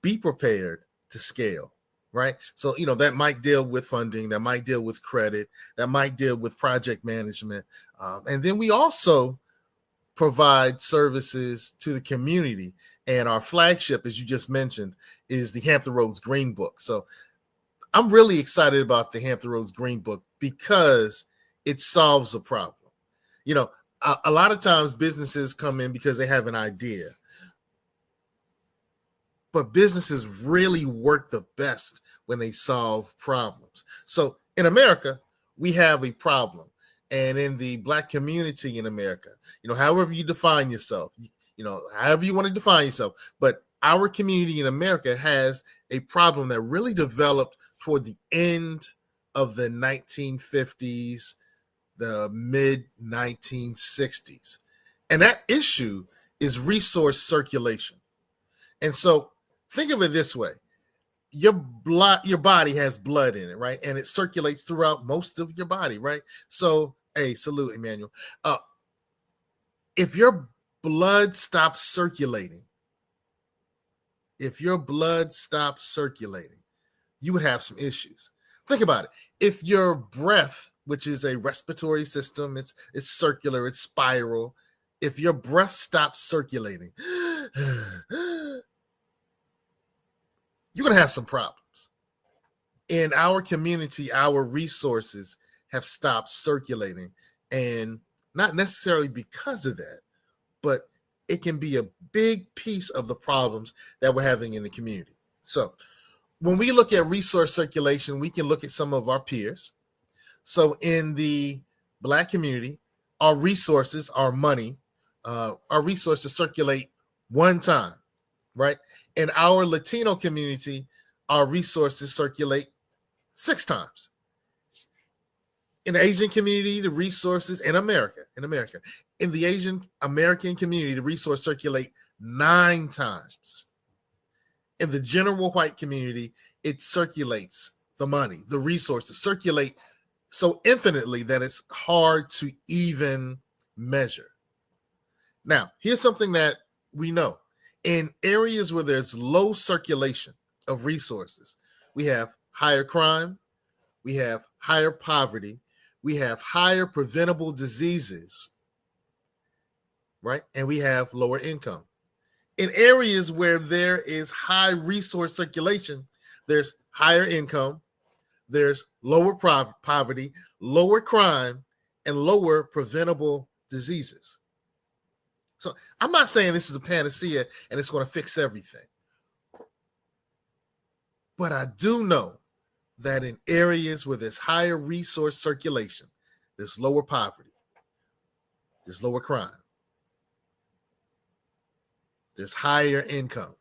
be prepared to scale, right? So, that might deal with funding, that might deal with credit, that might deal with project management. And then we also provide services to the community. And our flagship, as you just mentioned, is the Hampton Roads Green Book. So I'm really excited about the Hampton Roads Green Book because it solves a problem. A lot of times businesses come in because they have an idea, but businesses really work the best when they solve problems. So in America, we have a problem. And in the Black community in America, however you define yourself, however you want to define yourself, but our community in America has a problem that really developed toward the end of the 1950s, the mid 1960s. And that issue is resource circulation. And so think of it this way. Your body has blood in it, right? And it circulates throughout most of your body, right? So, hey, salute, Emmanuel. If your blood stops circulating, you would have some issues. Think about it. If your breath, which is a respiratory system, it's circular, it's spiral. If your breath stops circulating, you're going to have some problems. In our community, our resources have stopped circulating, and not necessarily because of that, but it can be a big piece of the problems that we're having in the community. So when we look at resource circulation, we can look at some of our peers. So in the Black community, our resources, our money, our resources circulate one time, right? In our Latino community, our resources circulate 6 times. In the Asian community, the resources in America, in the Asian American community, the resources circulate 9 times. In the general white community, it circulates the money, the resources circulate so infinitely that it's hard to even measure. Now, here's something that we know. In areas where there's low circulation of resources, we have higher crime, we have higher poverty, we have higher preventable diseases, right? And we have lower income. In areas where there is high resource circulation, there's higher income, there's lower poverty, lower crime, and lower preventable diseases. So I'm not saying this is a panacea and it's going to fix everything. But I do know that in areas where there's higher resource circulation, there's lower poverty, there's lower crime, there's higher income.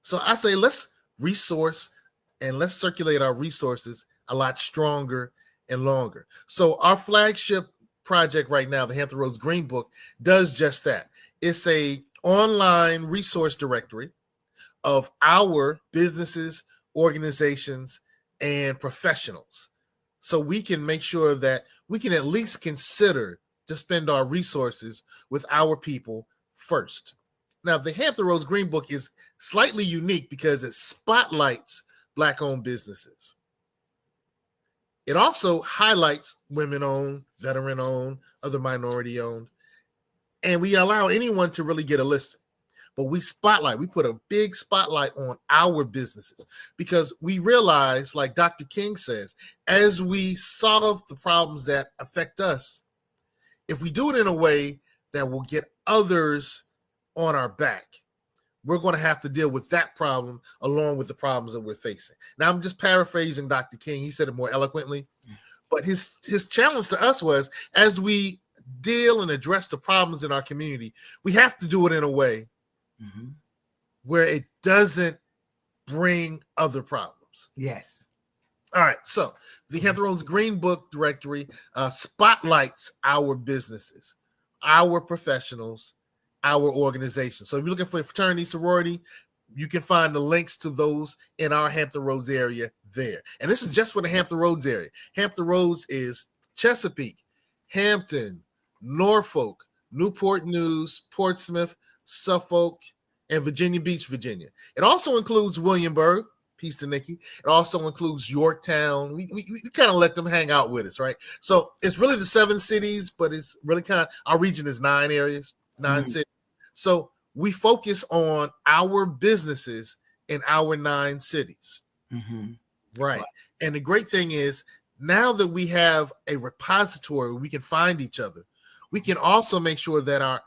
So I say let's resource and let's circulate our resources a lot stronger and longer. So our flagship project right now, the Hampton Roads Green Book, does just that. It's a online resource directory of our businesses, organizations, and professionals. So we can make sure that we can at least consider to spend our resources with our people first. Now, the Hampton Roads Green Book is slightly unique because it spotlights Black-owned businesses. It also highlights women-owned, veteran-owned, other minority-owned, and we allow anyone to really get a listing. but we put a big spotlight on our businesses because we realize, like Dr. King says, as we solve the problems that affect us, if we do it in a way that will get others on our back, we're going to have to deal with that problem along with the problems that we're facing. Now, I'm just paraphrasing Dr. King. He said it more eloquently, but his challenge to us was, as we deal and address the problems in our community, we have to do it in a way where it doesn't bring other problems. Yes. All right. So the Hampton Roads Green Book Directory spotlights our businesses, our professionals, our organizations. So if you're looking for a fraternity, sorority, you can find the links to those in our Hampton Roads area there. And this is just for the Hampton Roads area. Hampton Roads is Chesapeake, Hampton, Norfolk, Newport News, Portsmouth, Suffolk, and Virginia Beach, Virginia. It also includes Williamsburg. Peace to Nikki. It also includes Yorktown. We kind of let them hang out with us, right? So it's really the 7 cities, but it's really our region is 9 areas, 9 cities. So we focus on our businesses in our 9 cities. Right. And the great thing is, now that we have a repository where we can find each other, we can also make sure that our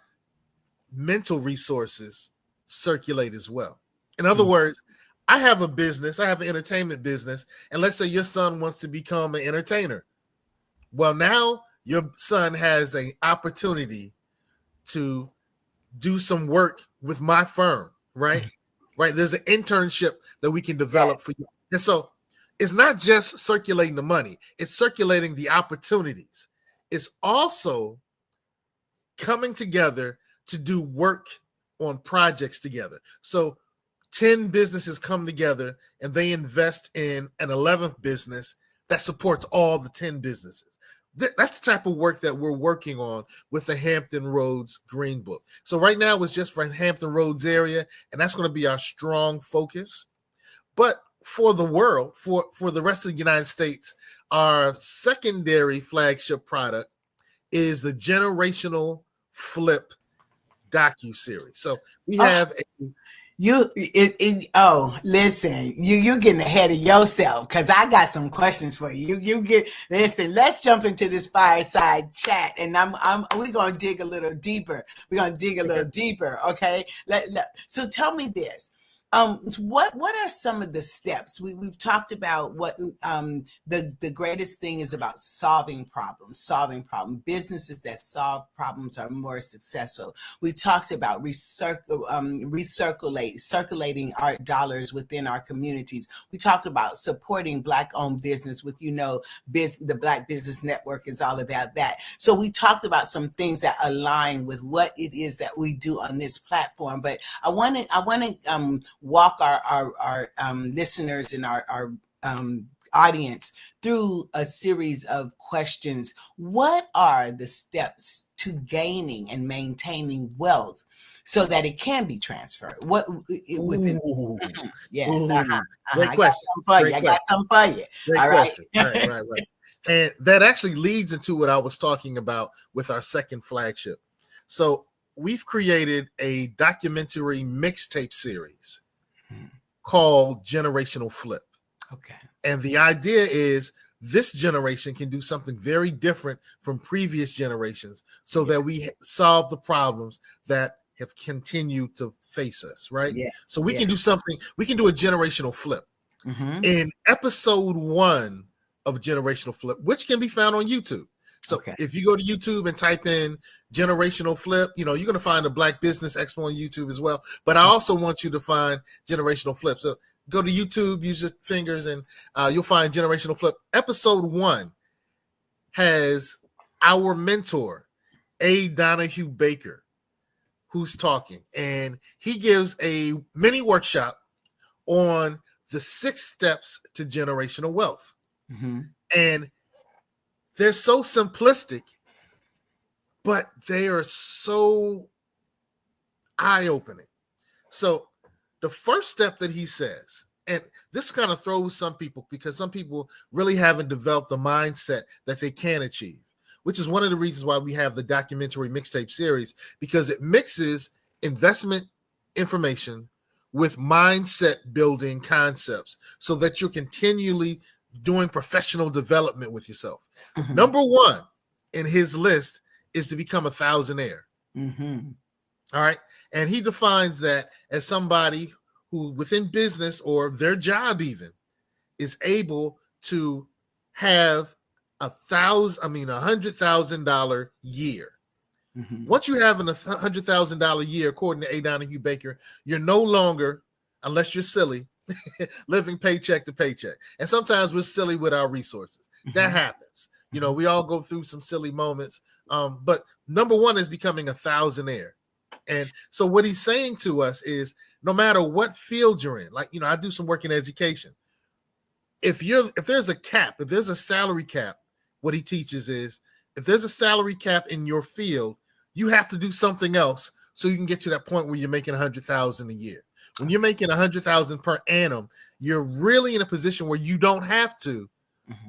mental resources circulate as well. In other words, I have a business, I have an entertainment business, and let's say your son wants to become an entertainer. Well, now your son has an opportunity to do some work with my firm, right? Right. There's an internship that we can develop for you. And so it's not just circulating the money, it's circulating the opportunities. It's also coming together to do work on projects together. So 10 businesses come together and they invest in an 11th business that supports all the 10 businesses. That's the type of work that we're working on with the Hampton Roads Green Book. So right now it's just for the Hampton Roads area, and that's going to be our strong focus. But for the world, for the rest of the United States, our secondary flagship product is the Generational Flip docuseries. So we have listen, you're getting ahead of yourself, because I got some questions for you. Listen, let's jump into this fireside chat, and we're gonna dig a little deeper. Okay. So tell me this. What are some of the steps? We've talked about what the greatest thing is about solving problems. Businesses that solve problems are more successful. We talked about circulating our dollars within our communities. We talked about supporting Black-owned business with, the Black Business Network is all about that. So we talked about some things that align with what it is that we do on this platform. But I want to walk our listeners and our audience through a series of questions. What are the steps to gaining and maintaining wealth so that it can be transferred? Great question. I got some for you. Great question. Right. And that actually leads into what I was talking about with our second flagship. So we've created a documentary mixtape series called Generational Flip. Okay. And the idea is this generation can do something very different from previous generations so that we solve the problems that have continued to face us, right? Yes. So we can do something, we can do a generational flip. In episode 1 of Generational Flip, which can be found on YouTube. So if you go to YouTube and type in Generational Flip, you're going to find the Black Business Expo on YouTube as well. But I also want you to find Generational Flip. So go to YouTube, use your fingers, and you'll find Generational Flip. Episode 1 has our mentor, A. Donahue Baker, who's talking. And he gives a mini workshop on the 6 steps to generational wealth. And they're so simplistic, but they are so eye-opening. So the first step that he says, and this kind of throws some people because some people really haven't developed the mindset that they can achieve, which is one of the reasons why we have the documentary mixtape series, because it mixes investment information with mindset building concepts so that you're continually doing professional development with yourself. Number one in his list is to become a thousandaire. All right. And he defines that as somebody who within business or their job even is able to have $100,000 year. Once you have $100,000 year, according to A. Donahue Baker, you're no longer, unless you're silly, living paycheck to paycheck. And sometimes we're silly with our resources. That happens. You know, we all go through some silly moments. But number one is becoming a thousandaire. And so what he's saying to us is no matter what field you're in, like, you know, I do some work in education. If there's a cap, if there's a salary cap, what he teaches is if there's a salary cap in your field, you have to do something else so you can get to that point where you're making $100,000 a year. When you're making $100,000 per annum, you're really in a position where you don't have to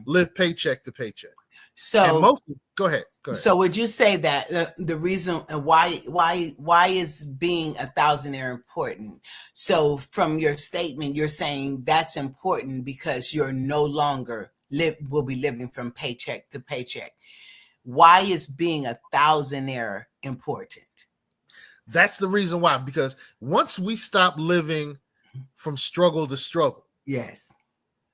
live paycheck to paycheck. So go ahead. So would you say that the reason why is being a thousandaire important? So from your statement, you're saying that's important because you're no longer will be living from paycheck to paycheck. Why is being a thousandaire important? That's the reason why, because once we stop living from struggle to struggle. Yes.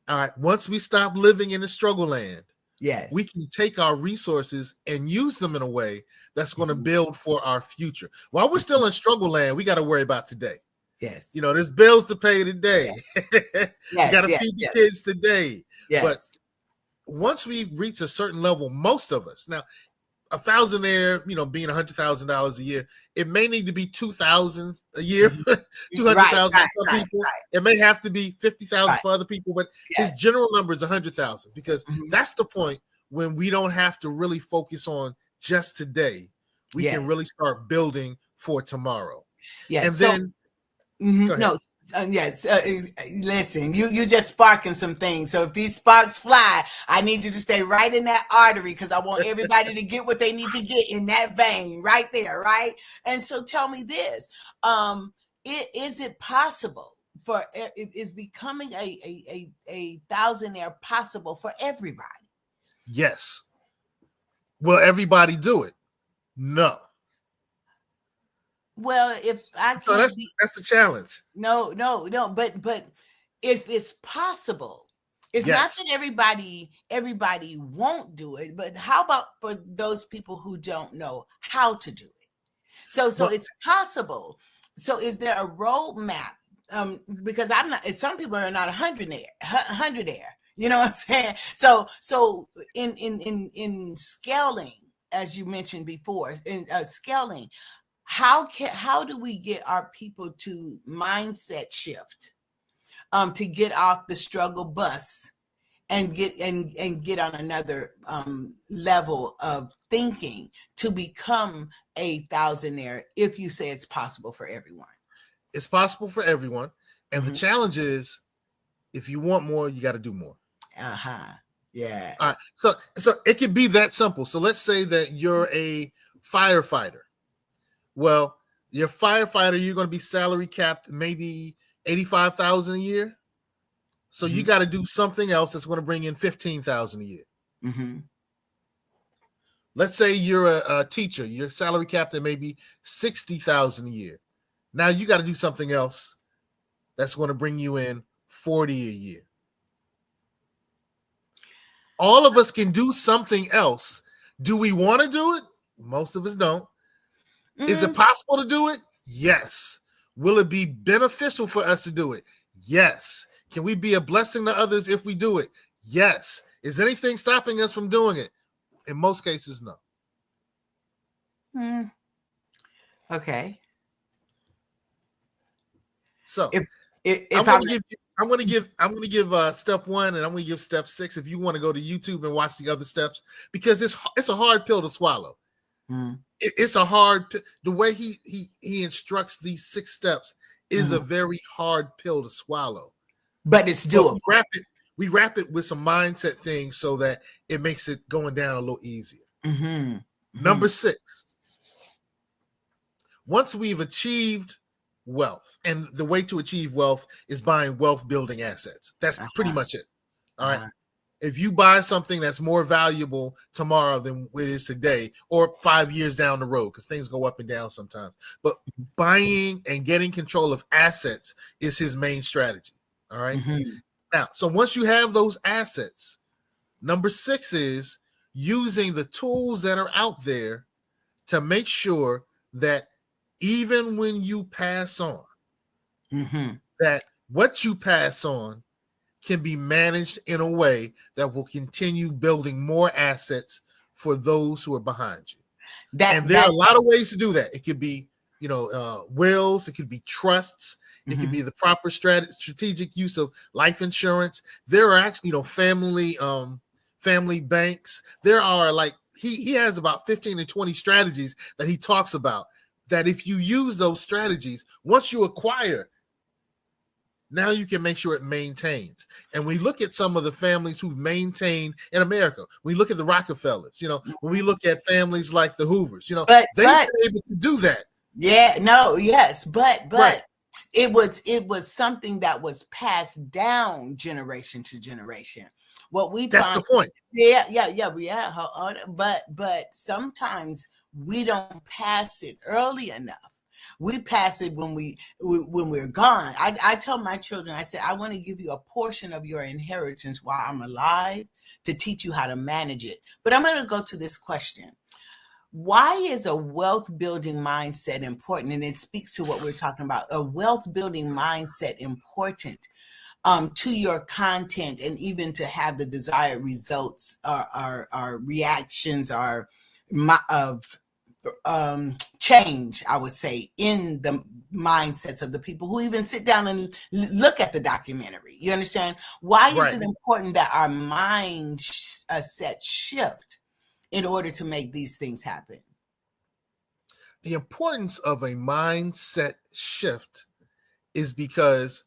All right. Once we stop living in the struggle land. Yes. We can take our resources and use them in a way that's going to build for our future. While we're still in struggle land, we got to worry about today. Yes. You know, there's bills to pay today. Yes. You got to feed the kids today. Yes. But once we reach a certain level, most of us now, a thousandaire, you know, being $100,000 a year, it may need to be $2,000 a year, 200,000 for some people. It may have to be 50,000 for other people, but his general number is 100,000 because that's the point when we don't have to really focus on just today. We can really start building for tomorrow. Yes. And then listen, you just sparking some things. So if these sparks fly, I need you to stay right in that artery because I want everybody to get what they need to get in that vein right there, right? And so tell me this, is it possible for, is becoming a thousandaire possible for everybody? Yes. Will everybody do it? No. Well, if I can't, so that's the challenge. No, but it's possible. It's not that everybody won't do it, but how about for those people who don't know how to do it? So it's possible. So is there a roadmap? Because I'm not. Some people are not 100 air. You know what I'm saying? So in scaling, as you mentioned before, in scaling. How do we get our people to mindset shift, to get off the struggle bus and get on another level of thinking to become a thousandaire? If you say it's possible for everyone, it's possible for everyone, and the challenge is, if you want more, you got to do more. Yeah. All right. So it could be that simple. So let's say that you're a firefighter. Well, your firefighter, you're going to be salary capped maybe $85,000 a year. So you got to do something else that's going to bring in $15,000 a year. Let's say you're a teacher, you're salary capped at maybe $60,000 a year. Now you got to do something else that's going to bring you in $40,000 a year. All of us can do something else. Do we want to do it? Most of us don't. Is it possible to do it? Yes. Will it be beneficial for us to do it? Yes. Can we be a blessing to others if we do it? Yes. Is anything stopping us from doing it? In most cases, no. Okay. So if I'm going to give step 1 and I'm going to give step 6 if you want to go to YouTube and watch the other steps, because it's a hard pill to swallow. It's a hard, the way he instructs these 6 steps is a very hard pill to swallow, but it's doable. We wrap it with some mindset things so that it makes it going down a little easier. Number 6, once we've achieved wealth. And the way to achieve wealth is buying wealth building assets. That's pretty much it. All right. If you buy something that's more valuable tomorrow than it is today, or 5 years down the road, because things go up and down sometimes, but buying and getting control of assets is his main strategy. All right. Now, so once you have those assets, number 6 is using the tools that are out there to make sure that even when you pass on, that what you pass on can be managed in a way that will continue building more assets for those who are behind you. And there are a lot of ways to do that. It could be, wills. It could be trusts. It could be the proper strategic use of life insurance. There are actually, family banks. There are he has about 15 to 20 strategies that he talks about, that if you use those strategies, once you acquire, now you can make sure it maintains. And we look at some of the families who've maintained in America. We look at the Rockefellers, when we look at families like the Hoovers, they've been able to do that. But it was something that was passed down generation to generation. That's the point. But sometimes we don't pass it early enough. We pass it when we're gone. I tell my children, I said, I want to give you a portion of your inheritance while I'm alive to teach you how to manage it. But I'm going to go to this question. Why is a wealth building mindset important? And it speaks to what we're talking about. A wealth building mindset important to your content, and even to have the desired results or reactions of change, I would say, in the mindsets of the people who even sit down and look at the documentary. You understand? Why is it important that our mindset shift in order to make these things happen? The importance of a mindset shift is because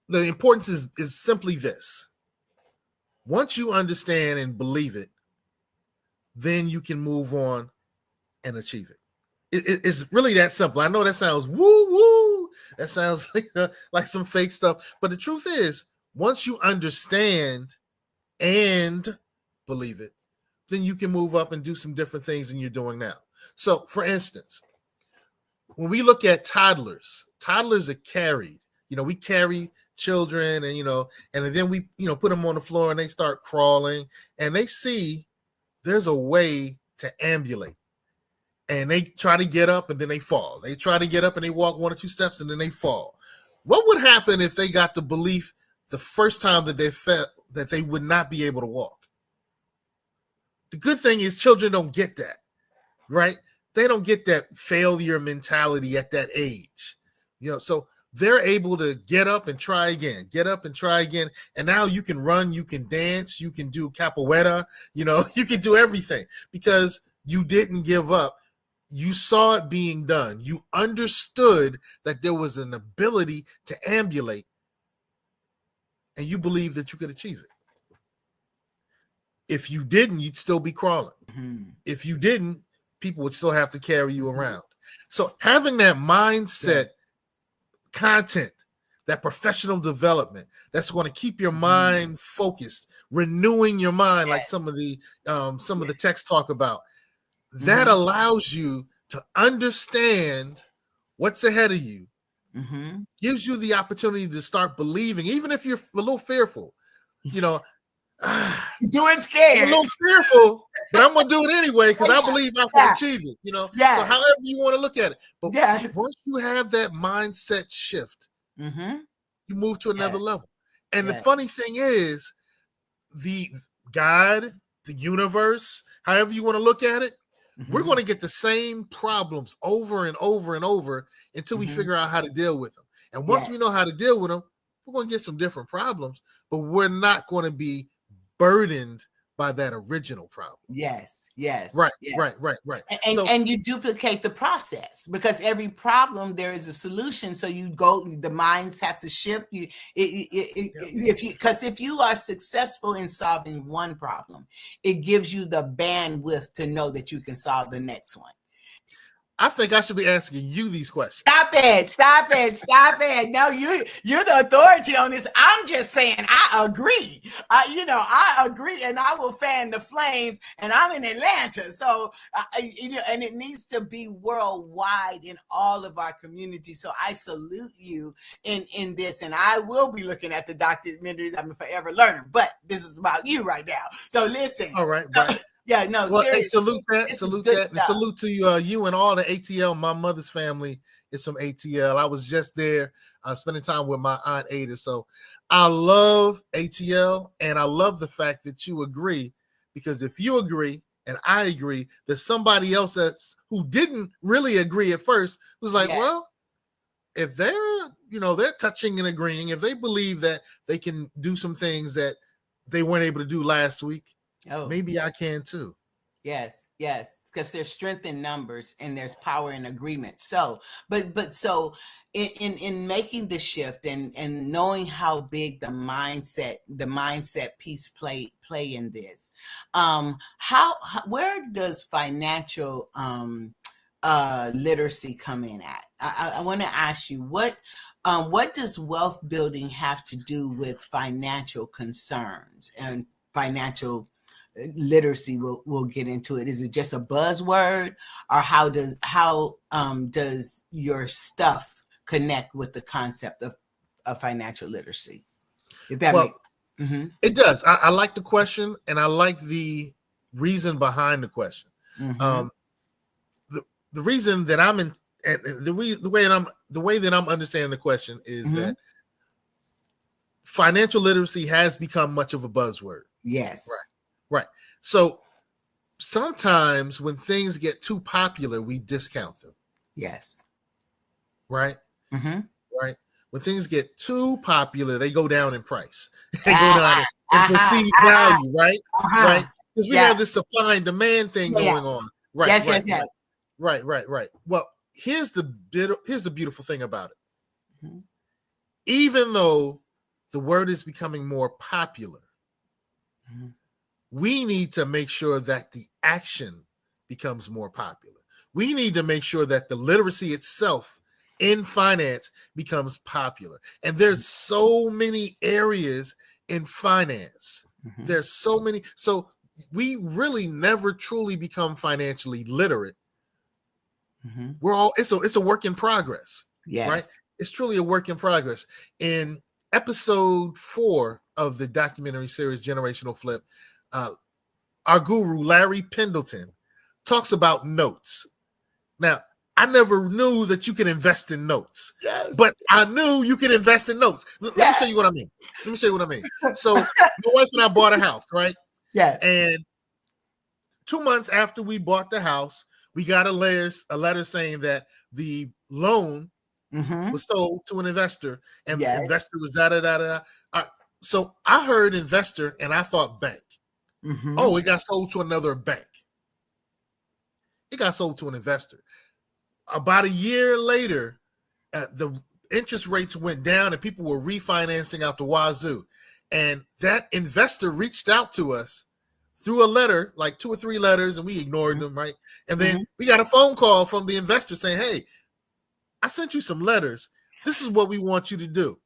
the importance is simply this. Once you understand and believe it, then you can move on and achieve it. It's really that simple. I know that sounds woo-woo. That sounds like some fake stuff. But the truth is, once you understand and believe it, then you can move up and do some different things than you're doing now. So, for instance, when we look at toddlers are carried. We carry children and then we, put them on the floor and they start crawling and they see there's a way to ambulate. And they try to get up and then they fall. They try to get up and they walk 1 or 2 steps and then they fall. What would happen if they got the belief the first time that they felt that they would not be able to walk? The good thing is children don't get that, right? They don't get that failure mentality at that age. So they're able to get up and try again, And now you can run, you can dance, you can do capoeira, you can do everything because you didn't give up. You saw it being done. You understood that there was an ability to ambulate, and you believed that you could achieve it. If you didn't, you'd still be crawling. If you didn't, people would still have to carry you around. So having that mindset, content, that professional development, that's going to keep your mind focused, renewing your mind, like some of the texts talk about. That allows you to understand what's ahead of you, gives you the opportunity to start believing, even if you're a little fearful, doing scared, I'm a little fearful, but I'm going to do it anyway because I believe I can achieve it, So however you want to look at it. But once you have that mindset shift, you move to another level. And the funny thing is, the God, the universe, however you want to look at it, we're going to get the same problems over and over and over until we figure out how to deal with them. And once we know how to deal with them, we're going to get some different problems, but we're not going to be burdened by that original problem. Yes. Right. And you duplicate the process because every problem there is a solution. So the minds have to shift. If you are successful in solving one problem, it gives you the bandwidth to know that you can solve the next one. I think I should be asking you these questions. Stop it. No, you're the authority on this. I'm just saying I agree. I agree, and I will fan the flames, and I'm in Atlanta. So, and it needs to be worldwide in all of our communities. So I salute you in this, and I will be looking at the documentaries. I'm a forever learner, but this is about you right now. So listen. All right, right. Yeah, no, well, seriously. Hey, salute that. And salute to you and all the ATL. My mother's family is from ATL. I was just there spending time with my Aunt Ada. So I love ATL, and I love the fact that you agree, because if you agree and I agree, there's somebody else who didn't really agree at first who's like, well, if they're touching and agreeing, if they believe that they can do some things that they weren't able to do last week, maybe I can too. Yes, because there's strength in numbers and there's power in agreement. So, but so in making the shift and knowing how big the mindset piece play in this, where does financial literacy come in at? I want to ask you what does wealth building have to do with financial concerns and financial literacy? We'll get into it. Is it just a buzzword, or how does your stuff connect with the concept of financial literacy? If that It does. I like the question, and I like the reason behind the question. The reason that I'm in, and the way that I'm understanding the question is that financial literacy has become much of a buzzword. Yes. Right. So sometimes when things get too popular, we discount them. Yes. Right. Right. When things get too popular, they go down in price. They go down in perceived value. Right. Right. Because we have this supply and demand thing going on. Right. Yes. Right. Well, here's the beautiful thing about it. Even though the word is becoming more popular, we need to make sure that the action becomes more popular. We need to make sure that the literacy itself in finance becomes popular. And there's so many areas in finance. There's so many. So we really never truly become financially literate. It's a work in progress. Yes. Right? It's truly a work in progress. In episode 4 of the documentary series Generational Flip, our guru, Larry Pendleton, talks about notes. Now, I never knew that you could invest in notes, but I knew you could invest in notes. Let me show you what I mean. So my wife and I bought a house, right? Yes. And 2 months after we bought the house, we got a letter saying that the loan was sold to an investor, and the investor was da-da-da-da. So I heard investor, and I thought bank. Oh, it got sold to another bank. It got sold to an investor. About a year later, the interest rates went down and people were refinancing out the wazoo. And that investor reached out to us through a letter, like 2 or 3 letters, and we ignored them, right? And then we got a phone call from the investor saying, hey, I sent you some letters. This is what we want you to do.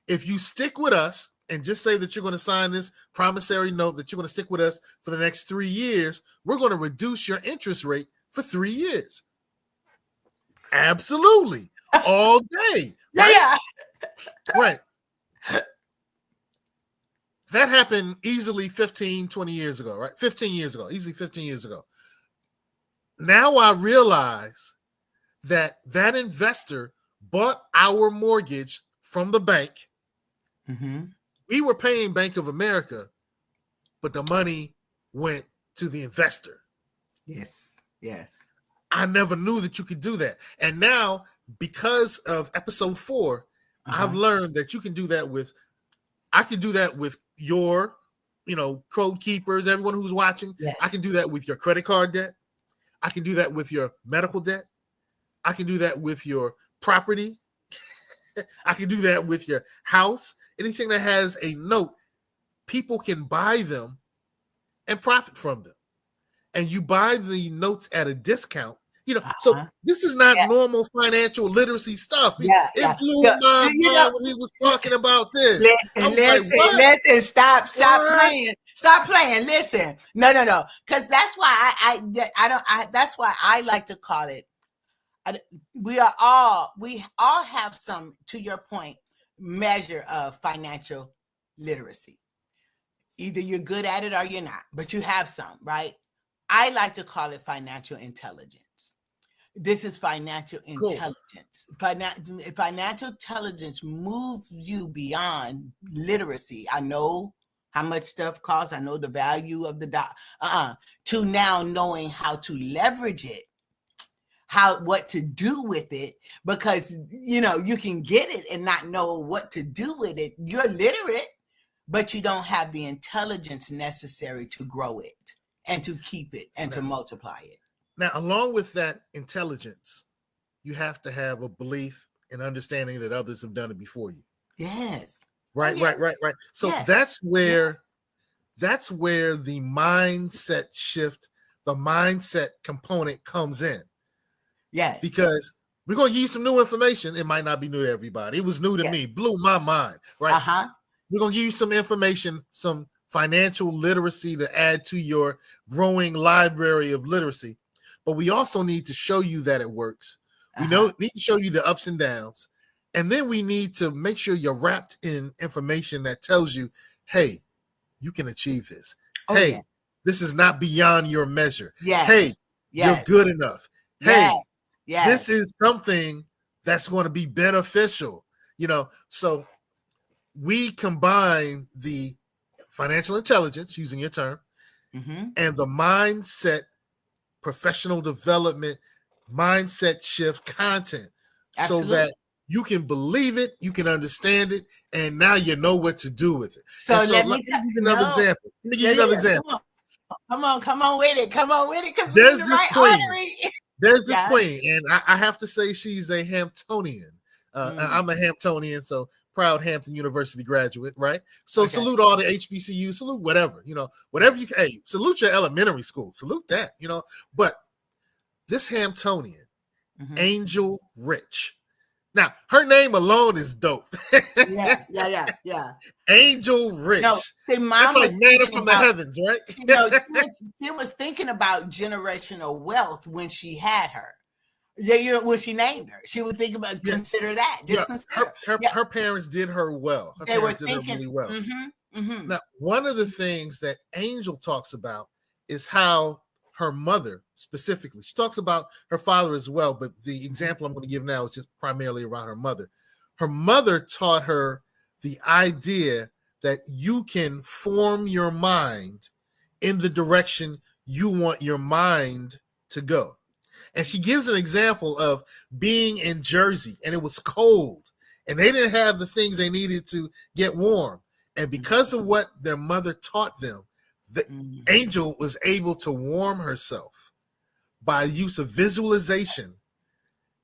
If you stick with us and just say that you're going to sign this promissory note, that you're going to stick with us for the next 3 years, we're going to reduce your interest rate for 3 years. Absolutely. All day. Right? Right. That happened easily 15, 20 years ago, right? 15 years ago, easily 15 years ago. Now I realize that investor bought our mortgage from the bank. We were paying Bank of America, but the money went to the investor. Yes. I never knew that you could do that. And now, because of episode 4, I've learned that you can do that I can do that with your, code keepers, everyone who's watching. Yes. I can do that with your credit card debt. I can do that with your medical debt. I can do that with your property. I can do that with your house. Anything that has a note, people can buy them and profit from them. And you buy the notes at a discount, So this is not normal financial literacy stuff. It blew my mind when he was talking about this. Listen, stop playing. Stop playing. Listen. No. Because that's why that's why I like to call it. We all have some, to your point, measure of financial literacy. Either you're good at it or you're not, but you have some, right? I like to call it financial intelligence. This is financial intelligence. Financial intelligence moves you beyond literacy. I know how much stuff costs. I know the value of the to now knowing how to leverage it, what to do with it, because you can get it and not know what to do with it. You're literate, but you don't have the intelligence necessary to grow it and to keep it and to multiply it. Now, along with that intelligence, you have to have a belief and understanding that others have done it before you. Yes. Right. So that's where the mindset shift, the mindset component comes in. Yes. Because we're going to give you some new information. It might not be new to everybody. It was new to me, blew my mind, right? We're going to give you some information, some financial literacy to add to your growing library of literacy. But we also need to show you that it works. We need to show you the ups and downs. And then we need to make sure you're wrapped in information that tells you, hey, you can achieve this. This is not beyond your measure. Hey, you're good enough. Hey, this is something that's going to be beneficial. So we combine the financial intelligence, using your term, and the mindset, professional development, mindset shift content. So that you can believe it, you can understand it, and now you know what to do with it. So let me give you another example. Let me give you another example. Come on with it. Because there's this queen. There's this queen, and I have to say she's a Hamptonian. I'm a Hamptonian, so proud Hampton University graduate, right? So salute all the HBCU, salute whatever, whatever you can. Hey, salute your elementary school, salute that, But this Hamptonian, Angel Rich. Now, her name alone is dope. Yeah. Angel Rich. No, see, Mom was like manna from the heavens, right? She was thinking about generational wealth when she had her. When she named her, she would think about consider that. Her parents did her well. Her parents did her really well. Now, one of the things that Angel talks about is how her mother specifically, she talks about her father as well, but the example I'm going to give now is just primarily around her mother. Her mother taught her the idea that you can form your mind in the direction you want your mind to go. And she gives an example of being in Jersey and it was cold and they didn't have the things they needed to get warm. And because of what their mother taught them, the Angel was able to warm herself by use of visualization.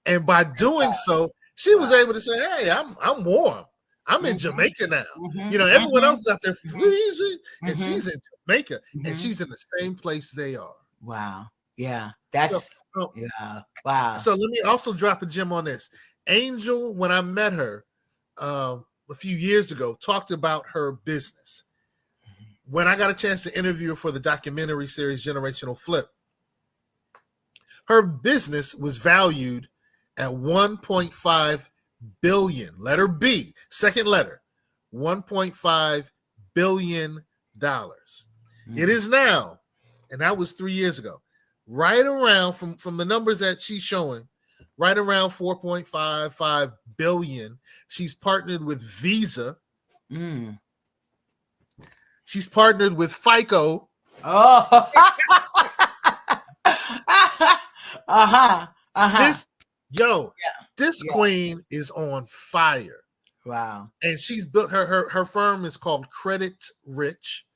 And by doing so, she was able to say, hey, I'm warm. I'm in Jamaica now. Everyone else is out there freezing and she's in Jamaica and she's in the same place they are. Wow. Yeah. That's wow. So let me also drop a gem on this. Angel, when I met her a few years ago, talked about her business. When I got a chance to interview her for the documentary series Generational Flip, her business was valued at 1.5 billion, letter B, second letter, $1.5 billion. It is now, and that was 3 years ago, right around from the numbers that she's showing, right around 4.55 billion. She's partnered with Visa. She's partnered with FICO. This queen is on fire. Wow. And she's built her firm is called Credit Rich,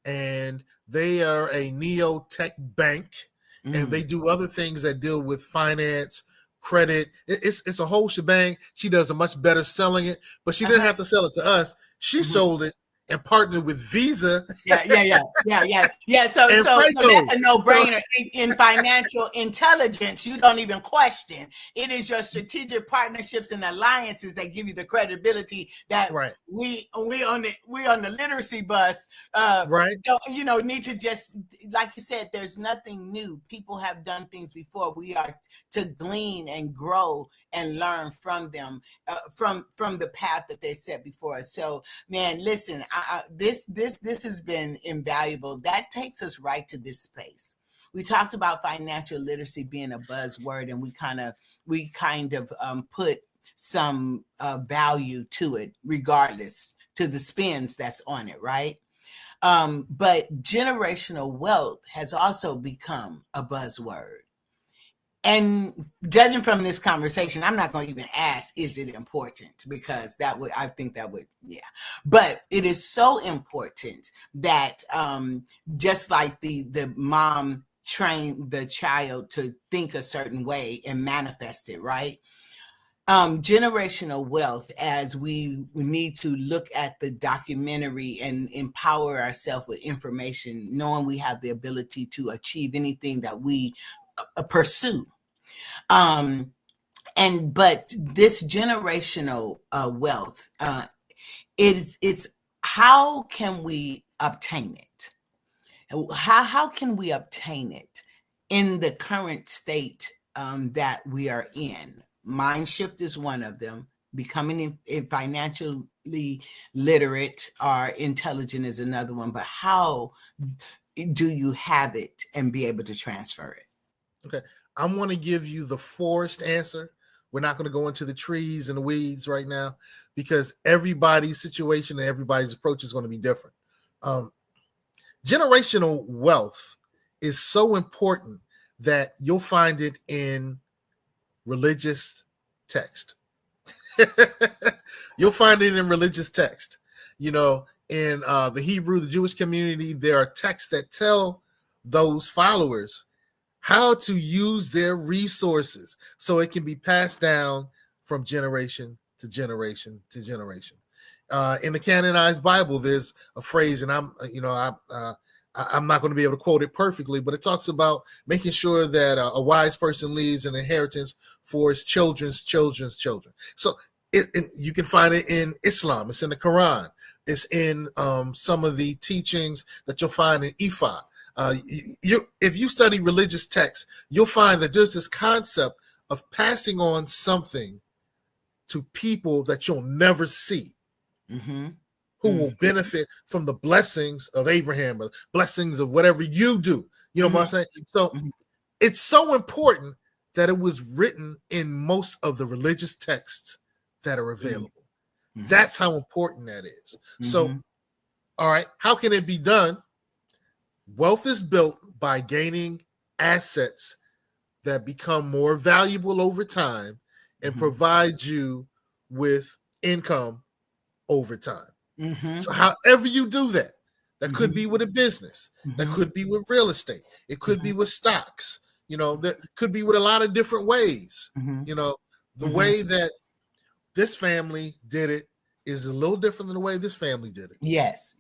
and they are a neo-tech bank, and they do other things that deal with finance, credit. It's a whole shebang. She does a much better selling it, but she didn't have to sell it to us. She sold it and partnered with Visa. Yeah. So that's a no-brainer. In financial intelligence, you don't even question. It is your strategic partnerships and alliances that give you the credibility that we on the literacy bus. Don't, need to just, like you said, there's nothing new. People have done things before. We are to glean and grow and learn from them, from the path that they set before us. So, man, listen, this has been invaluable. That takes us right to this space. We talked about financial literacy being a buzzword, and we kind of put some value to it, regardless to the spins that's on it, right? But generational wealth has also become a buzzword. And judging from this conversation, I'm not going to even ask, is it important? Because I think that would, yeah. But it is so important that just like the mom trained the child to think a certain way and manifest it, right? Generational wealth, as we need to look at the documentary and empower ourselves with information, knowing we have the ability to achieve anything that we pursue. But this generational wealth, it's how can we obtain it? How can we obtain it in the current state that we are in? Mind shift is one of them. Becoming financially literate or intelligent is another one. But how do you have it and be able to transfer it? Okay. I'm going to give you the forest answer. We're not going to go into the trees and the weeds right now, because everybody's situation and everybody's approach is going to be different. Generational wealth is so important that you'll find it in religious text. You'll find it in religious text. In the Hebrew, the Jewish community, there are texts that tell those followers how to use their resources so it can be passed down from generation to generation to generation. In the canonized Bible, there's a phrase, and I'm not going to be able to quote it perfectly, but it talks about making sure that a wise person leaves an inheritance for his children's children's children. So you can find it in Islam. It's in the Quran. It's in some of the teachings that you'll find in Ifa. If you study religious texts, you'll find that there's this concept of passing on something to people that you'll never see, who will benefit from the blessings of Abraham, or blessings of whatever you do. You know what I'm saying? So it's so important that it was written in most of the religious texts that are available. That's how important that is. So, all right, how can it be done? Wealth is built by gaining assets that become more valuable over time and provide you with income over time. So however you do that, that could be with a business, that could be with real estate, it could be with stocks, that could be with a lot of different ways. The way that this family did it is a little different than the way this family did it. Yes.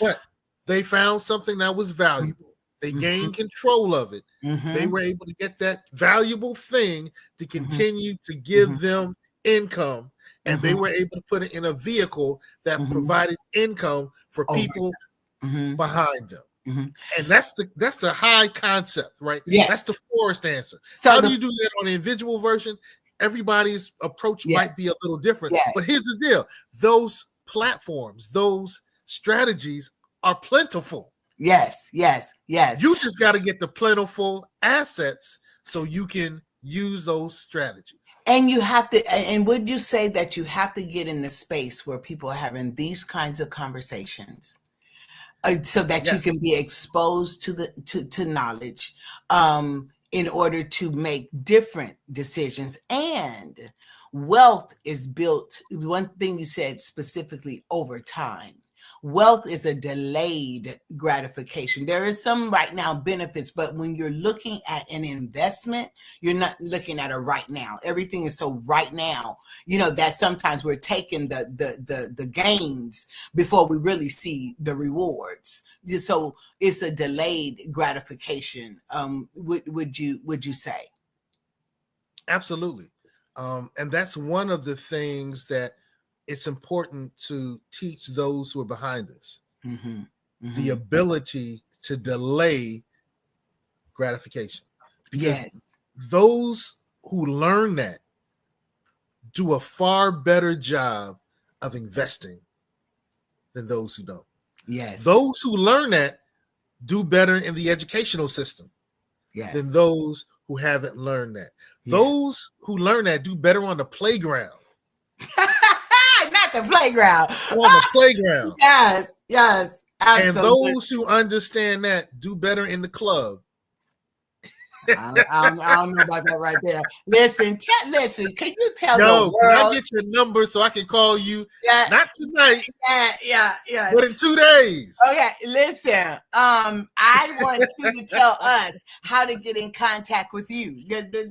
But they found something that was valuable. They gained control of it. They were able to get that valuable thing to continue to give them income. And they were able to put it in a vehicle that provided income for people behind them. And that's the high concept, right? Yes. That's the forest answer. So how do you do that on the individual version? Everybody's approach might be a little different. But here's the deal. Those platforms, those strategies are plentiful. Yes. You just got to get the plentiful assets so you can use those strategies. And you have to, and would you say that you have to get in the space where people are having these kinds of conversations so that you can be exposed to knowledge in order to make different decisions? And wealth is built, one thing you said specifically, over time. Wealth is a delayed gratification. There is some right now benefits, but when you're looking at an investment, you're not looking at it right now. Everything is so right now, that sometimes we're taking the gains before we really see the rewards. So it's a delayed gratification. Would you say? Absolutely. And that's one of the things that it's important to teach those who are behind us. Mm-hmm. Mm-hmm. The ability to delay gratification. Because those who learn that do a far better job of investing than those who don't. Yes. Those who learn that do better in the educational system than those who haven't learned that. Those who learn that do better on the playground. Not the playground. On the playground. Yes. Absolutely. And those who understand that do better in the club. I don't know about that right there. Listen, can you tell the world? Can I get your number so I can call you? Not tonight. Yeah. But in 2 days. Okay, listen. I want you to tell us how to get in contact with you.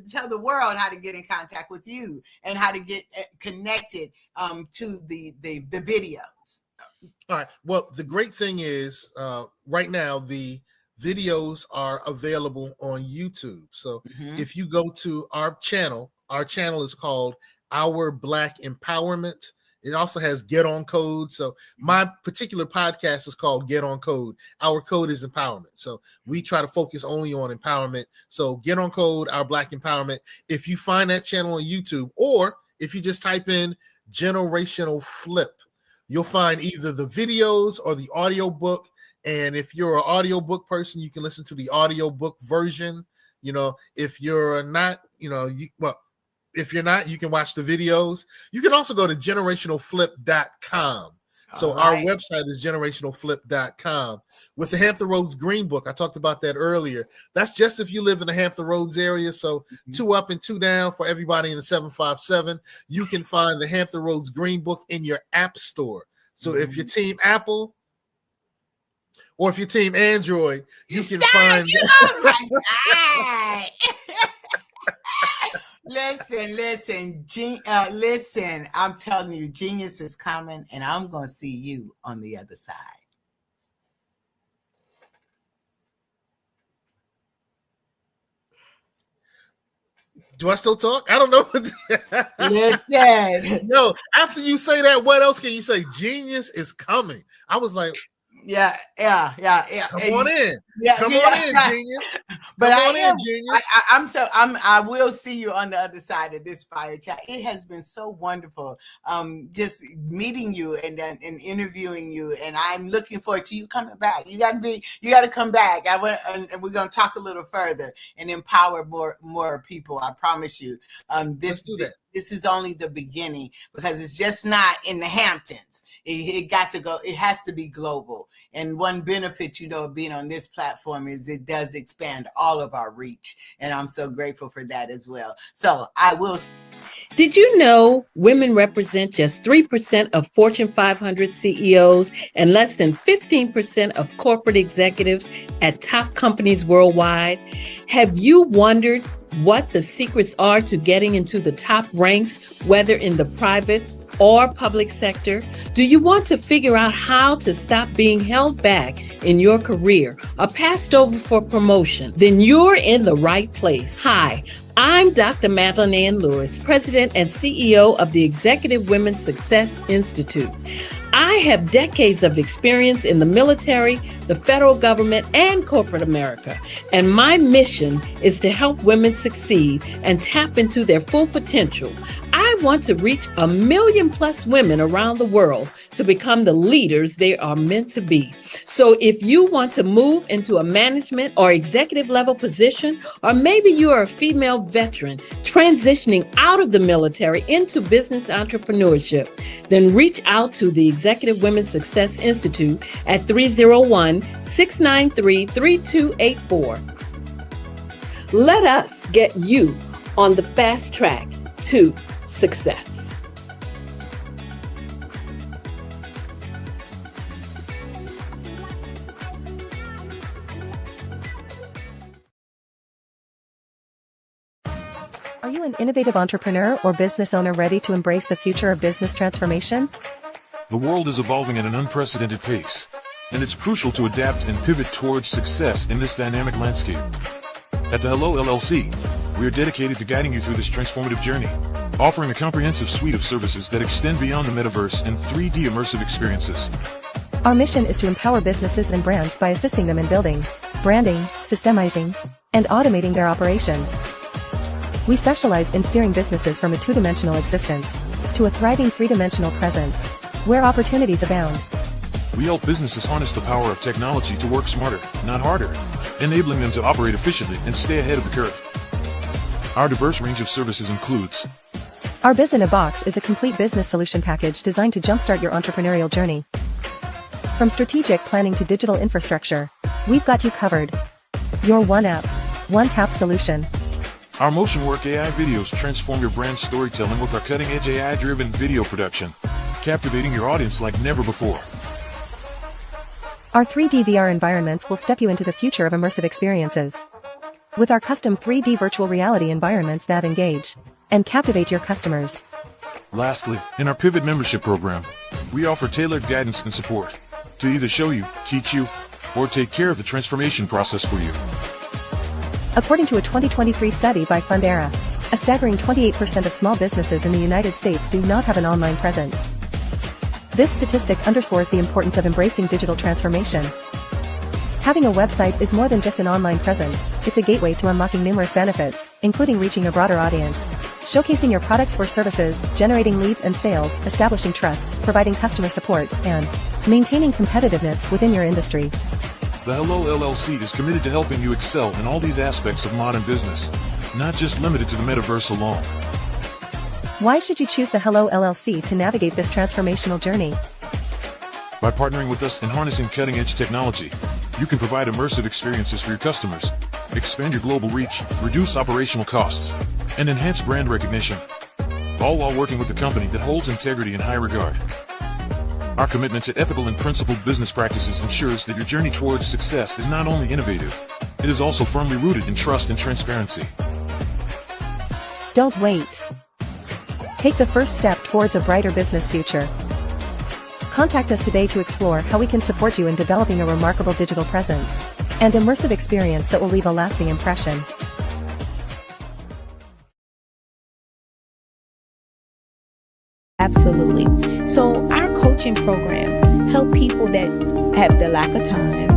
Tell the world how to get in contact with you and how to get connected to the videos. All right. Well, the great thing is right now the videos are available on YouTube. So if you go to our channel is called Our Black Empowerment. It also has Get On Code. So my particular podcast is called Get On Code. Our code is empowerment. So we try to focus only on empowerment. So Get On Code, Our Black Empowerment. If you find that channel on YouTube, or if you just type in Generational Flip, you'll find either the videos or the audio book. And if you're an audiobook person, you can listen to the audiobook version. If you're not, if you're not, you can watch the videos. You can also go to generationalflip.com. So our website is generationalflip.com. With the Hampton Roads Green Book, I talked about that earlier. That's just if you live in the Hampton Roads area. So 2 up and 2 down for everybody in the 757. You can find the Hampton Roads Green Book in your app store. So if you're Team Apple, or if you're Team Android, you can find. Oh my God. Listen. I'm telling you, genius is coming, and I'm going to see you on the other side. Do I still talk? I don't know. Listen. No, after you say that, what else can you say? Genius is coming. I was like, Yeah. Come on in. Come on in, genius. But genius. I will see you on the other side of this fire chat. It has been so wonderful just meeting you and interviewing you, and I'm looking forward to you coming back. You got to come back. And we're going to talk a little further and empower more people. I promise you. Let's do that. This is only the beginning, because it's just not in the Hamptons. It got to go. It has to be global. And one benefit, of being on this platform is it does expand all of our reach. And I'm so grateful for that as well. So I will. Did you know women represent just 3% of Fortune 500 CEOs and less than 15% of corporate executives at top companies worldwide? Have you wondered what the secrets are to getting into the top ranks, whether in the private or public sector? Do you want to figure out how to stop being held back in your career or passed over for promotion? Then you're in the right place. Hi, I'm Dr. Madeline Ann Lewis, President and CEO of the Executive Women's Success Institute. I have decades of experience in the military, the federal government, and corporate America. And my mission is to help women succeed and tap into their full potential. I want to reach 1 million+ women around the world to become the leaders they are meant to be. So if you want to move into a management or executive level position, or maybe you are a female veteran transitioning out of the military into business entrepreneurship, then reach out to the Executive Women's Success Institute at 301-693-3284. Let us get you on the fast track to success. Are you an innovative entrepreneur or business owner ready to embrace the future of business transformation? The world is evolving at an unprecedented pace, and it's crucial to adapt and pivot towards success in this dynamic landscape. At the Hello LLC, we are dedicated to guiding you through this transformative journey, offering a comprehensive suite of services that extend beyond the metaverse and 3D immersive experiences. Our mission is to empower businesses and brands by assisting them in building, branding, systemizing, and automating their operations. We specialize in steering businesses from a two-dimensional existence to a thriving three-dimensional presence, where opportunities abound. We help businesses harness the power of technology to work smarter, not harder, enabling them to operate efficiently and stay ahead of the curve. Our diverse range of services includes: Our Biz in a Box is a complete business solution package designed to jumpstart your entrepreneurial journey. From strategic planning to digital infrastructure, we've got you covered. Your one app, one tap solution. Our Motion Work AI videos transform your brand storytelling with our cutting-edge AI-driven video production, captivating your audience like never before. Our 3D VR environments will step you into the future of immersive experiences. With our custom 3D virtual reality environments that engage and captivate your customers. Lastly, in our Pivot membership program, we offer tailored guidance and support to either show you, teach you, or take care of the transformation process for you. According to a 2023 study by Fundera, a staggering 28% of small businesses in the United States do not have an online presence. This statistic underscores the importance of embracing digital transformation. Having a website is more than just an online presence, it's a gateway to unlocking numerous benefits, including reaching a broader audience, showcasing your products or services, generating leads and sales, establishing trust, providing customer support, and maintaining competitiveness within your industry. The Hello LLC is committed to helping you excel in all these aspects of modern business, not just limited to the metaverse alone. Why should you choose the Hello LLC to navigate this transformational journey? By partnering with us and harnessing cutting-edge technology, you can provide immersive experiences for your customers, expand your global reach, reduce operational costs, and enhance brand recognition, all while working with a company that holds integrity in high regard. Our commitment to ethical and principled business practices ensures that your journey towards success is not only innovative, it is also firmly rooted in trust and transparency. Don't wait. Take the first step towards a brighter business future. Contact us today to explore how we can support you in developing a remarkable digital presence and immersive experience that will leave a lasting impression. Absolutely. So our coaching program help people that have the lack of time.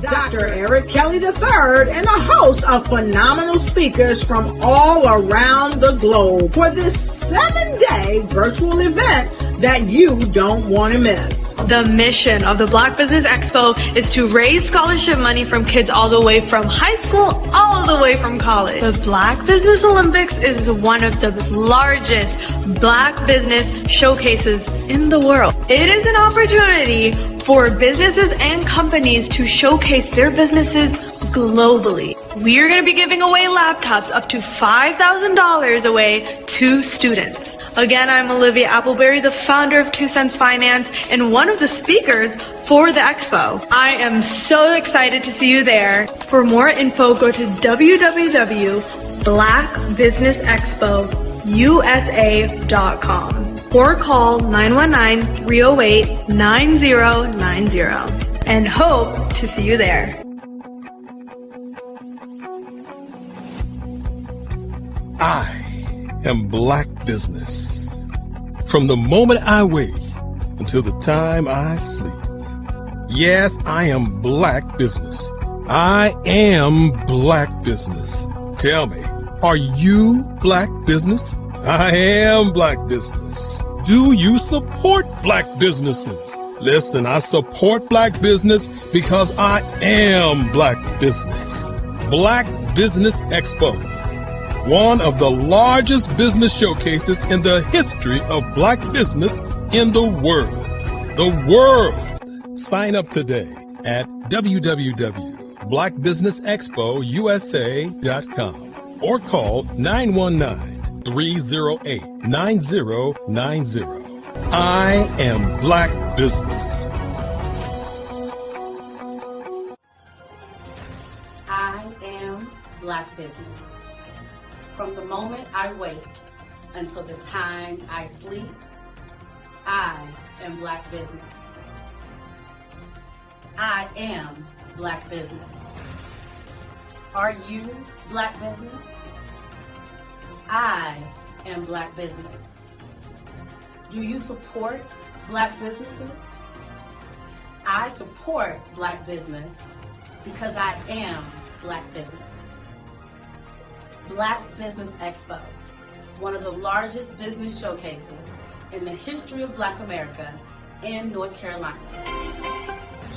Dr. Eric Kelly III and a host of phenomenal speakers from all around the globe for this 7-day virtual event that you don't want to miss. The mission of the Black Business Expo is to raise scholarship money from kids all the way from high school, all the way from college. The Black Business Olympics is one of the largest Black business showcases in the world. It is an opportunity for businesses and companies to showcase their businesses globally. We are going to be giving away laptops up to $5,000 away to students. Again, I'm Olivia Appleberry, the founder of 2 Cents Finance and one of the speakers for the expo. I am so excited to see you there. For more info, go to www.blackbusinessexpousa.com or call 919-308-9090 and hope to see you there. I am Black Business. From the moment I wake until the time I sleep. Yes, I am Black business. I am Black business. Tell me, are you Black business? I am Black business. Do you support Black businesses? Listen, I support Black business because I am Black business. Black Business Expo, one of the largest business showcases in the history of Black business in the world. The world! Sign up today at www.blackbusinessexpousa.com or call 919-308-9090. I am Black business. I am Black business. From the moment I wake until the time I sleep, I am Black business. I am Black business. Are you Black business? I am Black business. Do you support Black businesses? I support Black business because I am Black business. Black Business Expo, one of the largest business showcases in the history of Black America in North Carolina.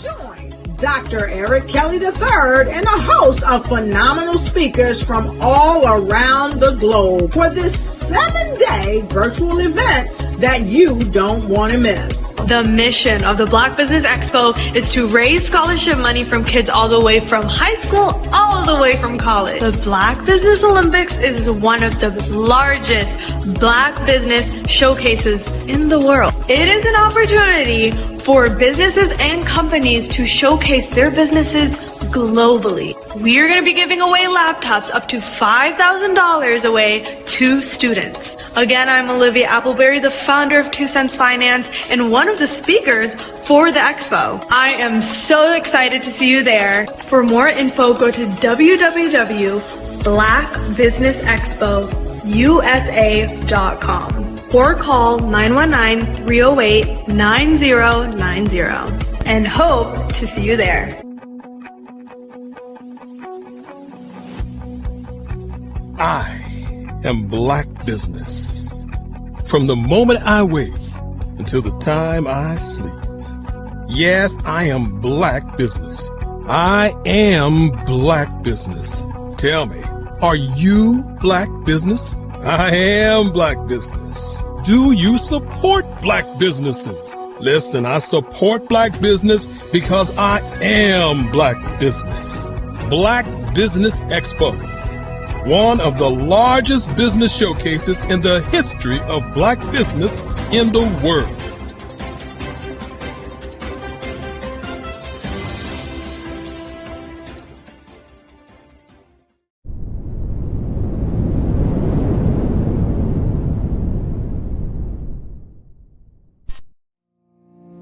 Join Dr. Eric Kelly III and a host of phenomenal speakers from all around the globe for this 7-day virtual event that you don't want to miss. The mission of the Black Business Expo is to raise scholarship money from kids all the way from high school all the way from college. The Black Business Olympics is one of the largest Black business showcases in the world. It is an opportunity for businesses and companies to showcase their businesses globally. We are going to be giving away laptops up to $5,000 away to students. Again, I'm Olivia Appleberry, the founder of 2 Cents Finance and one of the speakers for the expo. I am so excited to see you there. For more info, go to www.blackbusinessexpousa.com or call 919-308-9090 and hope to see you there. I am Black business. From the moment I wake until the time I sleep. Yes, I am Black business. I am Black business. Tell me, are you Black business? I am Black business. Do you support Black businesses? Listen, I support Black business because I am Black business. Black Business Expo, one of the largest business showcases in the history of Black business in the world.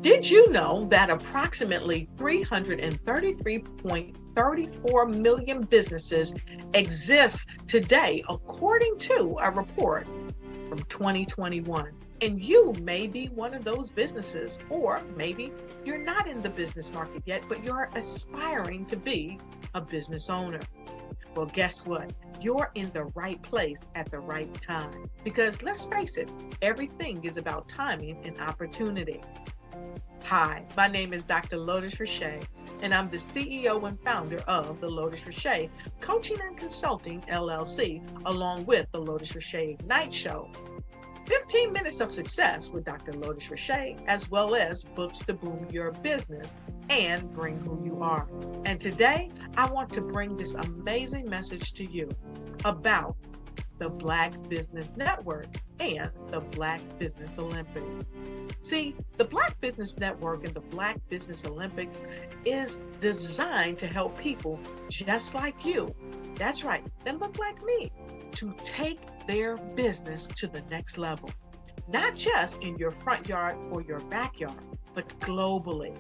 Did you know that approximately 333.34 million businesses exist today, according to a report from 2021? And you may be one of those businesses, or maybe you're not in the business market yet, but you're aspiring to be a business owner. Well, guess what? You're in the right place at the right time. Because let's face it, everything is about timing and opportunity. Hi, my name is Dr. Lotus Richey, and I'm the CEO and founder of the Lotus Richey Coaching and Consulting LLC, along with the Lotus Richey Ignite Show. 15 minutes of success with Dr. Lotus Richey, as well as books to boom your business and bring who you are. And today, I want to bring this amazing message to you about the Black Business Network and the Black Business Olympics. See, the Black Business Network and the Black Business Olympics is designed to help people just like you, that's right, that look like me, to take their business to the next level. Not just in your front yard or your backyard, but globally.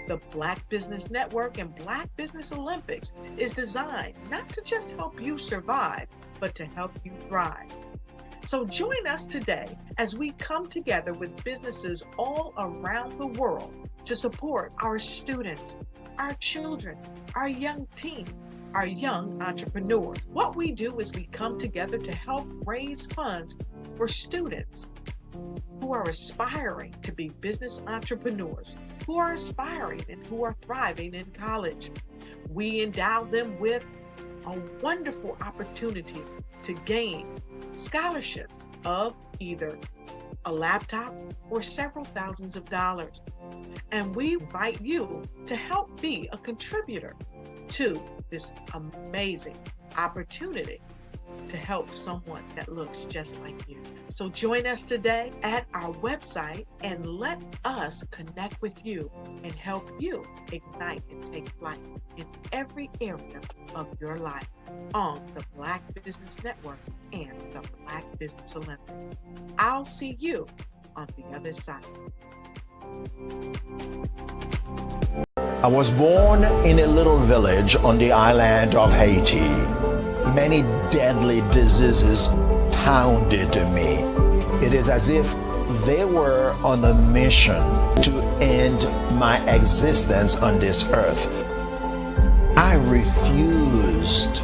The Black Business Network and Black Business Olympics is designed not to just help you survive, but to help you thrive. So join us today as we come together with businesses all around the world to support our students, our children, our young teens, our young entrepreneurs. What we do is we come together to help raise funds for students who are aspiring to be business entrepreneurs, who are aspiring and who are thriving in college. We endow them with a wonderful opportunity to gain scholarship of either a laptop or several thousands of dollars. And we invite you to help be a contributor to this amazing opportunity to help someone that looks just like you. So join us today at our website and let us connect with you and help you ignite and take flight in every area of your life on the Black Business Network and the Black Business Olympics. I'll see you on the other side. I was born in a little village on the island of Haiti. Many deadly diseases pounded me. It is as if they were on a mission to end my existence on this earth. I refused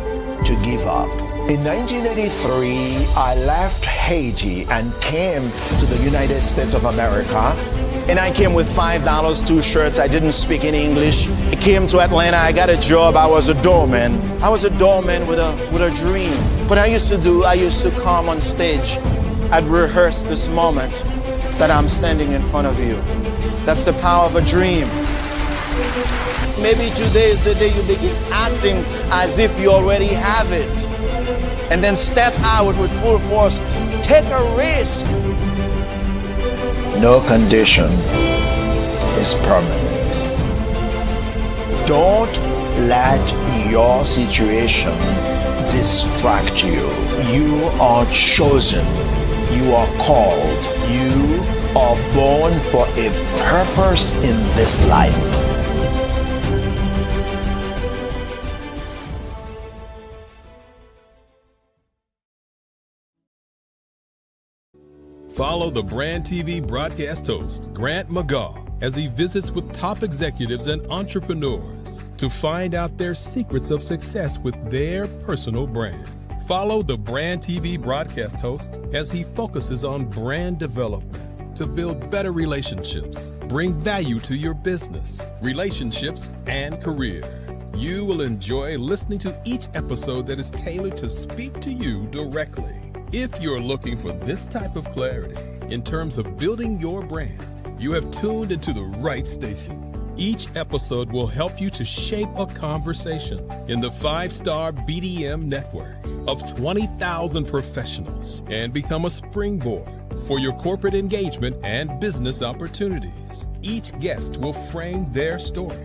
to give up. In 1983, I left Haiti and came to the United States of America. And I came with $5, 2 shirts. I didn't speak any English. I came to Atlanta. I got a job. I was a doorman. I was a doorman with a dream. What I used to come on stage. I'd rehearse this moment that I'm standing in front of you. That's the power of a dream. Maybe today is the day you begin acting as if you already have it. And then step out with full force. Take a risk. No condition is permanent. Don't let your situation distract you. You are chosen. You are called. You are born for a purpose in this life. Follow the Brand TV broadcast host, Grant McGaw, as he visits with top executives and entrepreneurs to find out their secrets of success with their personal brand. Follow the Brand TV broadcast host as he focuses on brand development to build better relationships, bring value to your business, relationships, and career. You will enjoy listening to each episode that is tailored to speak to you directly. If you're looking for this type of clarity in terms of building your brand, you have tuned into the right station. Each episode will help you to shape a conversation in the 5-star BDM network of 20,000 professionals and become a springboard for your corporate engagement and business opportunities. Each guest will frame their story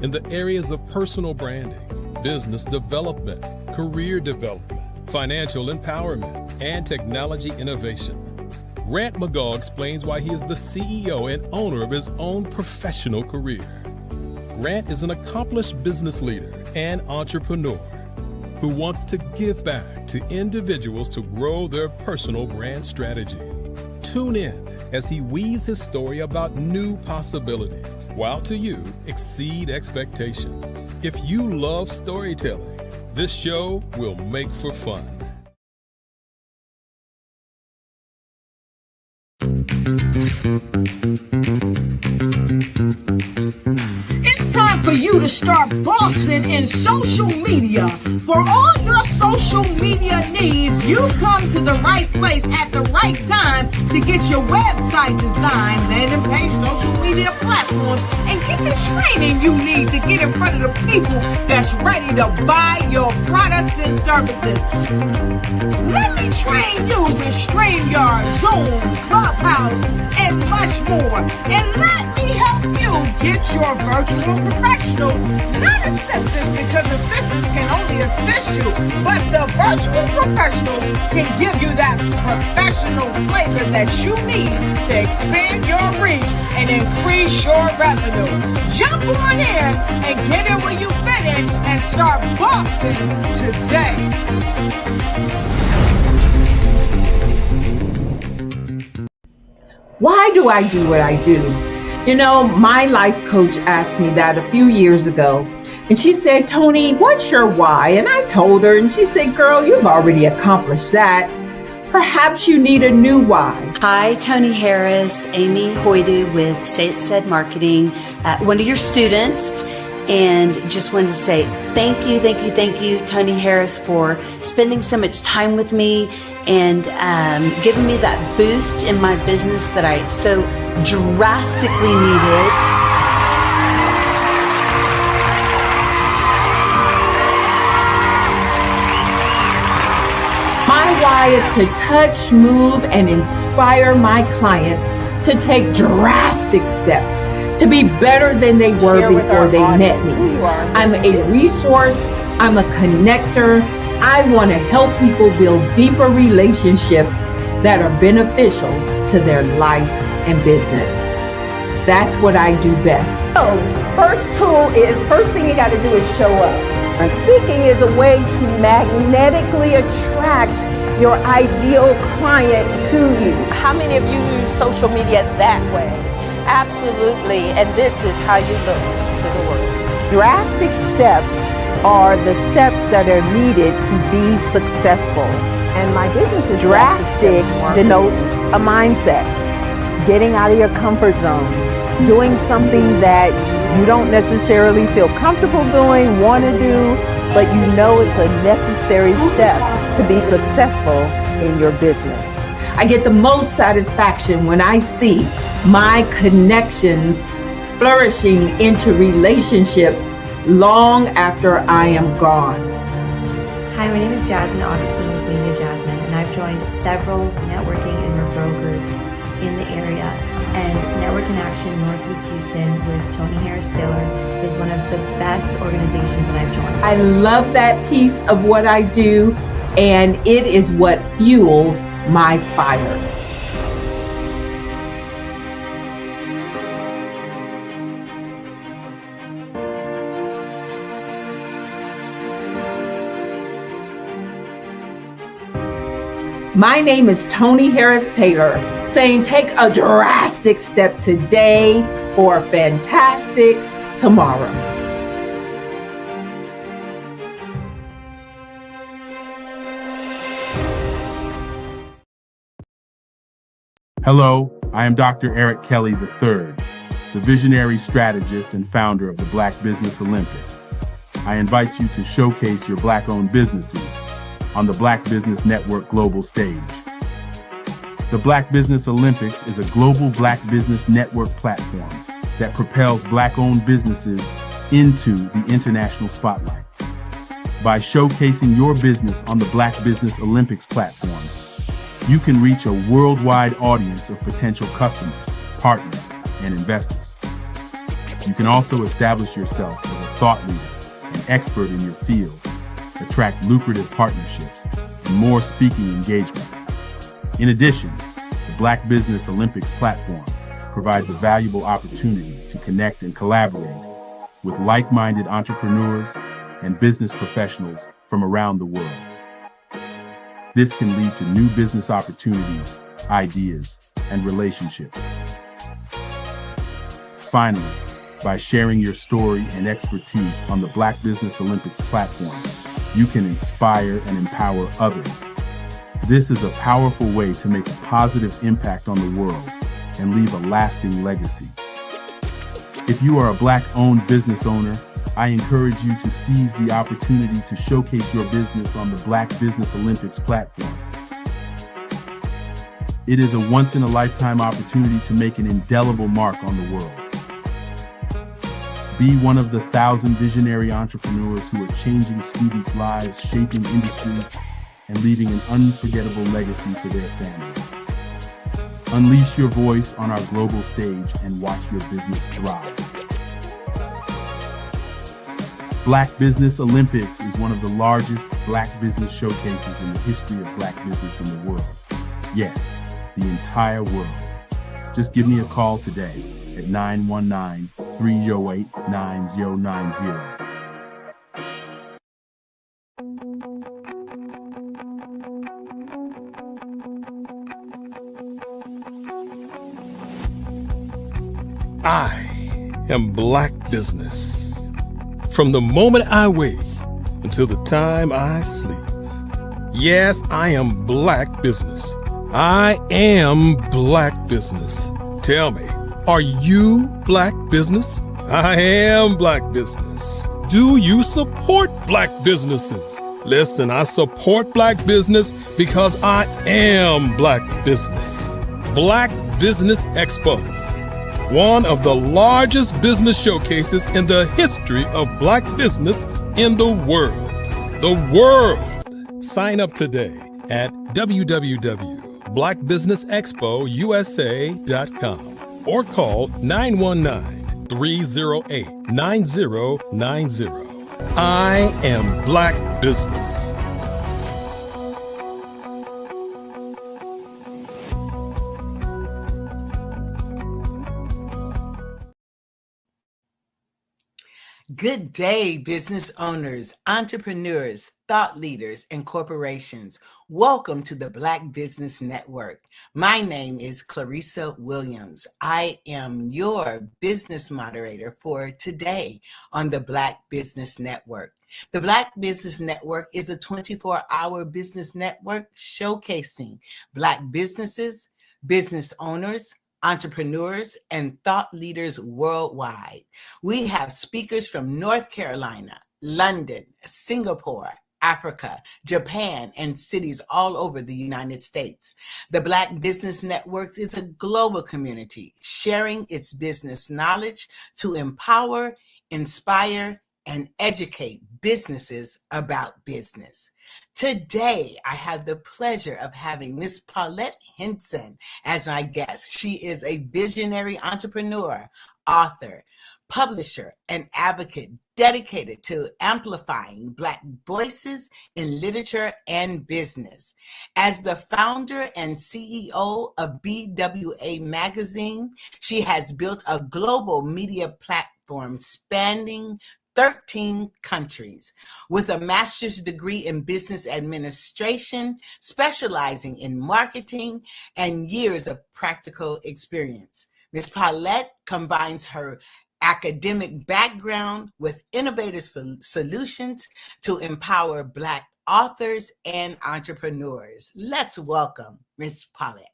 in the areas of personal branding, business development, career development, financial empowerment, and technology innovation. Grant McGaw explains why he is the CEO and owner of his own professional career. Grant is an accomplished business leader and entrepreneur who wants to give back to individuals to grow their personal brand strategy. Tune in as he weaves his story about new possibilities, while to you exceed expectations. If you love storytelling, this show will make for fun. It's time for you to start bossing in social media. For all your social media needs, you've come to the right place at the right time to get your website designed, landing page, social media platforms, and get the training you need to get in front of the people that's ready to buy your products and services. Let me train you with StreamYard, Zoom, Clubhouse, and much more. And let me help you get your virtual professionals, not assistants, because assistants can only assist you, but the virtual professionals can give you that professional flavor that you need to expand your reach and increase your revenue. Jump on in and get in where you fit in and start bossing today. Why do I do what I do? You know, my life coach asked me that a few years ago. And she said, Tony, what's your why? And I told her, and she said, girl, you've already accomplished that. Perhaps you need a new why. Hi, Tony Harris, Amy Hoydu with Say It Said Marketing, one of your students. And just wanted to say thank you, Tony Harris, for spending so much time with me and giving me that boost in my business that I so drastically needed. My why is to touch, move, and inspire my clients to take drastic steps to be better than they were before they met me. I'm a resource. I'm a connector. I want to help people build deeper relationships that are beneficial to their life and business. That's what I do best. So, first thing you got to do is show up. And speaking is a way to magnetically attract your ideal client to you. How many of you use social media that way? Absolutely, and this is how you look to the world. Drastic steps are the steps that are needed to be successful. And my business is drastic denotes a mindset. Getting out of your comfort zone. Doing something that you don't necessarily feel comfortable doing, want to do, but you know it's a necessary step to be successful in your business. I get the most satisfaction when I see my connections flourishing into relationships long after I am gone. Hi, my name is Jasmine Augustine with Media Jasmine, and I've joined several networking and referral groups in the area. And Network in Action Northeast Houston with Tony Harris Taylor is one of the best organizations that I've joined. I love that piece of what I do, and it is what fuels my fire. My name is Tony Harris Taylor, saying take a drastic step today for a fantastic tomorrow. Hello, I am Dr. Eric Kelly III, the visionary strategist and founder of the Black Business Olympics. I invite you to showcase your Black-owned businesses on the Black Business Network global stage. The Black Business Olympics is a global Black Business Network platform that propels Black-owned businesses into the international spotlight. By showcasing your business on the Black Business Olympics platform, you can reach a worldwide audience of potential customers, partners, and investors. You can also establish yourself as a thought leader and expert in your field, attract lucrative partnerships, and more speaking engagements. In addition, the Black Business Olympics platform provides a valuable opportunity to connect and collaborate with like-minded entrepreneurs and business professionals from around the world. This can lead to new business opportunities, ideas, and relationships. Finally, by sharing your story and expertise on the Black Business Olympics platform, you can inspire and empower others. This is a powerful way to make a positive impact on the world and leave a lasting legacy. If you are a Black-owned business owner, I encourage you to seize the opportunity to showcase your business on the Black Business Olympics platform. It is a once-in-a-lifetime opportunity to make an indelible mark on the world. Be one of the 1,000 visionary entrepreneurs who are changing students' lives, shaping industries, and leaving an unforgettable legacy for their families. Unleash your voice on our global stage and watch your business thrive. Black Business Olympics is one of the largest Black business showcases in the history of Black business in the world. Yes, the entire world. Just give me a call today at 919-308-9090. I am Black business. From the moment I wake until the time I sleep. Yes, I am Black business. I am Black business. Tell me, are you Black business? I am Black business. Do you support Black businesses? Listen, I support Black business because I am Black business. Black Business Expo, one of the largest business showcases in the history of Black business in the world. The world! Sign up today at www.blackbusinessexpousa.com or call 919-308-9090. I am Black business. Good day, business owners, entrepreneurs, thought leaders, and corporations. Welcome to the Black Business Network. My name is Clarissa Williams. I am your business moderator for today on the Black Business Network. The Black Business Network is a 24-hour business network showcasing Black businesses, business owners, entrepreneurs, and thought leaders worldwide. We have speakers from North Carolina, London, Singapore, Africa, Japan, and cities all over the United States. The Black Business Network is a global community sharing its business knowledge to empower, inspire, and educate businesses about business. Today, I have the pleasure of having Miss Paulette Henson as my guest. She is a visionary entrepreneur, author, publisher, and advocate dedicated to amplifying Black voices in literature and business. As the founder and CEO of BWA Magazine, she has built a global media platform spanning 13 countries. With a master's degree in business administration, specializing in marketing, and years of practical experience. Ms. Paulette combines her academic background with innovative solutions to empower Black authors and entrepreneurs. Let's welcome Ms. Paulette.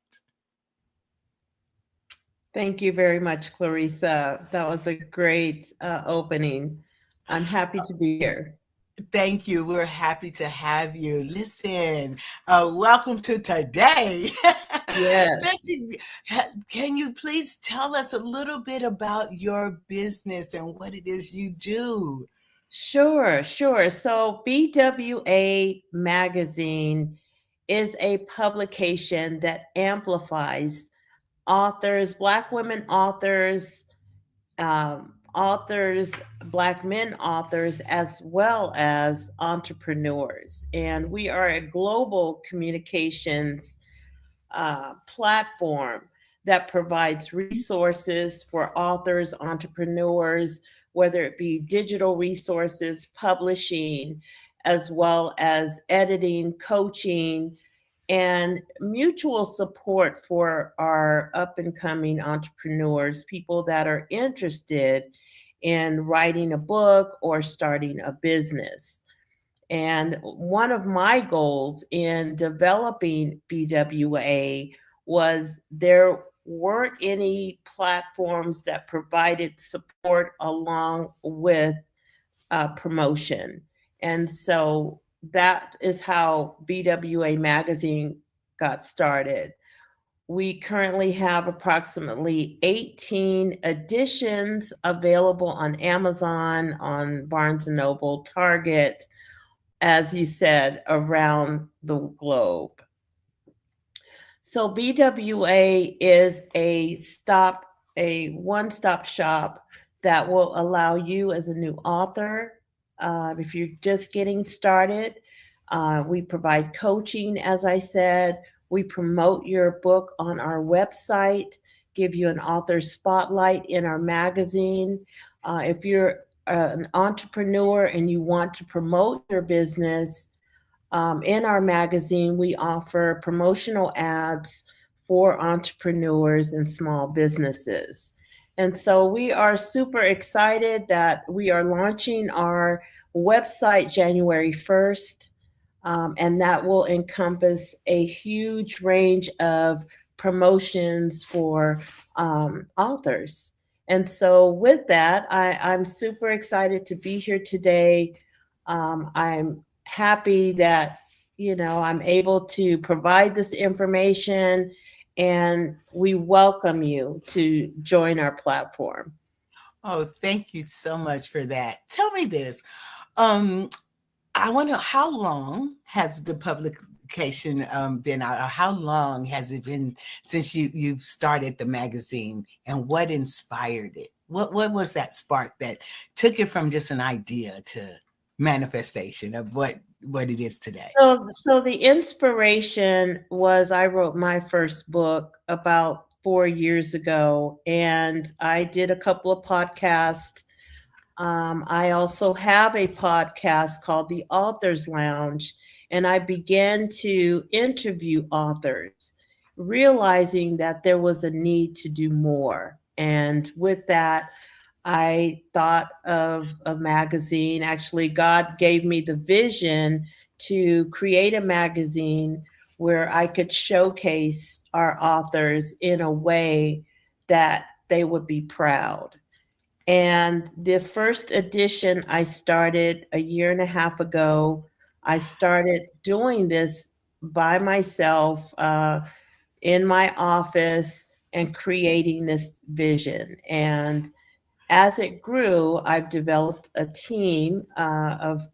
Thank you very much, Clarissa. That was a great opening. I'm happy to be here. Thank you. We're happy to have you. Listen, welcome to today. Yes. Can you please tell us a little bit about your business and what it is you do? Sure. So BWA Magazine is a publication that amplifies authors, Black women authors, Black men authors, as well as entrepreneurs. And we are a global communications platform that provides resources for authors, entrepreneurs, whether it be digital resources, publishing, as well as editing, coaching, and mutual support for our up and coming entrepreneurs, people that are interested in writing a book or starting a business. And one of my goals in developing BWA was there weren't any platforms that provided support along with promotion. And so that is how BWA Magazine got started. We currently have approximately 18 editions available on Amazon, on Barnes & Noble, Target, as you said, around the globe. So BWA is a one-stop shop that will allow you as a new author, if you're just getting started. We provide coaching, as I said. We promote your book on our website, give you an author spotlight in our magazine. If you're an entrepreneur and you want to promote your business, in our magazine, we offer promotional ads for entrepreneurs and small businesses. And so we are super excited that we are launching our website January 1st. And that will encompass a huge range of promotions for authors. And so, with that, I'm super excited to be here today. I'm happy that I'm able to provide this information, and we welcome you to join our platform. Oh, thank you so much for that. Tell me this. I wonder, how long has the publication been out, or how long has it been since you've started the magazine, and what inspired it? What was that spark that took it from just an idea to manifestation of what it is today? So the inspiration was, I wrote my first book about 4 years ago, and I did a couple of podcasts. I also have a podcast called The Authors Lounge, and I began to interview authors, realizing that there was a need to do more. And with that, I thought of a magazine. Actually, God gave me the vision to create a magazine where I could showcase our authors in a way that they would be proud. And the first edition I started a year and a half ago. I started doing this by myself in my office and creating this vision. And as it grew, I've developed a team of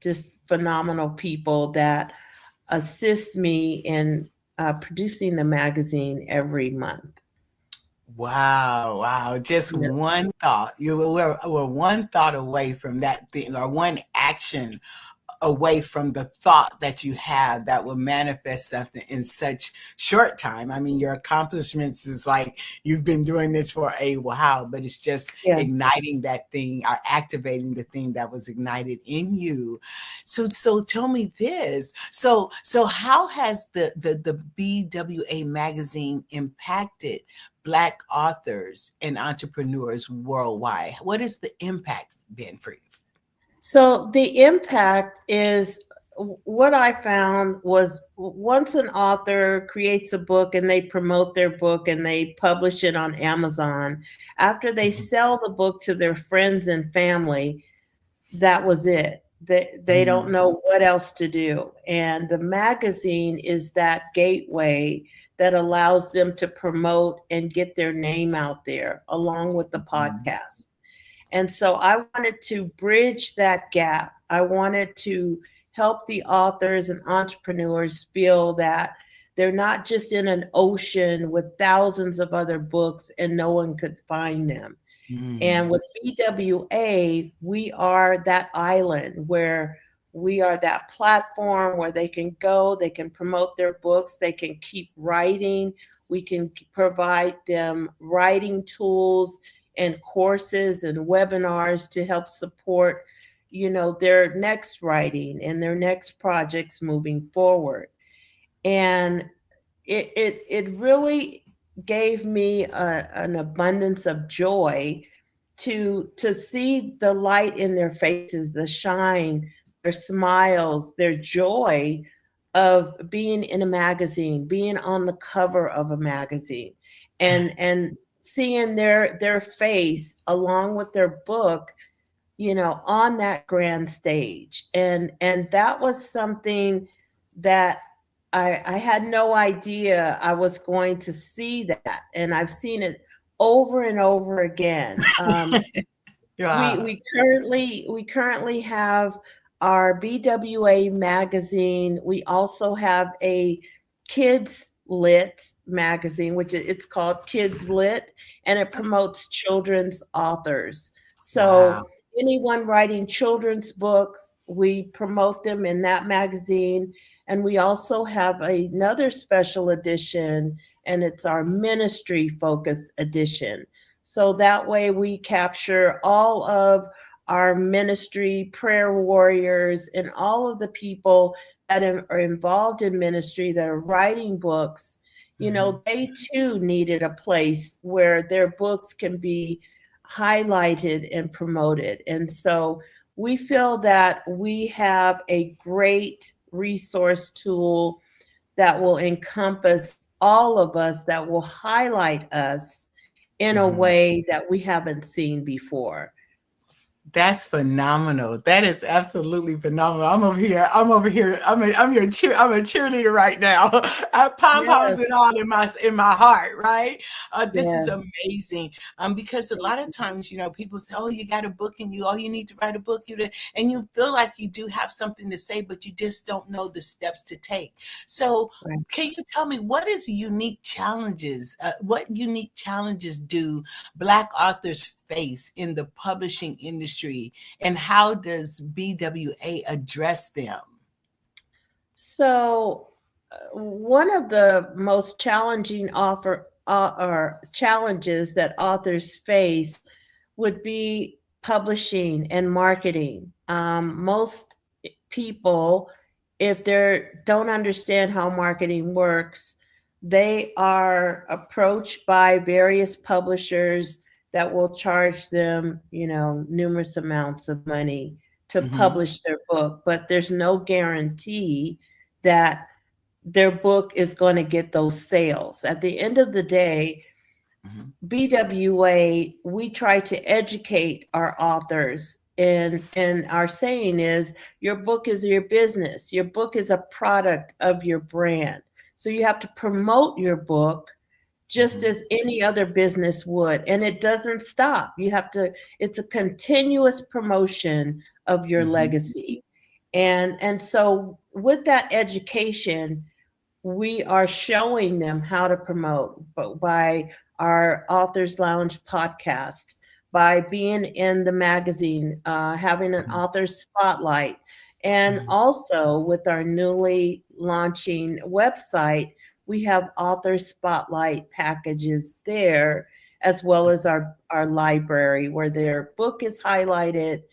just phenomenal people that assist me in producing the magazine every month. Wow. Just Yes. one thought. You were one thought away from that thing, or one action away from the thought that you have that will manifest something in such short time. I mean, your accomplishments is like you've been doing this for a while, but it's just igniting that thing, or activating the thing that was ignited in you. So tell me this. So how has the BWA magazine impacted Black authors and entrepreneurs worldwide? What has the impact been for you? So the impact is, what I found was, once an author creates a book and they promote their book and they publish it on Amazon, after they sell the book to their friends and family, that was it. They don't know what else to do. And the magazine is that gateway that allows them to promote and get their name out there along with the podcast. And so I wanted to bridge that gap. I wanted to help the authors and entrepreneurs feel that they're not just in an ocean with thousands of other books and no one could find them. And with BWA, we are that island where we are that platform where they can go, they can promote their books, they can keep writing. We can provide them writing tools and courses and webinars to help support, their next writing and their next projects moving forward. And it really gave me an abundance of joy to see the light in their faces, the shine, their smiles, their joy of being in a magazine, being on the cover of a magazine, and seeing their face along with their book, on that grand stage. And that was something that I had no idea I was going to see that. And I've seen it over and over again. We currently have our BWA magazine. We also have a Kids Lit magazine, which it's called Kids Lit, and it promotes children's authors. So anyone writing children's books, we promote them in that magazine. And we also have another special edition, and it's our ministry focus edition. So that way we capture all of our ministry prayer warriors and all of the people that are involved in ministry that are writing books You know, they too needed a place where their books can be highlighted and promoted. And so we feel that we have a great resource tool that will encompass all of us, that will highlight us in a way that we haven't seen before. That's phenomenal. That is absolutely phenomenal. I'm over here. I'm I'm a cheerleader right now. I have pom poms Yes. and all in my heart. Right. This is Yes. amazing. Because a lot of times, people say, "Oh, you got a book and all you need to write a book." And you feel like you do have something to say, but you just don't know the steps to take. So, can you tell me what unique challenges? What unique challenges do Black authors face in the publishing industry, and how does BWA address them? So, one of the most challenging or challenges that authors face would be publishing and marketing. Most people, if they don't understand how marketing works, they are approached by various publishers that will charge them, numerous amounts of money to publish their book, but there's no guarantee that their book is going to get those sales. At the end of the day, BWA, we try to educate our authors. And our saying is, your book is your business. Your book is a product of your brand. So you have to promote your book just as any other business would. And it doesn't stop. It's a continuous promotion of your legacy. And so with that education, we are showing them how to promote by our Authors Lounge podcast, by being in the magazine, having an author spotlight, and also with our newly launching website, we have author spotlight packages there, as well as our library where their book is highlighted.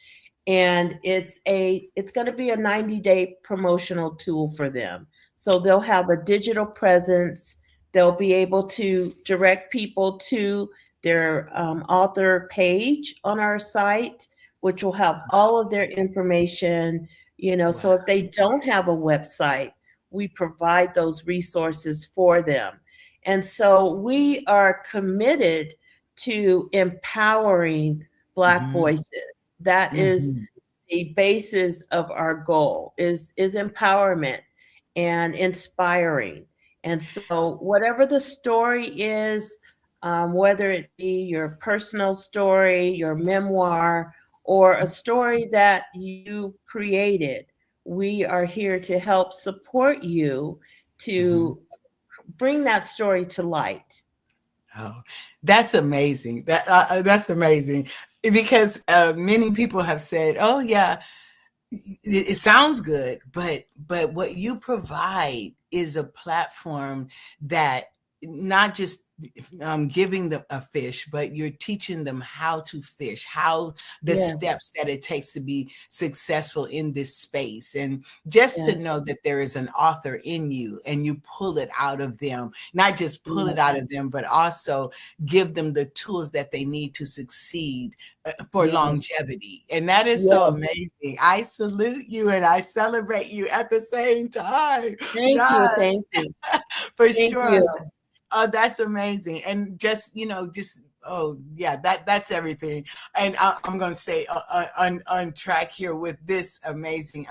And it's going to be a 90-day promotional tool for them. So they'll have a digital presence. They'll be able to direct people to their author page on our site, which will have all of their information. So if they don't have a website, we provide those resources for them. And so we are committed to empowering Black voices. That is the basis of our goal, is empowerment and inspiring. And so whatever the story is, whether it be your personal story, your memoir, or a story that you created, we are here to help support you to bring that story to light. Oh, that's amazing. That's amazing, because many people have said, "Oh yeah, it sounds good," but what you provide is a platform that not just giving them a fish, but you're teaching them how to fish, how the steps that it takes to be successful in this space. And just to know that there is an author in you and you pull it out of them, not just pull it out of them, but also give them the tools that they need to succeed for longevity. And that is so amazing. I salute you and I celebrate you at the same time. Thank you. For sure. Oh, that's amazing. And just oh yeah, that's everything. And I'm going to stay on track here with this amazing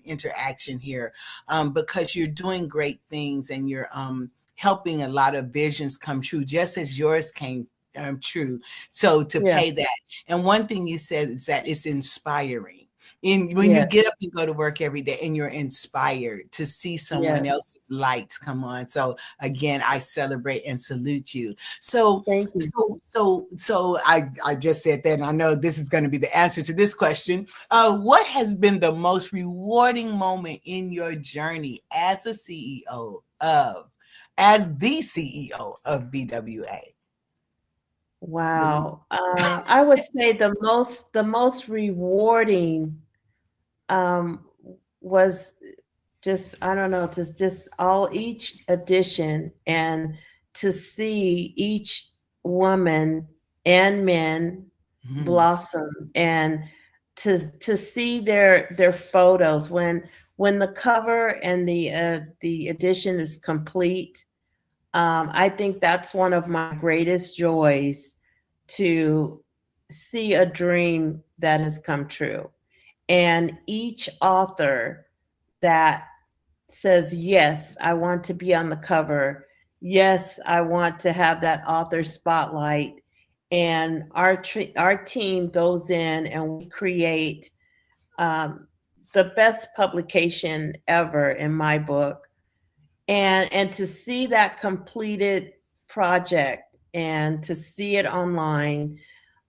interaction here, because you're doing great things and you're helping a lot of visions come true, just as yours came true. So to pay that. And one thing you said is that it's inspiring. When you get up and go to work every day and you're inspired to see someone else's lights come on. So again, I celebrate and salute you. So thank you. So I just said that, and I know this is going to be the answer to this question. What has been the most rewarding moment in your journey as the CEO of BWA? Wow. I would say the most rewarding was just I don't know, to just all each edition, and to see each woman and men blossom, and to see their photos when the cover and the edition is complete. I think that's one of my greatest joys, to see a dream that has come true. And each author that says, yes, I want to be on the cover. Yes, I want to have that author spotlight. And our team goes in and we create um, the best publication ever in my book. And to see that completed project and to see it online,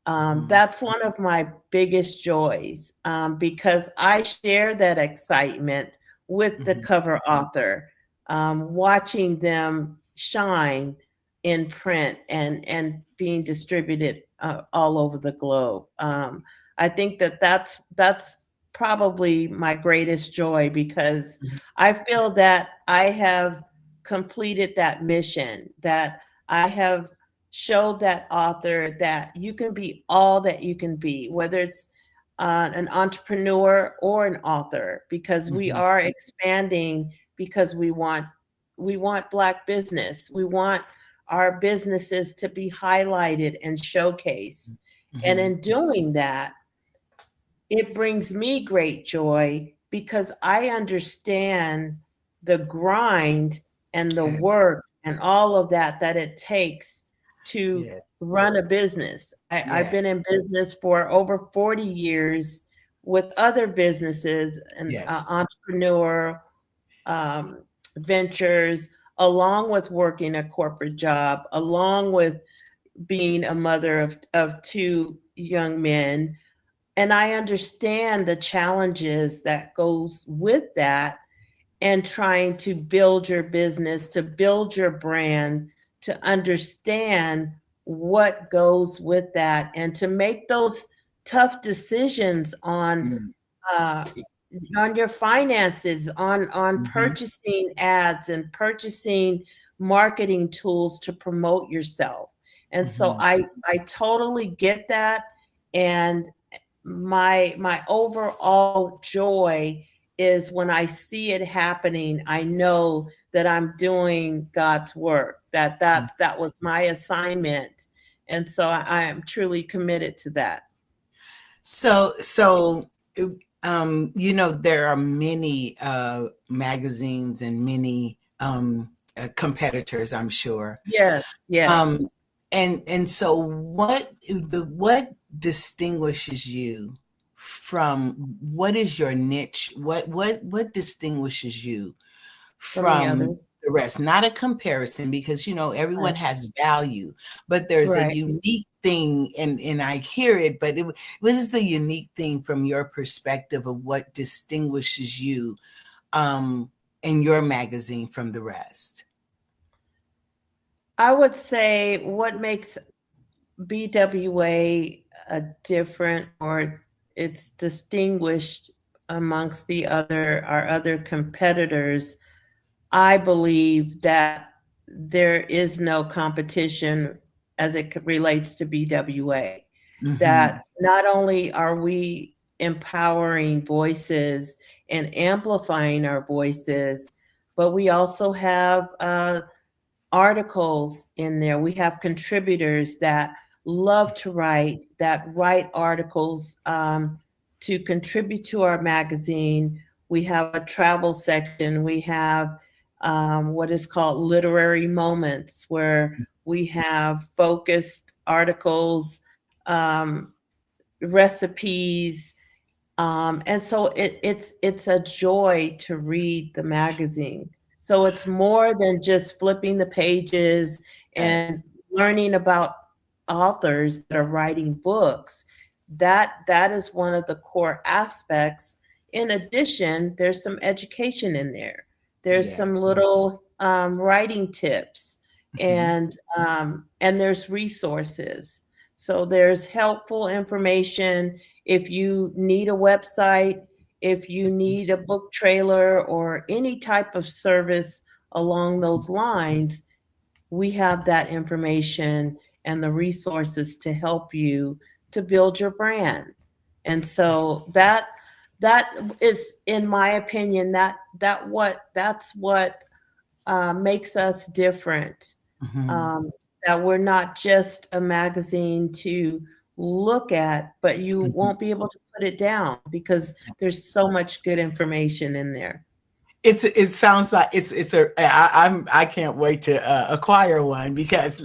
that's one of my biggest joys, because I share that excitement with the cover author, watching them shine in print and being distributed all over the globe. I think that's probably my greatest joy, because I feel that I have completed that mission, that I have showed that author that you can be all that you can be, whether it's an entrepreneur or an author, because we are expanding, because we want Black business. We want our businesses to be highlighted and showcased. And in doing that, it brings me great joy, because I understand the grind and the work and all of that it takes to run a business. I've been in business for over 40 years with other businesses and entrepreneur ventures, along with working a corporate job, along with being a mother of two young men. And I understand the challenges that goes with that, and trying to build your business, to build your brand, to understand what goes with that, and to make those tough decisions on your finances, on purchasing ads and purchasing marketing tools to promote yourself. And so I totally get that. And my overall joy is when I see it happening, I know that I'm doing God's work, that was my assignment. And so I am truly committed to that. So there are many magazines and many competitors, I'm sure. Yes, yes. And so what distinguishes you from, what is your niche? What distinguishes you from the rest? Not a comparison, because everyone has value, but there's a unique thing, and I hear it, but what is the unique thing from your perspective of what distinguishes you in your magazine from the rest? I would say what makes BWA different, or it's distinguished amongst our other competitors. I believe that there is no competition as it relates to BWA. That not only are we empowering voices and amplifying our voices, but we also have articles in there. We have contributors that love to write, that write articles to contribute to our magazine. We have a travel section. We have what is called literary moments, where we have focused articles, recipes, and so it's a joy to read the magazine. So it's more than just flipping the pages and learning about authors that are writing books. That is one of the core aspects. In addition, there's some education in there. There's some little writing tips, and there's resources. So there's helpful information if you need a website, if you need a book trailer or any type of service along those lines, we have that information and the resources to help you to build your brand. And so that is, in my opinion, that's what makes us different. That we're not just a magazine to look at, but you won't be able to put it down because there's so much good information in there. It sounds like I can't wait to acquire one because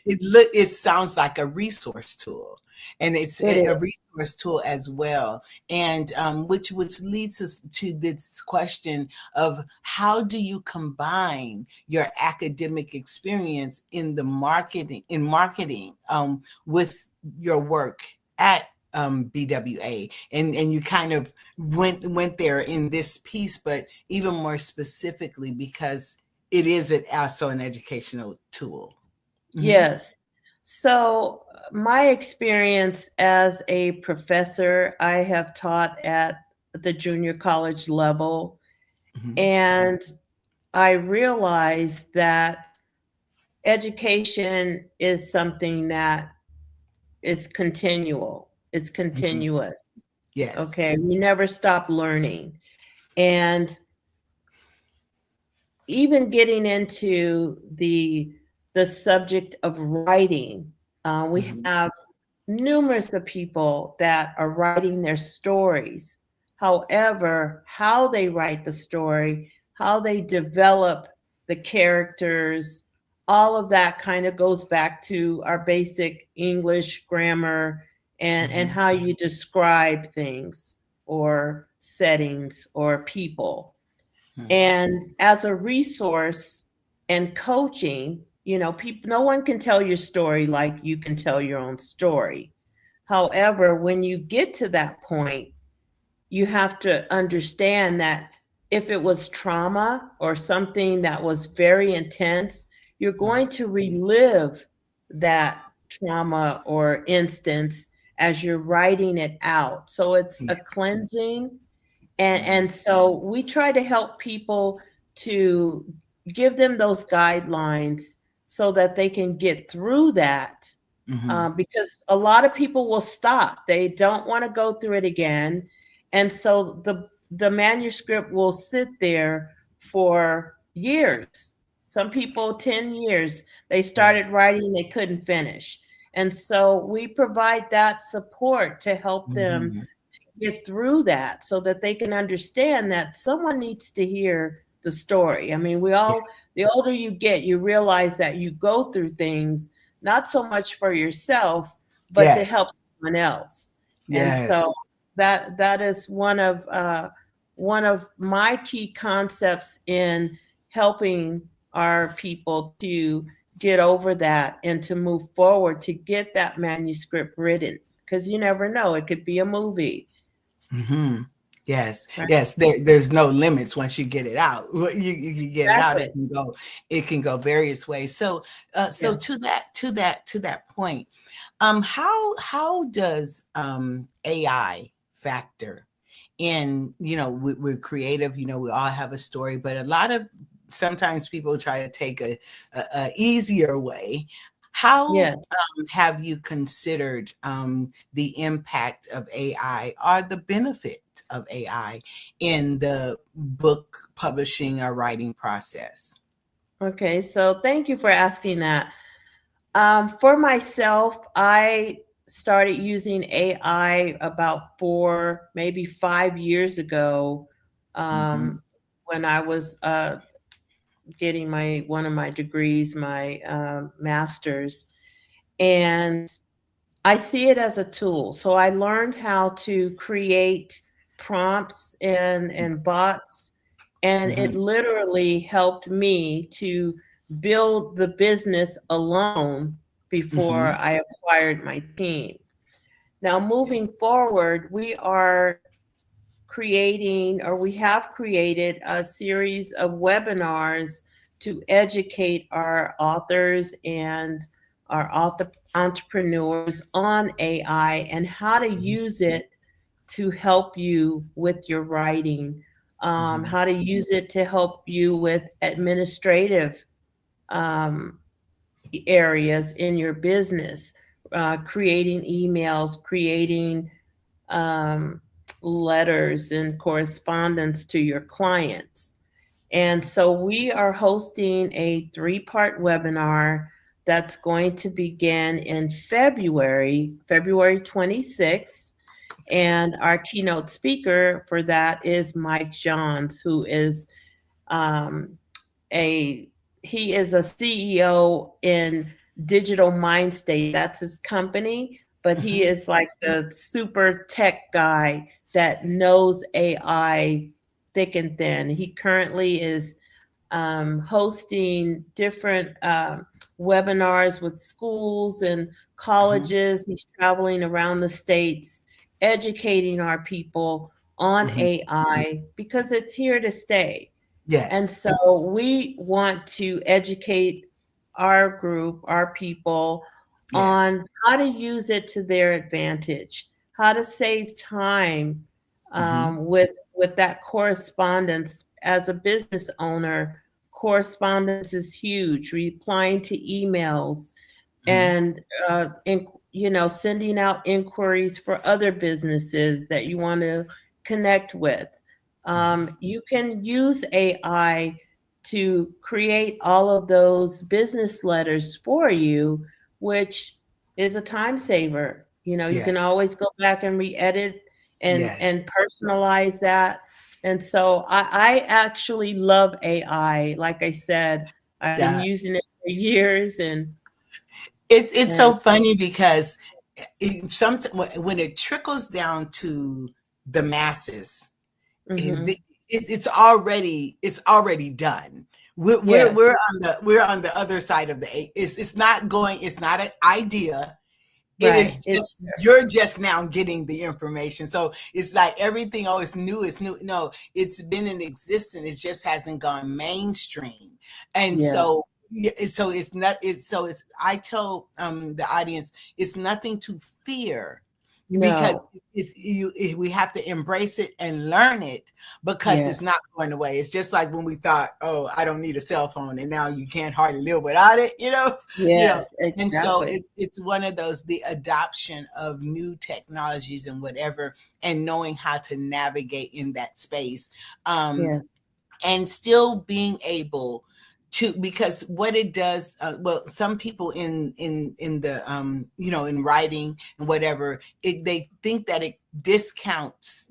it sounds like a resource tool, and it's a resource tool as well, and which which leads us to this question of how do you combine your academic experience in marketing with your work at BWA, and you kind of went there in this piece, but even more specifically because it is also an educational tool. Yes. So my experience as a professor, I have taught at the junior college level, and I realized that education is something that is continual. It's continuous. Yes. Okay. We never stop learning. And even getting into the subject of writing, we have numerous of people that are writing their stories. However, how they write the story, how they develop the characters, all of that kind of goes back to our basic English grammar and how you describe things or settings or people. And as a resource and coaching, people, no one can tell your story like you can tell your own story. However, when you get to that point, you have to understand that if it was trauma or something that was very intense, you're going to relive that trauma or instance as you're writing it out. So it's a cleansing. And so we try to help people to give them those guidelines so that they can get through that. Because a lot of people will stop. They don't want to go through it again. And so the manuscript will sit there for years. Some people, 10 years, they started writing, they couldn't finish. And so we provide that support to help them get through that so that they can understand that someone needs to hear the story. I mean, the older you get, you realize that you go through things not so much for yourself, but to help someone else. And so that is one of my key concepts in helping our people to get over that and to move forward to get that manuscript written, because you never know, it could be a movie. Yes, yes. There's no limits once you get it out. You get it out. It can go various ways. So, to that point, how does AI factor in? We're creative. We all have a story, but sometimes people try to take a easier way. How have you considered the impact of AI or the benefit of AI in the book publishing or writing process? Okay, so thank you for asking that. For myself, I started using AI about 4, maybe 5 years ago, when I was getting one of my degrees, my master's, and I see it as a tool. So I learned how to create prompts and bots, and it literally helped me to build the business alone before I acquired my team. Now, moving forward, we are we have created a series of webinars to educate our authors and our entrepreneurs on AI and how to use it to help you with your writing, how to use it to help you with administrative um, areas in your business, creating emails, creating um, letters and correspondence to your clients. And so we are hosting a 3-part webinar that's going to begin in February 26th. And our keynote speaker for that is Mike Johns, who is um, a he is a CEO in Digital Mind State. That's his company, but he is like the super tech guy that knows AI thick and thin. He currently is hosting different webinars with schools and colleges. He's traveling around the states, educating our people on AI because it's here to stay. And Yes. so we want to educate our group, our people, on how to use it to their advantage, how to save time with that correspondence. As a business owner, correspondence is huge. Replying to emails and sending out inquiries for other businesses that you want to connect with. You can use AI to create all of those business letters for you, which is a time saver. You Yes. can always go back and re-edit and Yes. personalize that. And so I actually love AI. Like I said, I've been Yeah. using it for years, and It's so funny because when it trickles down to the masses, it's already done. We're Yes. we're on the other side of the it's not going, it's not an idea. It Right. is just you're just now getting the information. So it's like everything, oh, it's new, it's new. No, it's been in existence. It just hasn't gone mainstream. And Yes. so so it's not it's so it's I tell the audience it's nothing to fear because No. we have to embrace it and learn it because it's Yes. not going away. It's just like when we thought, oh, I don't need a cell phone, and now you can't hardly live without it, Yes, and so exactly. it's one of those, the adoption of new technologies and whatever, and knowing how to navigate in that space, Yes. and still being able to, because what it does, well, some people in the in writing and whatever, they think that it discounts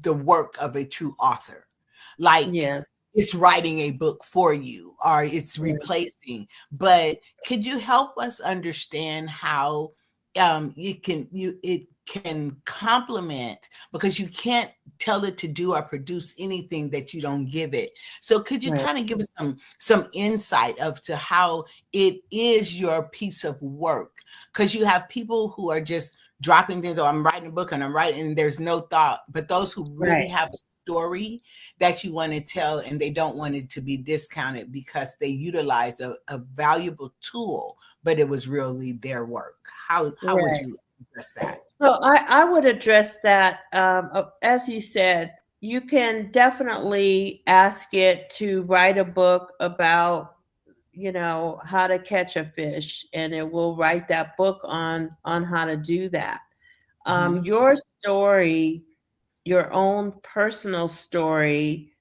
the work of a true author, like Yes. it's writing a book for you or it's Yes. replacing. But could you help us understand how it can complement, because you can't tell it to do or produce anything that you don't give it. So could you Right. kind of give us some insight of to how it is your piece of work? Because you have people who are just dropping things, oh, I'm writing a book and I'm writing, and there's no thought. But those who really Right. have a story that you want to tell, and they don't want it to be discounted because they utilize a valuable tool, but it was really their work. How would Right. you address that? So I would address that. As you said, you can definitely ask it to write a book about, how to catch a fish, and it will write that book on how to do that. Your story, your own personal story,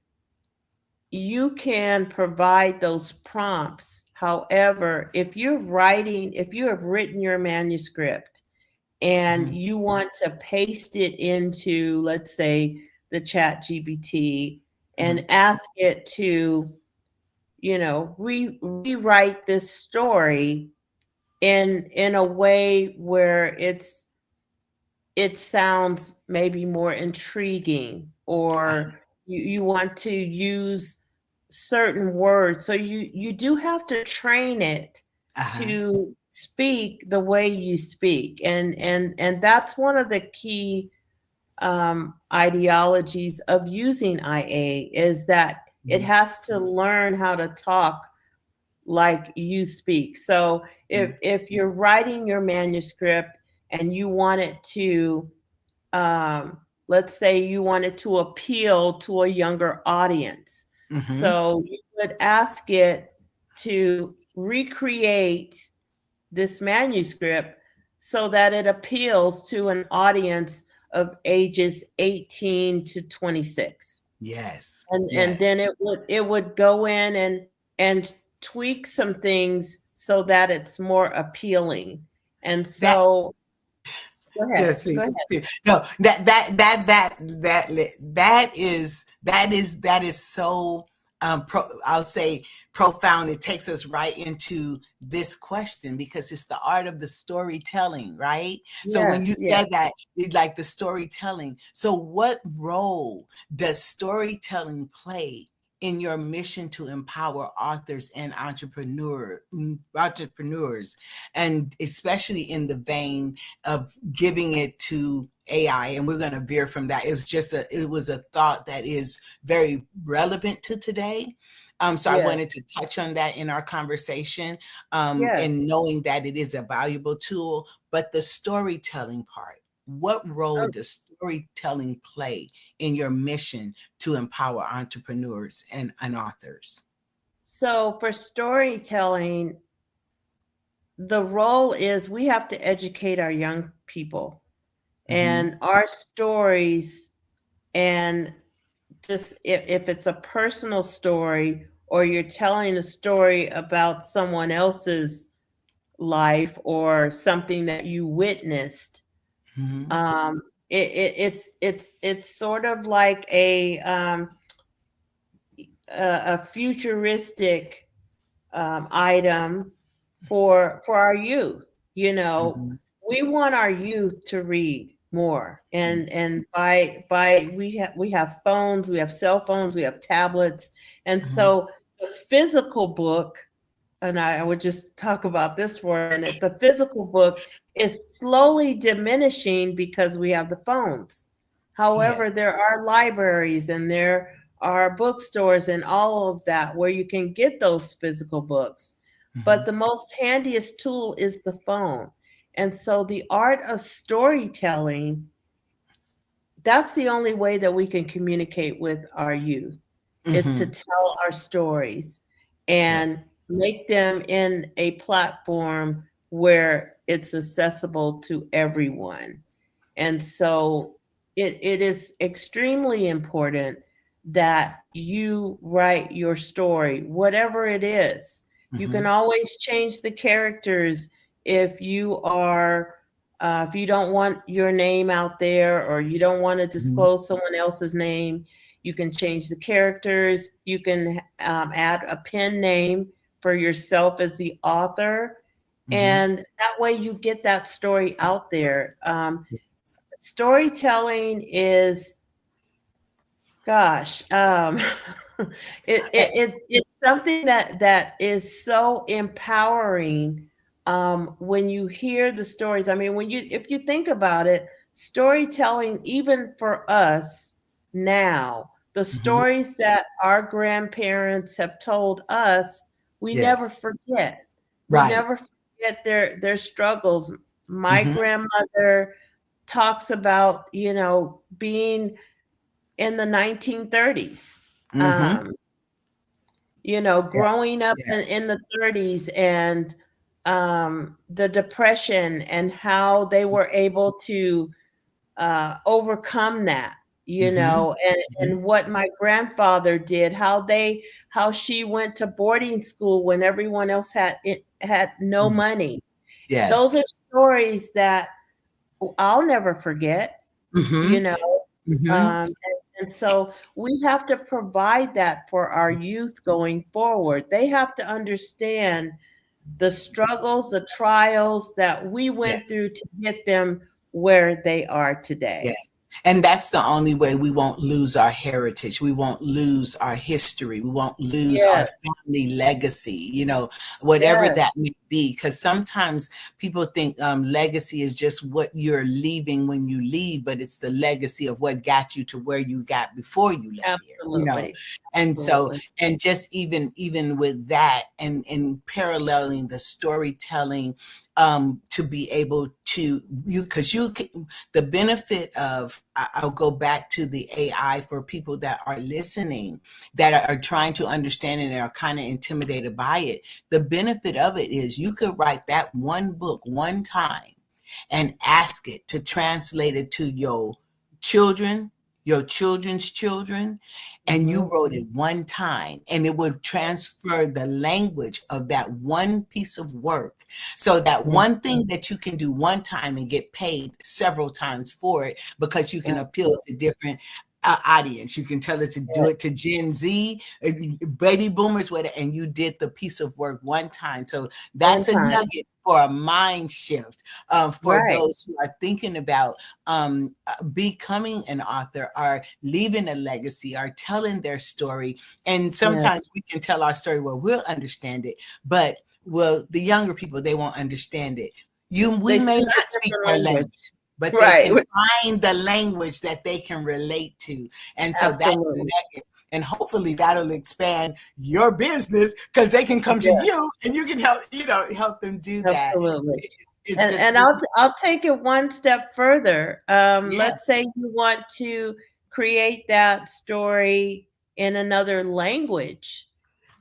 you can provide those prompts. However, if you have written your manuscript and you want to paste it into, let's say, the chat GPT and ask it to, rewrite this story in a way where it sounds maybe more intriguing, or you want to use certain words. So you do have to train it to speak the way you speak. And that's one of the key ideologies of using IA, is that it has to learn how to talk like you speak. So if you're writing your manuscript and you want it to let's say you wanted to appeal to a younger audience. So you would ask it to recreate this manuscript so that it appeals to an audience of ages 18 to 26. Yes. And then it would go in and tweak some things so that it's more appealing. And so go ahead. Yes, Go please. ahead. No, that is so I'll say profound. It takes us right into this question because it's the art of the storytelling, right? So when you said that, it's like the storytelling. So what role does storytelling play in your mission to empower authors and entrepreneurs, and especially in the vein of giving it to AI? And we're going to veer from that. It was a thought that is very relevant to today. So I wanted to touch on that in our conversation, and knowing that it is a valuable tool, but the storytelling part. What role does storytelling play in your mission to empower entrepreneurs and authors? So for storytelling, the role is we have to educate our young people and our stories, and just if it's a personal story or you're telling a story about someone else's life or something that you witnessed, it's sort of like a futuristic item for our youth. You know, we want our youth to read more, and we have phones, we have cell phones, we have tablets, and so the physical book. And I would just talk about this for a minute. The physical book is slowly diminishing because we have the phones. However, there are libraries and there are bookstores and all of that where you can get those physical books. But the most handiest tool is the phone. And so the art of storytelling, that's the only way that we can communicate with our youth, is to tell our stories and make them in a platform where it's accessible to everyone. And so it is extremely important that you write your story, whatever it is. You can always change the characters if you don't want your name out there or you don't want to disclose someone else's name. You can change the characters. You can add a pen name for yourself as the author. And that way you get that story out there. Storytelling is, it's something that is so empowering when you hear the stories. I mean, if you think about it, storytelling, even for us now, the stories that our grandparents have told us, we never forget. We never forget their struggles. My grandmother talks about, being in the 1930s, growing up in the 30s and the Depression and how they were able to overcome that, and what my grandfather did, how she went to boarding school when everyone else had no money. Those are stories that I'll never forget, and so we have to provide that for our youth going forward. They have to understand the struggles, the trials that we went through to get them where they are today. And that's the only way we won't lose our heritage. We won't lose our history. We won't lose our family legacy, whatever that may be. Because sometimes people think legacy is just what you're leaving when you leave, but it's the legacy of what got you to where you got before you left here. And so, and just even with that and paralleling the storytelling, to be able to you, because the benefit of, I'll go back to the AI for people that are listening, that are trying to understand it and are kind of intimidated by it. The benefit of it is you could write that one book one time and ask it to translate it to your children, your children's children, and you wrote it one time, and it would transfer the language of that one piece of work. So that one thing that you can do one time and get paid several times for it, because you can appeal to different audience. You can tell it to do it to Gen Z, baby boomers, whatever, and you did the piece of work one time. So that's a nugget for a mind shift for those who are thinking about becoming an author, or leaving a legacy, or telling their story. And sometimes we can tell our story where we'll understand it, but the younger people, they won't understand it. We may not speak their language, but they can find the language that they can relate to. And so that's the nugget. And hopefully that'll expand your business, because they can come to you and you can help them do that. Absolutely. And I'll take it one step further. Let's say you want to create that story in another language.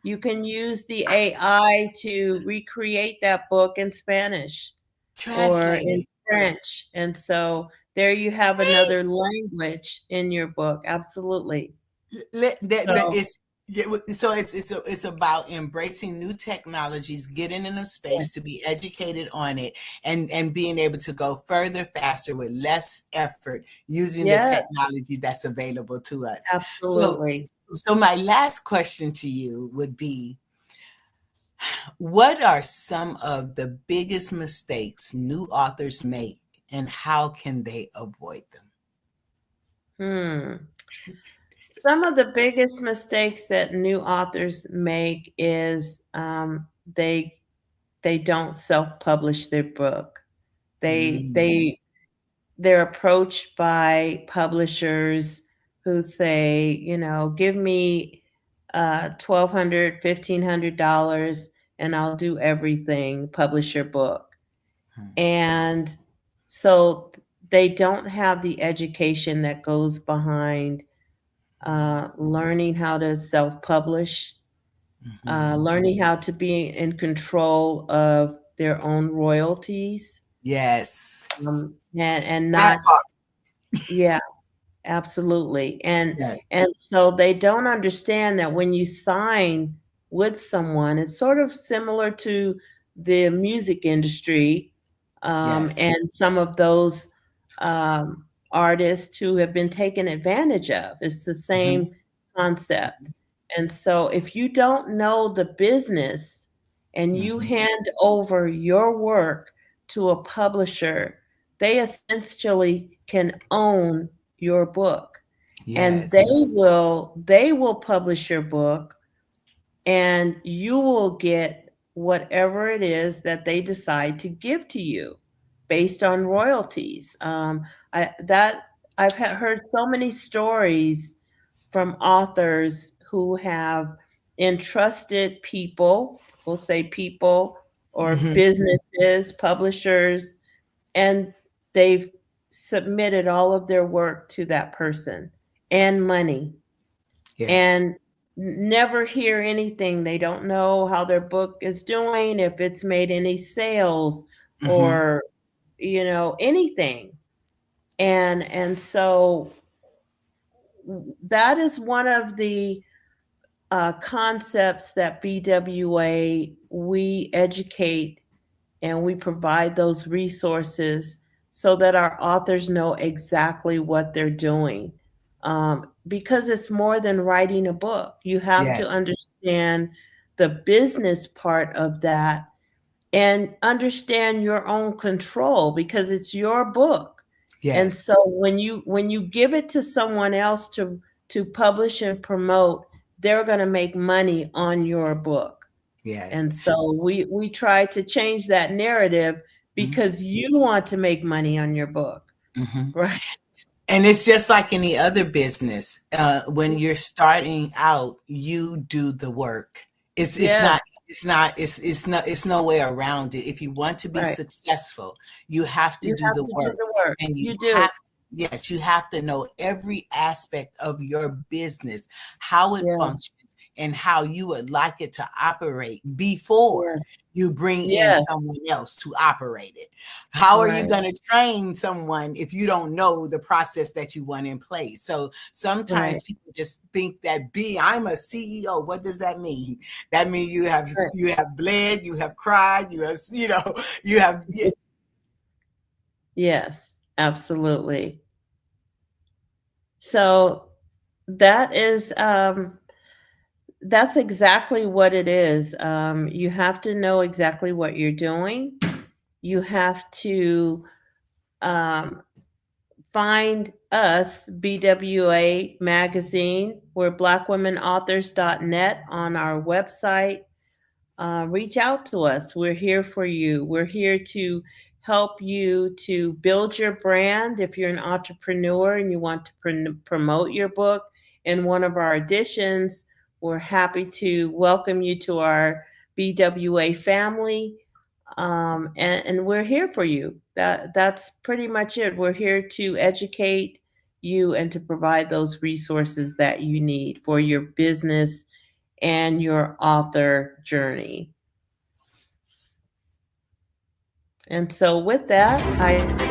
You can use the AI to recreate that book in Spanish or in French. And so there you have another language in your book. Absolutely. So it's about embracing new technologies, getting in a space to be educated on it, and being able to go further, faster, with less effort, using the technology that's available to us. Absolutely. So my last question to you would be, what are some of the biggest mistakes new authors make, and how can they avoid them? Some of the biggest mistakes that new authors make is they don't self-publish their book. They're approached by publishers who say, give me $1,200, $1,500 and I'll do everything, publish your book. And so they don't have the education that goes behind learning how to self-publish, learning how to be in control of their own royalties. Yes. And not, absolutely. And so they don't understand that when you sign with someone, it's sort of similar to the music industry, and some of those artists who have been taken advantage of. It's the same concept. And so if you don't know the business and you hand over your work to a publisher, they essentially can own your book. And they will publish your book, and you will get whatever it is that they decide to give to you based on royalties. I've heard so many stories from authors who have entrusted people, we'll say people or businesses, publishers, and they've submitted all of their work to that person and money. And never hear anything. They don't know how their book is doing, if it's made any sales or anything. And so that is one of the concepts that BWA, we educate and we provide those resources so that our authors know exactly what they're doing. Because it's more than writing a book. You have to understand the business part of that and understand your own control, because it's your book. And so when you give it to someone else to publish and promote, they're going to make money on your book. And so we try to change that narrative, because you want to make money on your book. Right. And it's just like any other business. When you're starting out, you do the work It's Yes. it's no way around it. If you want to be Right. successful, you have to You do have the to do work. the work. And You do. have to, yes, you have to know every aspect of your business, how it Yes. functions, and how you would like it to operate before Yes. you bring in Yes. someone else to operate it. How are you Right. going to train someone if you don't know the process that you want in place? So sometimes Right. people just think that I'm a CEO. What does that mean? That means you have bled, you have cried, you have. Yes, absolutely. So that is that's exactly what it is. You have to know exactly what you're doing. You have to um, find us, BWA Magazine. We're blackwomenauthors.net on our website. Reach out to us. We're here for you. We're here to help you to build your brand. If you're an entrepreneur and you want to promote your book in one of our editions, we're happy to welcome you to our BWA family. And we're here for you. That's pretty much it. We're here to educate you and to provide those resources that you need for your business and your author journey. And so with that, I